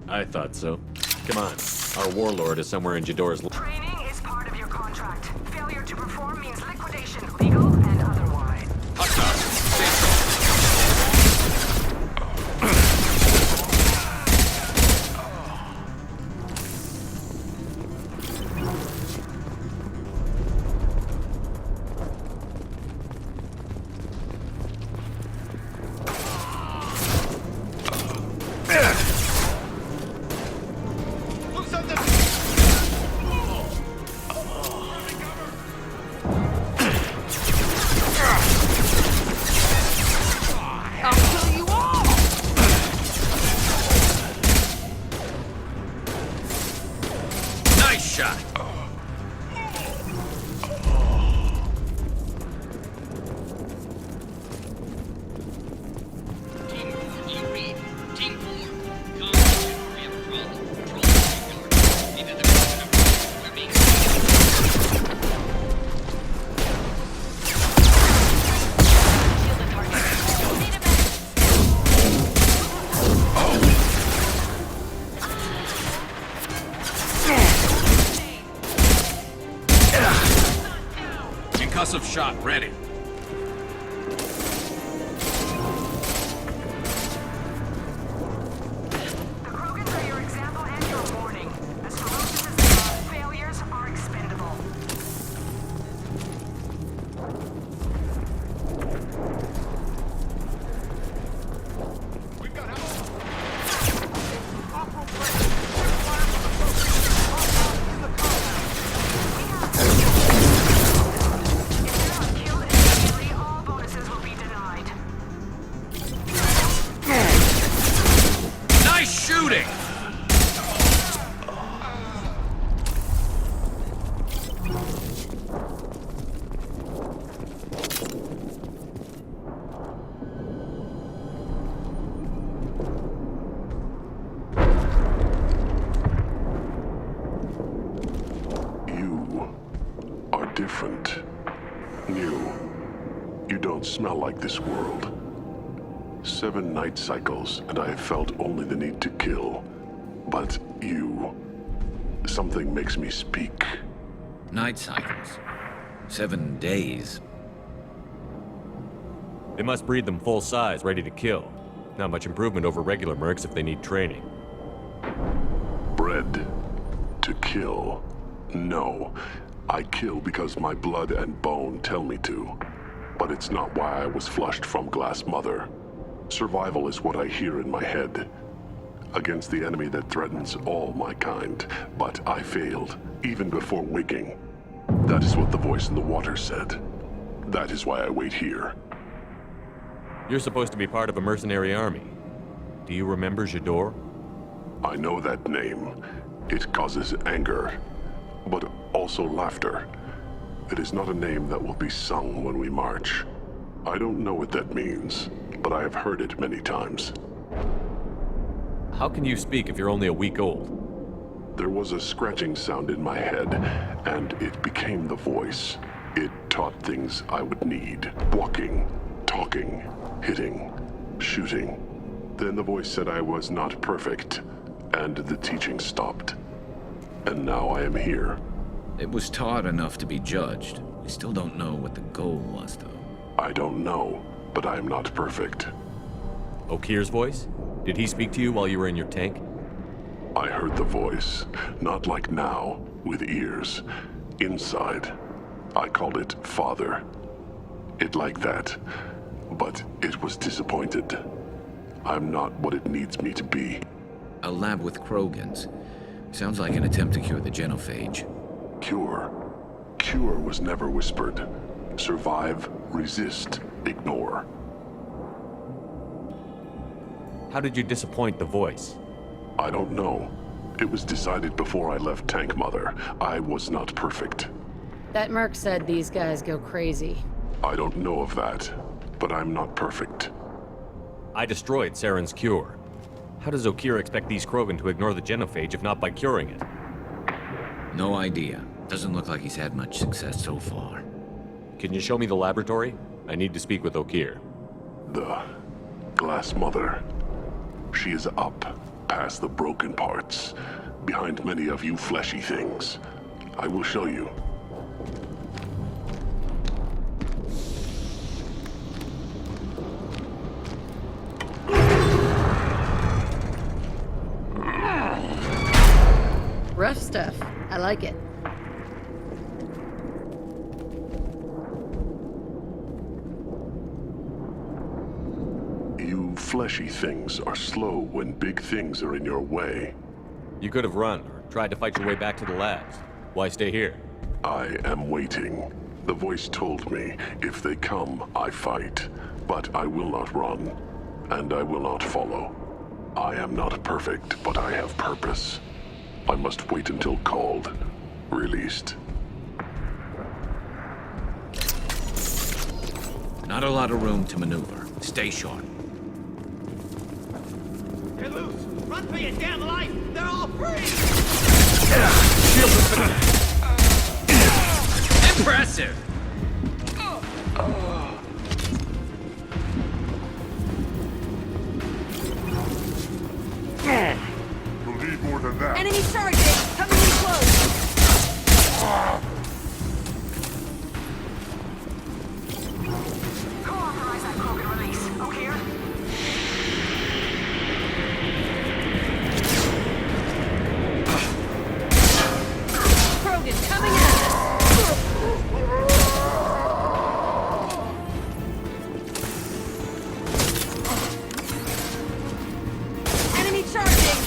I thought so. Come on. Our warlord is somewhere in Jador's lab. Training is part of your contract. Failure to perform means liquidation, legal and otherwise. Concussive shot ready. The Krogans are your example and your warning. As ferocious as they are, failures are expendable. We've got ammo. different. New. You don't smell like this world. 7 night cycles, and I have felt only the need to kill. But you... something makes me speak. Night cycles. 7 days. They must breed them full size, ready to kill. Not much improvement over regular mercs if they need training. Bred to kill. No. I kill because my blood and bone tell me to. But it's not why I was flushed from Glass Mother. Survival is what I hear in my head. Against the enemy that threatens all my kind. But I failed, even before waking. That is what the voice in the water said. That is why I wait here. You're supposed to be part of a mercenary army. Do you remember Jador? I know that name. It causes anger, but also laughter. It is not a name that will be sung when we march. I don't know what that means, but I have heard it many times. How can you speak if you're only a week old? There was a scratching sound in my head, and it became the voice. It taught things I would need. Walking, talking, hitting, shooting. Then the voice said I was not perfect, and the teaching stopped. And now I am here. It was taught enough to be judged. We still don't know what the goal was, though. I don't know, but I am not perfect. Okir's voice? Did he speak to you while you were in your tank? I heard the voice, not like now, with ears. Inside. I called it Father. It like that. But it was disappointed. I'm not what it needs me to be. A lab with Krogans. Sounds like an attempt to cure the genophage. Cure. Cure was never whispered. Survive, resist, ignore. How did you disappoint the voice? I don't know. It was decided before I left Tank Mother. I was not perfect. That merc said these guys go crazy. I don't know of that, but I'm not perfect. I destroyed Saren's cure. How does Okir expect these Krogan to ignore the genophage if not by curing it? No idea. Doesn't look like he's had much success so far. Can you show me the laboratory? I need to speak with Okir. The Glass Mother. She is up, past the broken parts, behind many of you fleshy things. I will show you. Rough stuff. I like it. You fleshy things are slow when big things are in your way. You could have run, or tried to fight your way back to the labs. Why stay here? I am waiting. The voice told me, if they come, I fight. But I will not run, and I will not follow. I am not perfect, but I have purpose. I must wait until called, released. Not a lot of room to maneuver. Stay sharp. They're loose! Run for your damn life! They're all free! Impressive! You'll need more than that. Enemy charges! Coming in close! Co-authorize that Krogan release. Okir? Krogan coming at us! Enemy charging!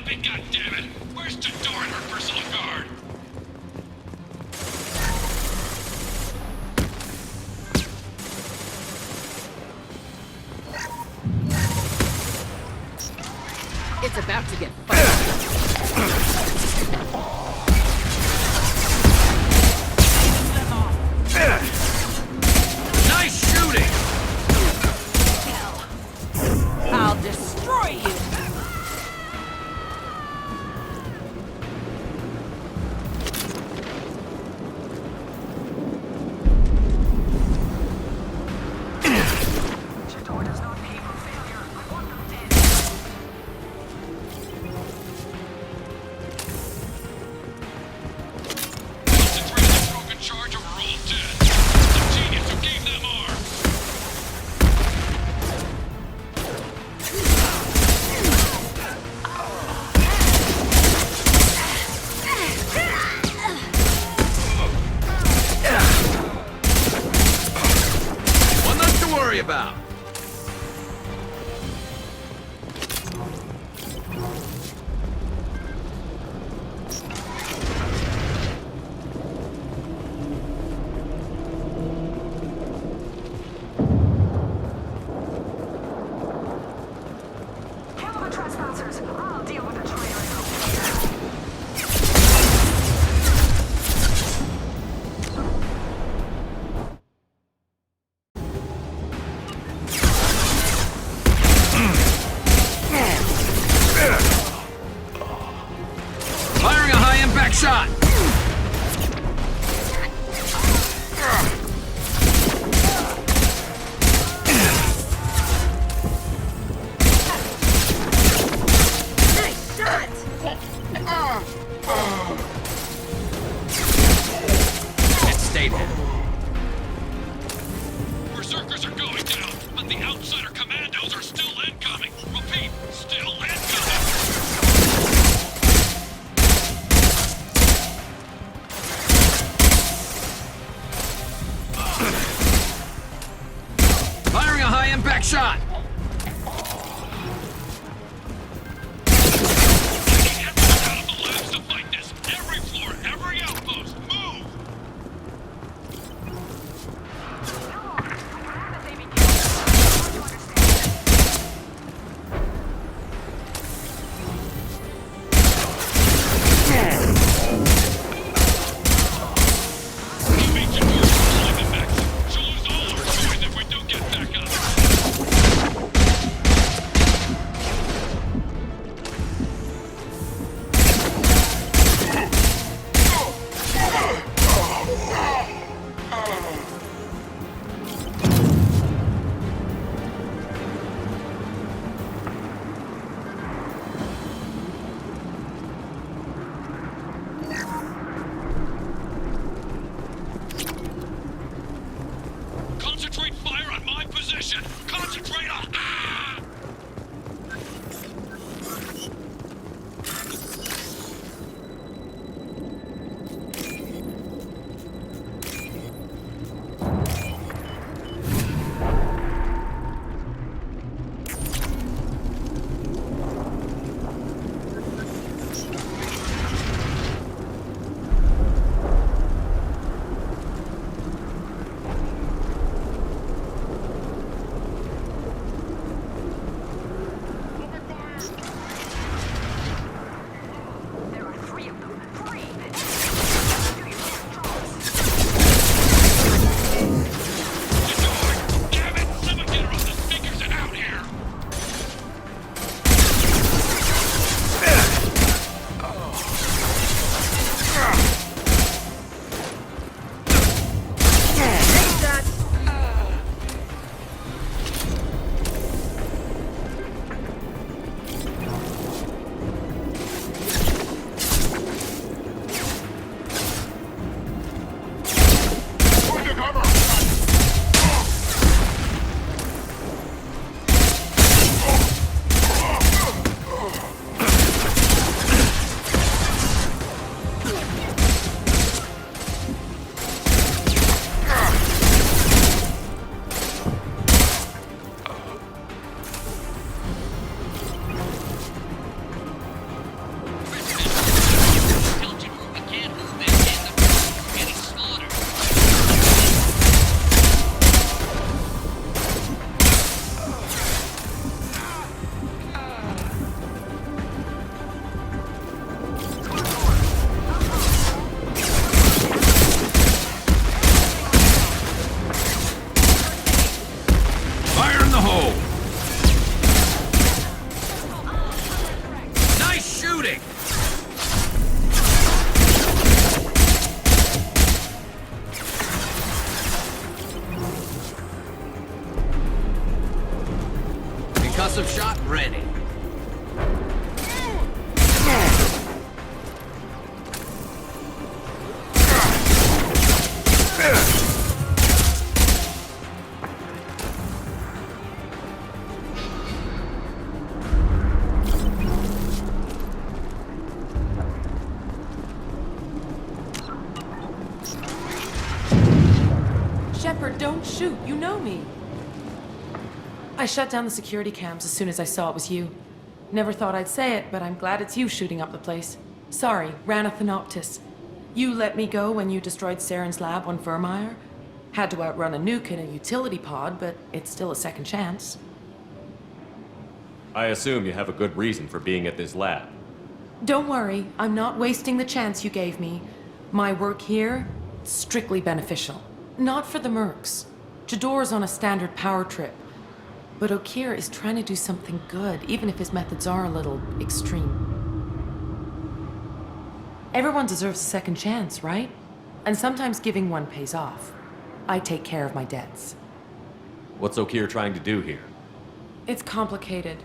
Stop it, goddammit! Where's Jador and her personal guard? It's about to get fun. Nice shooting! I'll destroy you! About. Handle the trespassers. I'll deal with the trailers. Firing a high-impact shot! Nice shot! It stayed hit. Berserkers are going down, but the outsider commandos are still incoming. Repeat, still incoming. Firing a high-impact shot! Out of the labs to fight this. Every floor, every outpost, move! Explosive shot ready. Shepard, don't shoot. You know me. I shut down the security cams as soon as I saw it was you. Never thought I'd say it, but I'm glad it's you shooting up the place. Sorry, ran a Thanoptis. You let me go when you destroyed Saren's lab on Vermeer. Had to outrun a nuke in a utility pod, but it's still a second chance. I assume you have a good reason for being at this lab. Don't worry, I'm not wasting the chance you gave me. My work here, strictly beneficial. Not for the mercs. Jador's on a standard power trip. But Okeer is trying to do something good, even if his methods are a little extreme. Everyone deserves a second chance, right? And sometimes giving one pays off. I take care of my debts. What's Okeer trying to do here? It's complicated.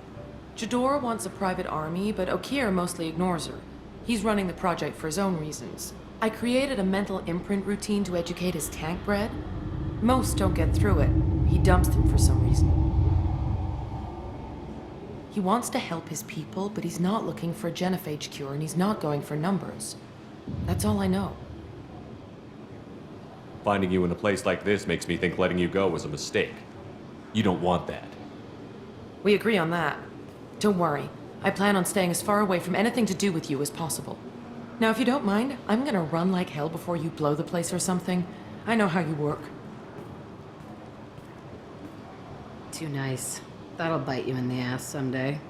Jador wants a private army, but Okeer mostly ignores her. He's running the project for his own reasons. I created a mental imprint routine to educate his tank bred. Most don't get through it. He dumps them for some reason. He wants to help his people, but he's not looking for a genophage cure, and he's not going for numbers. That's all I know. Finding you in a place like this makes me think letting you go was a mistake. You don't want that. We agree on that. Don't worry. I plan on staying as far away from anything to do with you as possible. Now, if you don't mind, I'm gonna run like hell before you blow the place or something. I know how you work. Too nice. That'll bite you in the ass someday.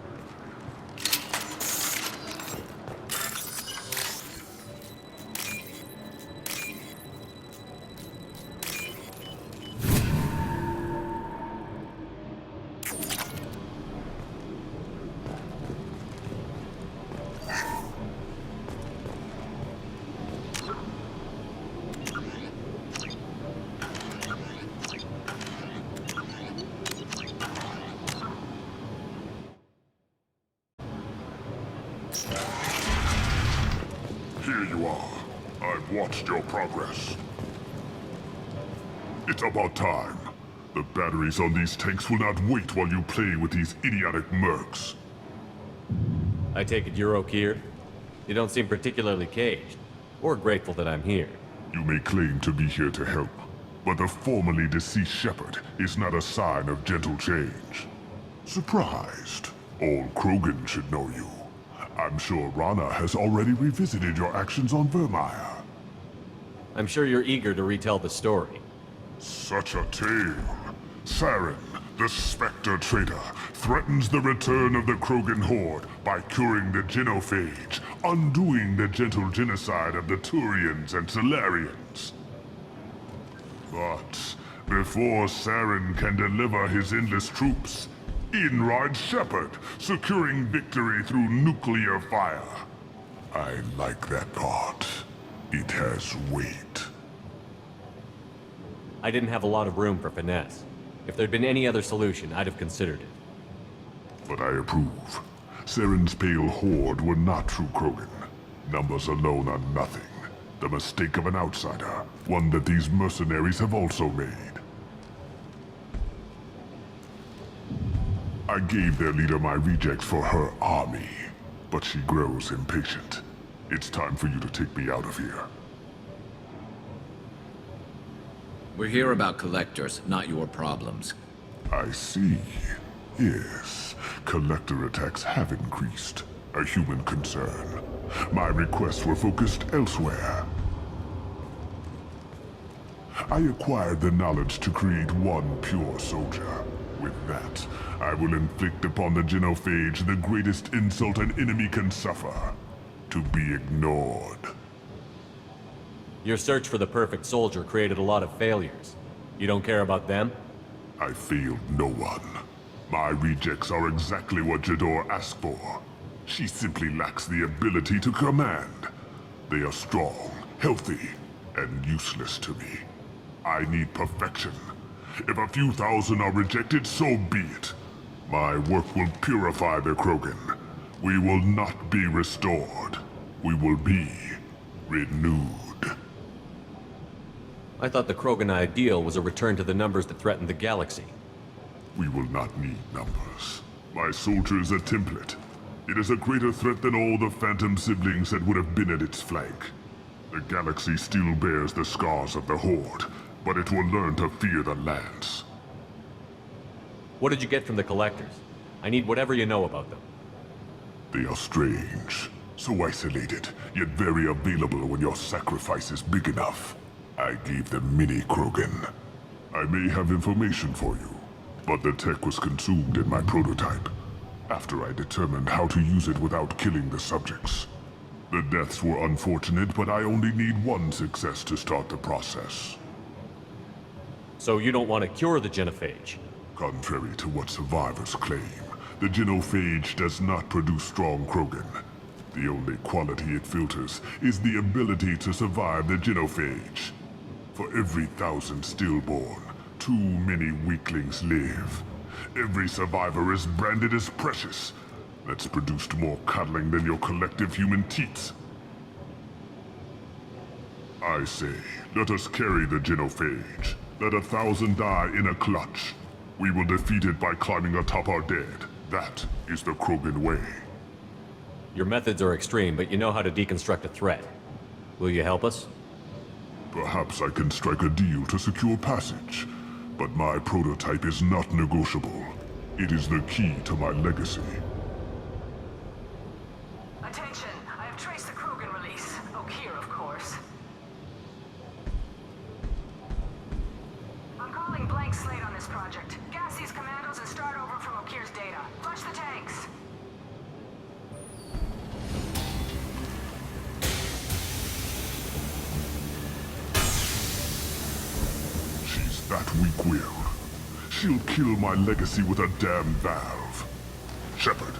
Here you are. I've watched your progress. It's about time. The batteries on these tanks will not wait while you play with these idiotic mercs. I take it you're Okeer? You don't seem particularly caged, or grateful that I'm here. You may claim to be here to help, but the formerly deceased Shepard is not a sign of gentle change. Surprised? Old Krogan should know you. I'm sure Rana has already revisited your actions on Vermeer. I'm sure you're eager to retell the story. Such a tale. Saren, the Spectre traitor, threatens the return of the Krogan horde by curing the genophage, undoing the gentle genocide of the Turians and Solarians. But before Saren can deliver his endless troops, in rides Shepard, securing victory through nuclear fire. I like that part. It has weight. I didn't have a lot of room for finesse. If there'd been any other solution, I'd have considered it. But I approve. Saren's pale horde were not true Krogan. Numbers alone are nothing. The mistake of an outsider, one that these mercenaries have also made. I gave their leader my rejects for her army, but she grows impatient. It's time for you to take me out of here. We're here about collectors, not your problems. I see. Yes, collector attacks have increased. A human concern. My requests were focused elsewhere. I acquired the knowledge to create one pure soldier. With that, I will inflict upon the genophage the greatest insult an enemy can suffer. To be ignored. Your search for the perfect soldier created a lot of failures. You don't care about them? I failed no one. My rejects are exactly what Jador asked for. She simply lacks the ability to command. They are strong, healthy, and useless to me. I need perfection. If a few thousand are rejected, so be it. My work will purify the Krogan. We will not be restored. We will be renewed. I thought the Krogan ideal was a return to the numbers that threatened the galaxy. We will not need numbers. My soldier is a template. It is a greater threat than all the Phantom siblings that would have been at its flank. The galaxy still bears the scars of the Horde, but it will learn to fear the Lance. What did you get from the Collectors? I need whatever you know about them. They are strange, so isolated, yet very available when your sacrifice is big enough. I gave them mini Krogan. I may have information for you, but the tech was consumed in my prototype, after I determined how to use it without killing the subjects. The deaths were unfortunate, but I only need one success to start the process. So you don't want to cure the genophage? Contrary to what survivors claim, the genophage does not produce strong Krogan. The only quality it filters is the ability to survive the genophage. For every 1,000 stillborn, too many weaklings live. Every survivor is branded as precious. That's produced more cuddling than your collective human teats. I say, let us carry the genophage. Let 1,000 die in a clutch. We will defeat it by climbing atop our dead. That is the Krogan way. Your methods are extreme, but you know how to deconstruct a threat. Will you help us? Perhaps I can strike a deal to secure passage. But my prototype is not negotiable. It is the key to my legacy. Attention! I have traced the Krogan release. Okeer, of course. I'm calling blank slate on this project. Gas these commandos and start over from Okeer's data. Flush the tanks! She's that weak-willed. She'll kill my legacy with a damn valve. Shepard,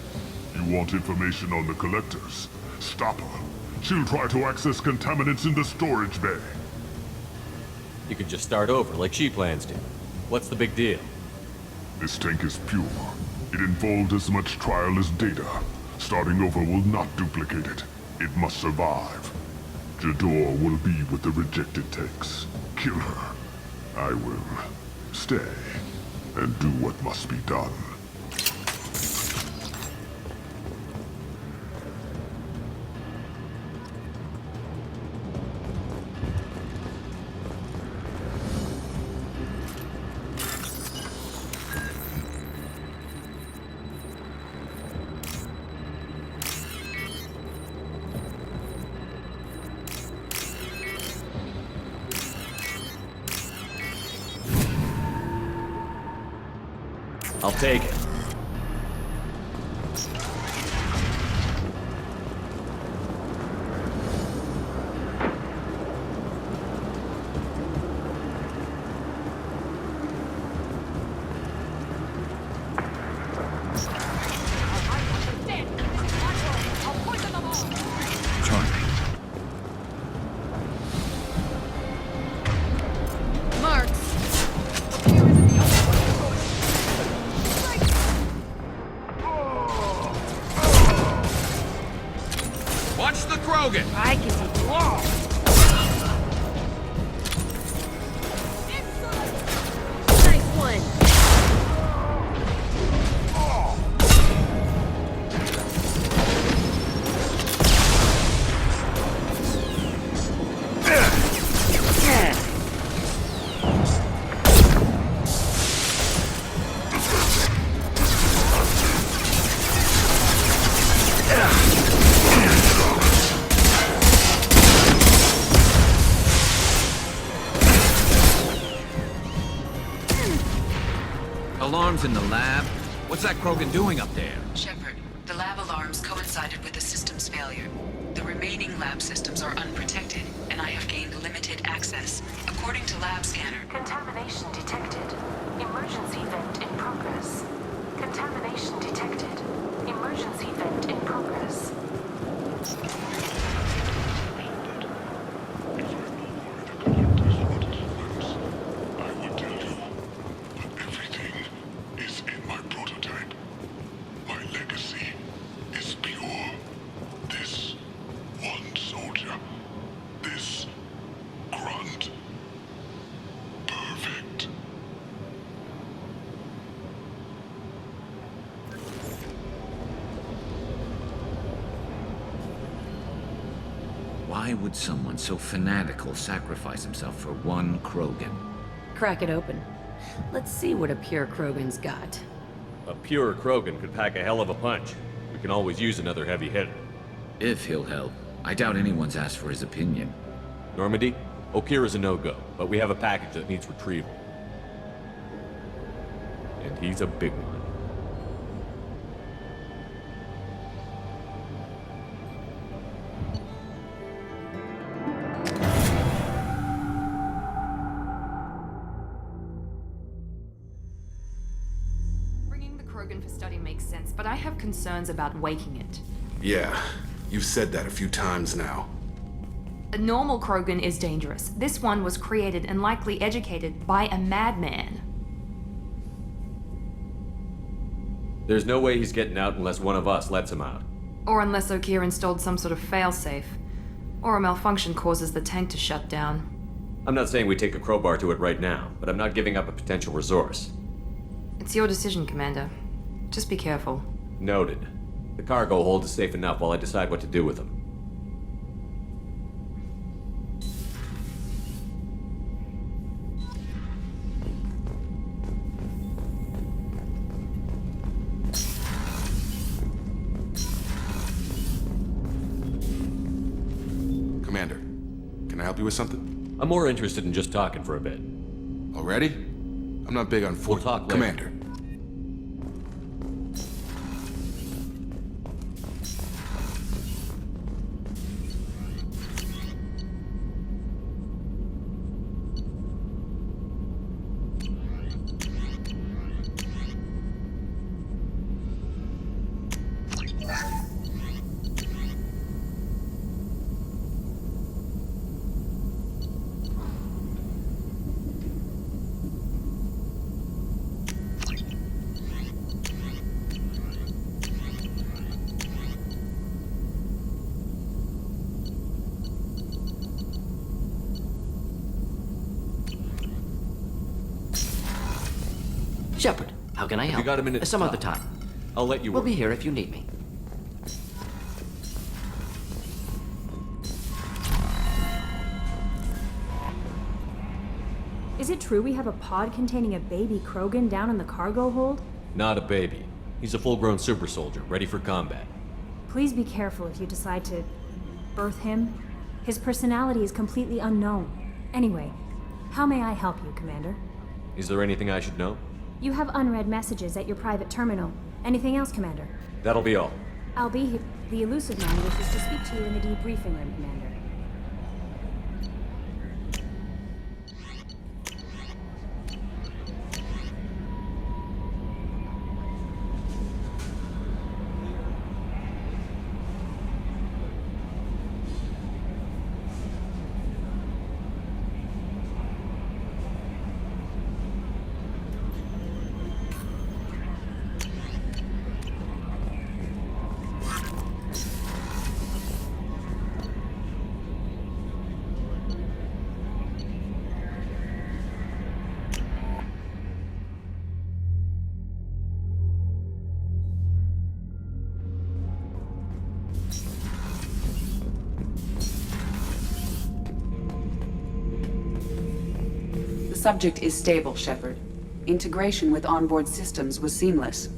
you want information on the Collectors? Stop her. She'll try to access contaminants in the storage bay. You could just start over, like she plans to. What's the big deal? This tank is pure. It involved as much trial as data. Starting over will not duplicate it. It must survive. Jador will be with the rejected tanks. Kill her. I will stay and do what must be done. I'll take it. Watch the Krogan! I can take walls! Nice one! Alarms in the lab? What's that Krogan doing up there? Shepard, the lab alarms coincided with the system's failure. The remaining lab systems are unprotected, and I have gained limited access. According to Lab Scanner, Contamination detected. Emergency vent in progress. Contamination detected. Emergency vent in progress. I would tell you, but everything is in my prototype. Why would someone so fanatical sacrifice himself for one Krogan? Crack it open. Let's see what a pure Krogan's got. A pure Krogan could pack a hell of a punch. We can always use another heavy hitter. If he'll help. I doubt anyone's asked for his opinion. Normandy, Okeer is a no-go, but we have a package that needs retrieval. And he's a big one. Bringing the Krogan for study makes sense, but I have concerns about waking it. Yeah, you've said that a few times now. A normal Krogan is dangerous. This one was created and likely educated by a madman. There's no way he's getting out unless one of us lets him out. Or unless Okeer installed some sort of failsafe. Or a malfunction causes the tank to shut down. I'm not saying we take a crowbar to it right now, but I'm not giving up a potential resource. It's your decision, Commander. Just be careful. Noted. The cargo hold is safe enough while I decide what to do with them. Commander, can I help you with something? I'm more interested in just talking for a bit. Already? I'm not big on We'll talk later. Commander. Shepard, how can I help? You got a minute to Some talk. other time. I'll let you We'll work. be here if you need me. Is it true we have a pod containing a baby Krogan down in the cargo hold? Not a baby. He's a full-grown super soldier, ready for combat. Please be careful if you decide to birth him. His personality is completely unknown. Anyway, how may I help you, Commander? Is there anything I should know? You have unread messages at your private terminal. Anything else, Commander? That'll be all. I'll be here. The Elusive Man wishes to speak to you in the debriefing room, Commander. The subject is stable, Shepard. Integration with onboard systems was seamless.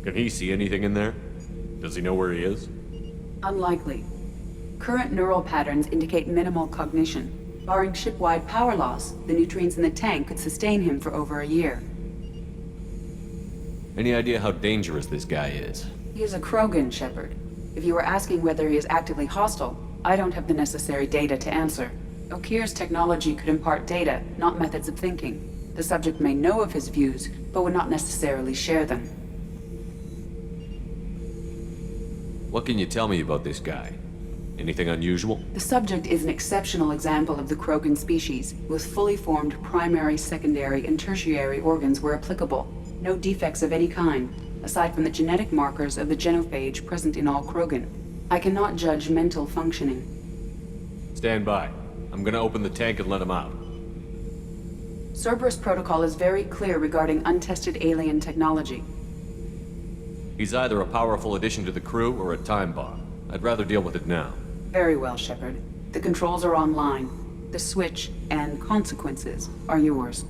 Can he see anything in there? Does he know where he is? Unlikely. Current neural patterns indicate minimal cognition. Barring ship-wide power loss, the nutrients in the tank could sustain him for over a year. Any idea how dangerous this guy is? He is a Krogan, Shepard. If you were asking whether he is actively hostile, I don't have the necessary data to answer. Okeer's technology could impart data, not methods of thinking. The subject may know of his views, but would not necessarily share them. What can you tell me about this guy? Anything unusual? The subject is an exceptional example of the Krogan species, with fully formed primary, secondary, and tertiary organs where applicable. No defects of any kind, aside from the genetic markers of the genophage present in all Krogan. I cannot judge mental functioning. Stand by. I'm gonna open the tank and let him out. Cerberus protocol is very clear regarding untested alien technology. He's either a powerful addition to the crew or a time bomb. I'd rather deal with it now. Very well, Shepard. The controls are online. The switch and consequences are yours.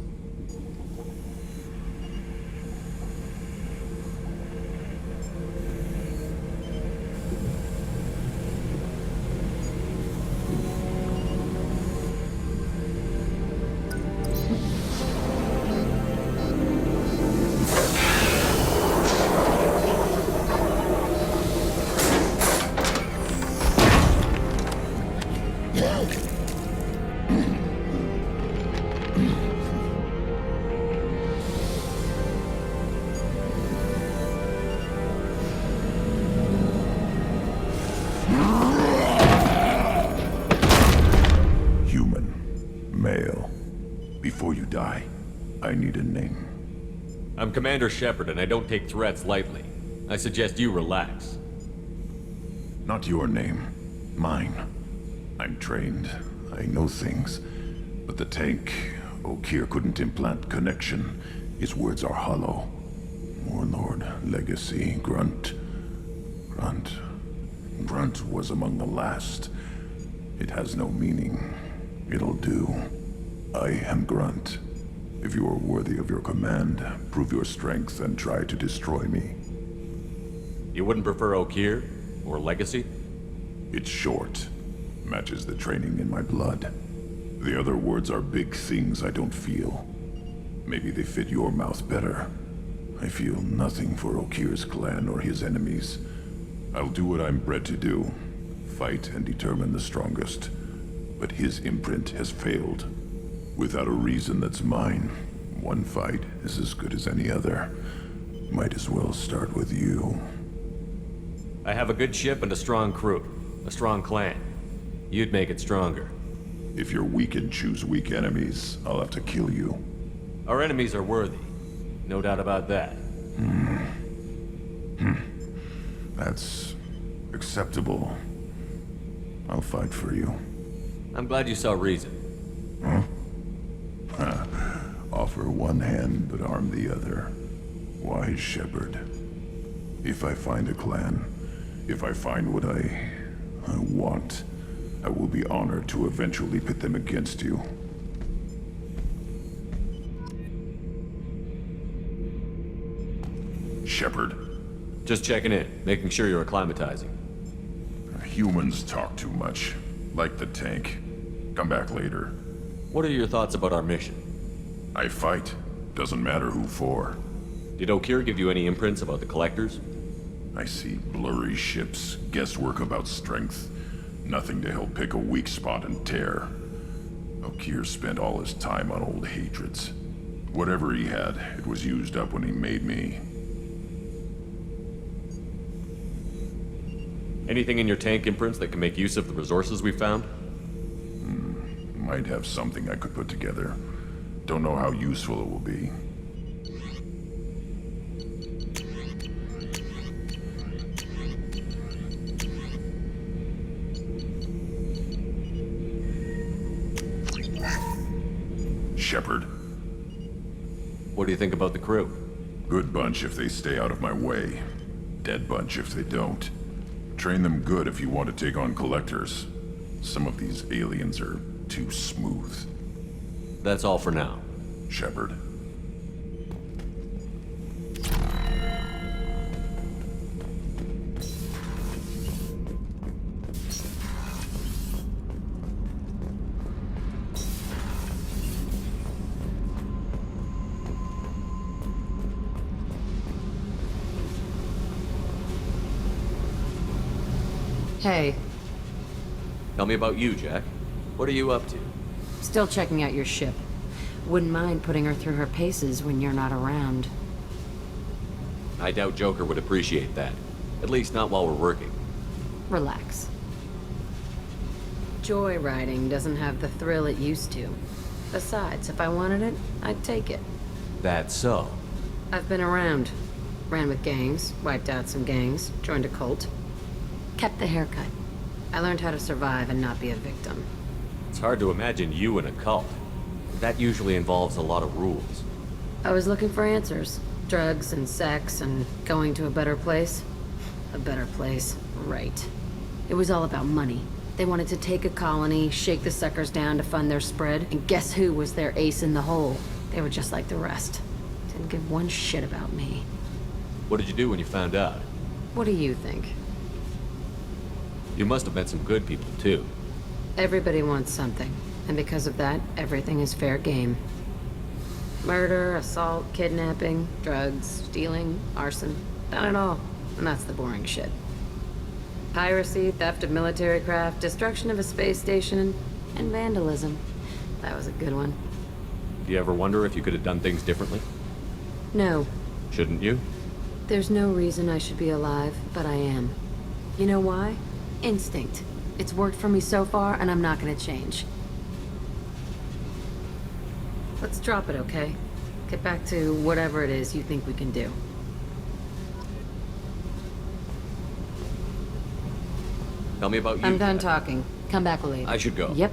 Before you die, I need a name. I'm Commander Shepard, and I don't take threats lightly. I suggest you relax. Not your name. Mine. I'm trained. I know things. But the tank, Okeer couldn't implant connection. His words are hollow. Warlord, Legacy, Grunt. Grunt was among the last. It has no meaning. It'll do. I am Grunt. If you are worthy of your command, prove your strength and try to destroy me. You wouldn't prefer Okeer? Or Legacy? It's short. Matches the training in my blood. The other words are big things I don't feel. Maybe they fit your mouth better. I feel nothing for Okeer's clan or his enemies. I'll do what I'm bred to do. Fight and determine the strongest. But his imprint has failed. Without a reason that's mine, one fight is as good as any other. Might as well start with you. I have a good ship and a strong crew. A strong clan. You'd make it stronger. If you're weak and choose weak enemies, I'll have to kill you. Our enemies are worthy. No doubt about that. That's acceptable. I'll fight for you. I'm glad you saw reason. Huh? Offer one hand, but arm the other. Wise Shepard. If I find a clan, if I find what I want, I will be honored to eventually pit them against you. Shepard. Just checking in, making sure you're acclimatizing. Humans talk too much. Like the tank. Come back later. What are your thoughts about our mission? I fight. Doesn't matter who for. Did Okeer give you any imprints about the Collectors? I see blurry ships, guesswork about strength. Nothing to help pick a weak spot and tear. Okeer spent all his time on old hatreds. Whatever he had, it was used up when he made me. Anything in your tank imprints that can make use of the resources we found? Might have something I could put together. Don't know how useful it will be. Shepard. What do you think about the crew? Good bunch if they stay out of my way. Dead bunch if they don't. Train them good if you want to take on Collectors. Some of these aliens are too smooth. That's all for now. Shepard. Hey. Tell me about you, Jack. What are you up to? Still checking out your ship. Wouldn't mind putting her through her paces when you're not around. I doubt Joker would appreciate that. At least not while we're working. Relax. Joyriding doesn't have the thrill it used to. Besides, if I wanted it, I'd take it. That's so. I've been around. Ran with gangs, wiped out some gangs, joined a cult. Kept the haircut. I learned how to survive and not be a victim. It's hard to imagine you in a cult. That usually involves a lot of rules. I was looking for answers. Drugs and sex and going to a better place. A better place, right. It was all about money. They wanted to take a colony, shake the suckers down to fund their spread, and guess who was their ace in the hole? They were just like the rest. Didn't give one shit about me. What did you do when you found out? What do you think? You must have met some good people, too. Everybody wants something, and because of that, everything is fair game. Murder, assault, kidnapping, drugs, stealing, arson. Done it all. And that's the boring shit. Piracy, theft of military craft, destruction of a space station, and vandalism. That was a good one. Do you ever wonder if you could have done things differently? No. Shouldn't you? There's no reason I should be alive, but I am. You know why? Instinct. It's worked for me so far, and I'm not gonna change. Let's drop it, okay? Get back to whatever it is you think we can do. Tell me about you. I'm done talking. Come back later. I should go. Yep.